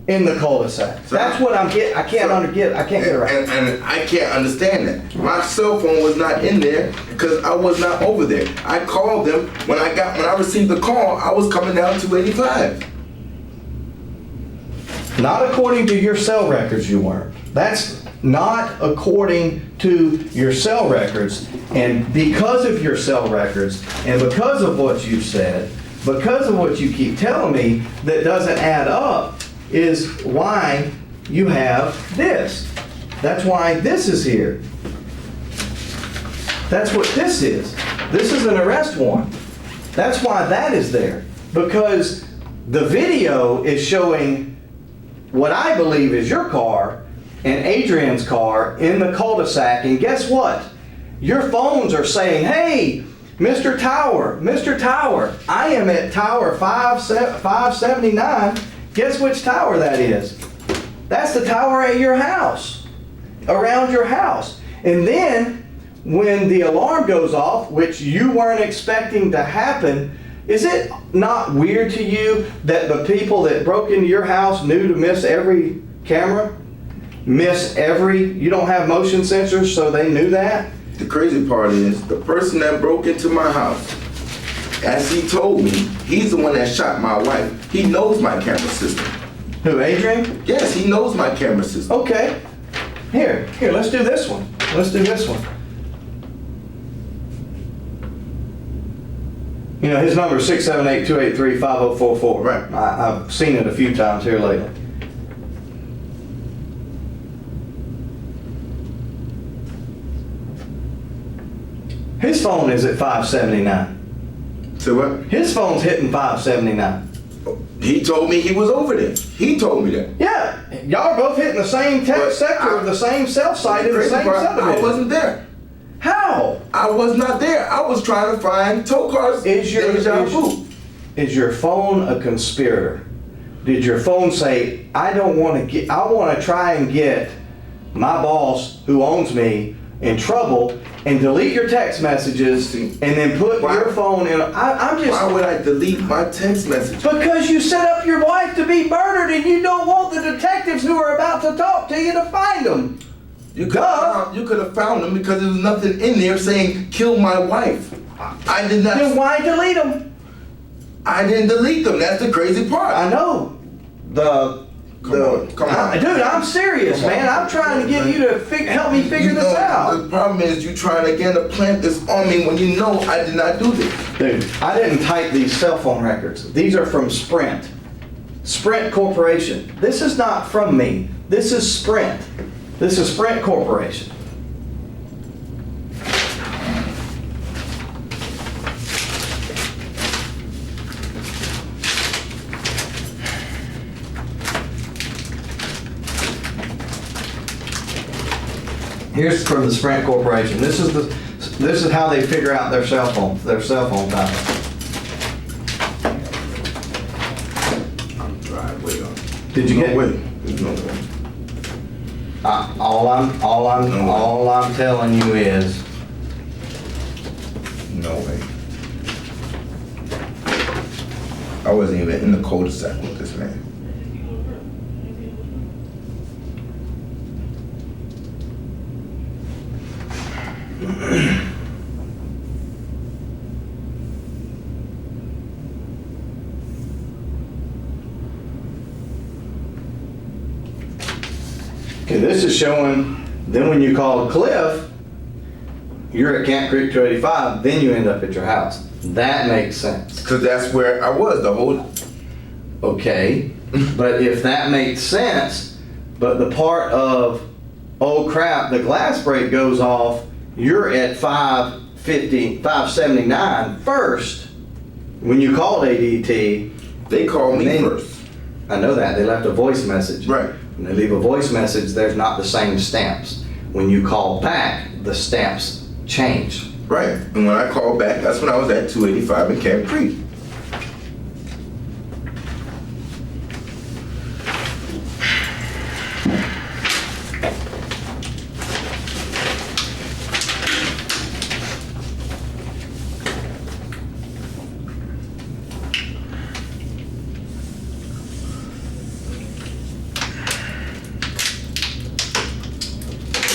in the cul-de-sac. So- That's what I'm getting. I can't get it right. And I can't understand that. My cell phone was not in there because I was not over there. I called them when I received the call. I was coming down 285. Not according to your cell records, you weren't. That's not according to your cell records. And because of your cell records, and because of what you've said, because of what you keep telling me that doesn't add up, is why you have this. That's why this is here. That's what this is. This is an arrest warrant. That's why that is there. Because the video is showing what I believe is your car and Adrian's car in the cul-de-sac. And guess what? Your phones are saying, hey, Mr. Tower, I am at Tower 579. Guess which tower that is? That's the tower at your house, around your house. And then when the alarm goes off, which you weren't expecting to happen, is it not weird to you that the people that broke into your house knew to miss every camera? You don't have motion sensors, so they knew that? The crazy part is the person that broke into my house, as he told me, he's the one that shot my wife. He knows my camera system. Who, Adrian? Yes, he knows my camera system. Okay. Here, let's do this one. Let's do this one. You know, his number is 678-283-5044. Right. I've seen it a few times here lately. His phone is at 579. So what? His phone's hitting 579. He told me he was over there. He told me that. Yeah, y'all are both hitting the same But sector of the same cell site in the same I subdivision. wasn't there. How? I was not there. I was trying to find tow cars. Is Deja vu. your phone a conspirator? Did your phone say, I want to try and get my boss who owns me in trouble and delete your text messages and then put Why? your phone in? I'm just. Why would I delete my text message? Because you set up your wife to be murdered and you don't want the detectives who are about to talk to you to find them. You could have found them because there was nothing in there saying kill my wife. I did not. Then why delete them? I didn't delete them. That's the crazy part. I know. Come on. Dude, I'm serious, Come on. man. I'm trying to get you to help me figure You this know, out. The problem is you trying again to plant this on me when you know I did not do this. Dude, I didn't type these cell phone records. These are from Sprint. Sprint Corporation. This is not from me. This is Sprint. This is Sprint Corporation. Here's from the Sprint Corporation. This is how they figure out their cell phone time. I'm driveway on. Did you get? No way. There's no way. All I'm telling you is, No way. I wasn't even in the cul-de-sac with this man. okay, this is showing. Then when you call Cliff, you're at Camp Creek 285. Then you end up at your house. That makes sense. Because that's where I was the whole... Okay, but if that makes sense, but the part of, oh crap, the glass break goes off, you're at 579 first. When you called ADT, They called me Then- first. I know that, they left a voice message. Right. When they leave a voice message, there's not the same stamps. When you call back, the stamps change. Right. And when I called back, that's when I was at 285 in Camp Creek.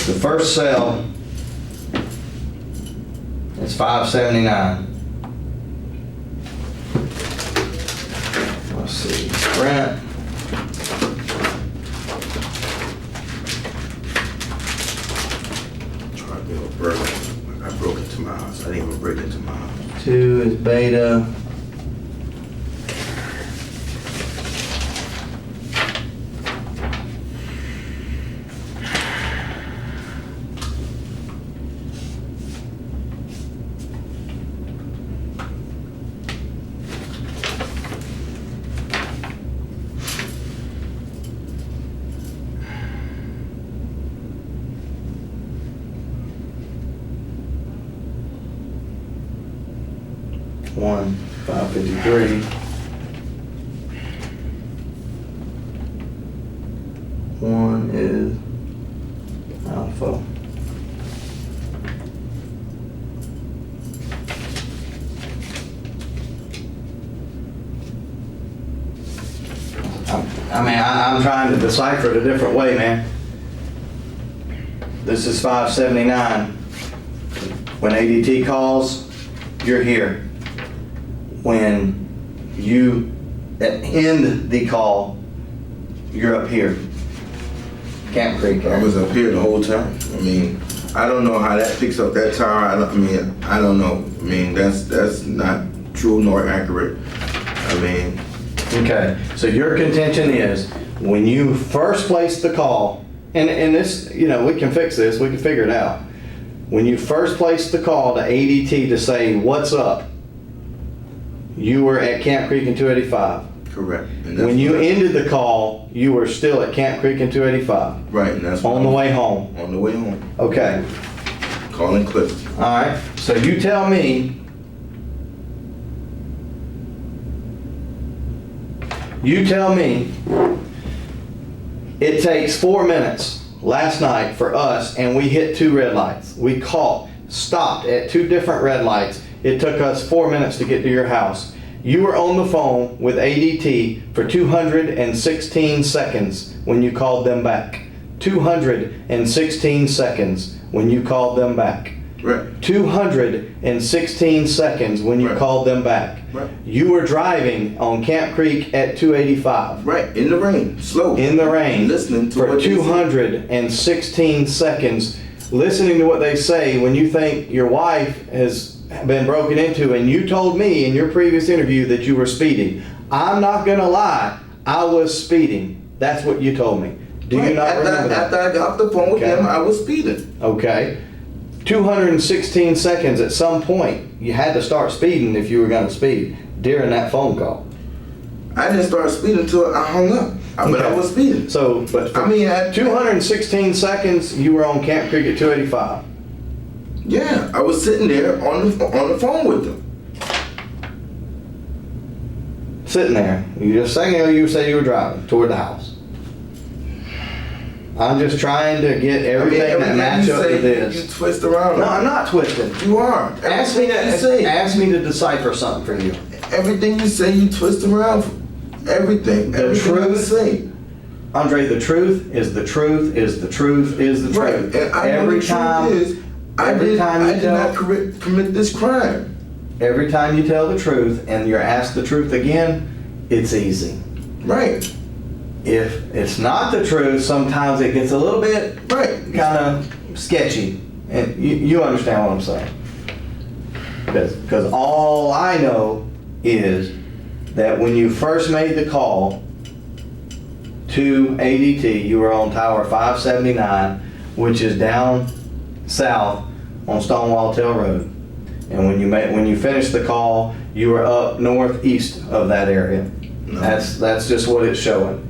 The first cell is 579. Let's see, Brent. Tried to burn it. I broke into my house. I didn't even break into my house. 2 is Beta. One, 553. One is Alpha. I'm trying to decipher it a different way, man. This is 579. When ADT calls, you're here. When you end the call, you're up here. Camp Creek. I was up here the whole time. I mean, I don't know how that picks up that tower. I don't know. I mean, that's not true nor accurate. I mean, Okay, so your contention is when you first placed the call, and this, you know, we can fix this, we can figure it out. When you first placed the call to ADT to say, what's up, you were at Camp Creek and 285. correct. And that's When you what- ended the call, you were still at Camp Creek and 285. right, and that's On the way home. On the way home, Okay, calling Cliff. all right, so you tell me, it takes 4 minutes last night for us, and we hit 2 red lights. We stopped at 2 different red lights. It took us 4 minutes to get to your house. You were on the phone with ADT for 216 seconds when you called them back. 216 seconds when you called them back. Right, 216 seconds when you Right. called them back. Right. You were driving on Camp Creek at 285 right, in the rain, slow. in the rain Listening to for what they say. 216 seconds, listening to what they say when you think your wife has been broken into, and you told me in your previous interview that you were speeding. I'm not gonna lie, I was speeding. That's what you told me. Do you Right, not remember that? after I got off the phone with Okay. him, I was speeding. Okay. 216 seconds, at some point, you had to start speeding if you were gonna speed during that phone call. I didn't start speeding until I hung up, but I Okay. was speeding. So, but for I mean, 216 seconds, you were on Camp Creek at 285. Yeah, I was sitting there on the phone with them. Sitting there. You just a second ago, you said you were driving toward the house. I'm just trying to get everything that everything match you up say, to this. You twist around. No, I'm not twisting. You are. Ask me Everything you say. to decipher something for you. Everything you say, you twist around. Everything. The Everything you truth. say. Andre, the truth is the truth is the truth is the Right. truth. And I know Every the time, truth is, I every did time you tell- not commit this crime. every time you tell the truth and you're asked the truth again, it's easy. Right. If it's not the truth, sometimes it gets a little bit Right. kind of sketchy. And you understand what I'm saying. Because all I know is that when you first made the call to ADT, you were on Tower 579, which is down south on Stonewall Tail Road. And when you finished the call, you were up northeast of that area. No. That's just what it's showing.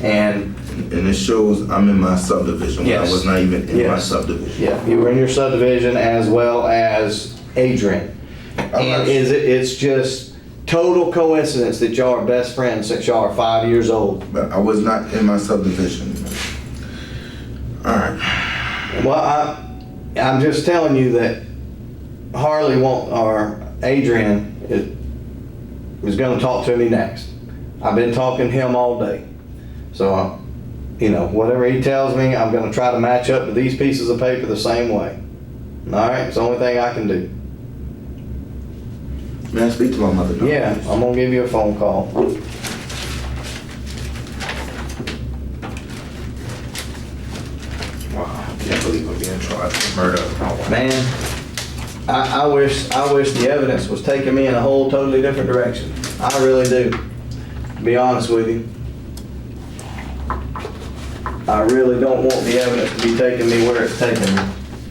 And And it shows I'm in my subdivision when Yes. I was not even in my Yes. subdivision. yeah, you were in your subdivision as well as Adrian. And it's just total coincidence that y'all are best friends since y'all are 5 years old. But I was not in my subdivision. Alright. Well, I'm just telling you that Harley or Adrian is going to talk to me next. I've been talking to him all day. So, whatever he tells me, I'm going to try to match up to these pieces of paper the same way. All right? It's the only thing I can do. May I speak to my mother now? Yeah, I'm going to give you a phone call. Wow, I can't believe I'm being charged with murder of my wife. Man, I wish the evidence was taking me in a whole totally different direction. I really do. To be honest with you. I really don't want the evidence to be taking me where it's taking me.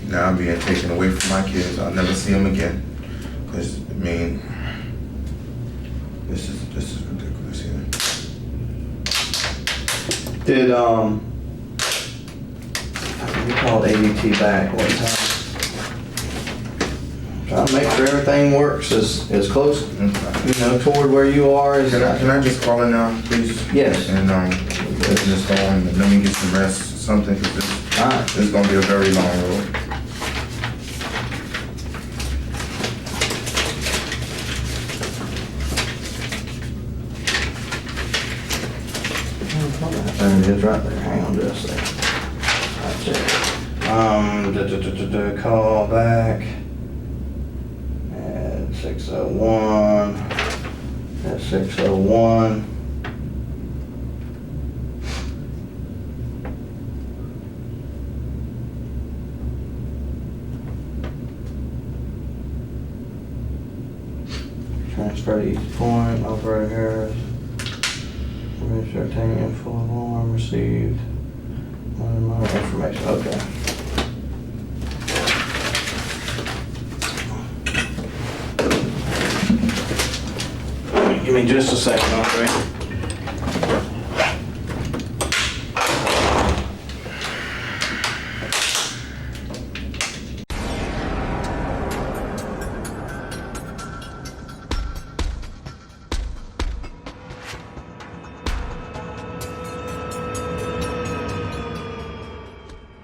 Now I'm being taken away from my kids. I'll never see them again. Because, I mean, this is ridiculous here. Did, we called ADT back one time. Trying to make sure everything works as close, toward where you are as. Can I just call in now, please? Yes. And, just go on and let me get some rest or something, because All right. this is gonna be a very long road. There it is right there. Hang on just a second. That's it. Call back at 6:01. At 6:01. Freddie East Point, Operator Harris. Commissioner obtaining full alarm received. Minor information, okay. Give me just a second, Andre.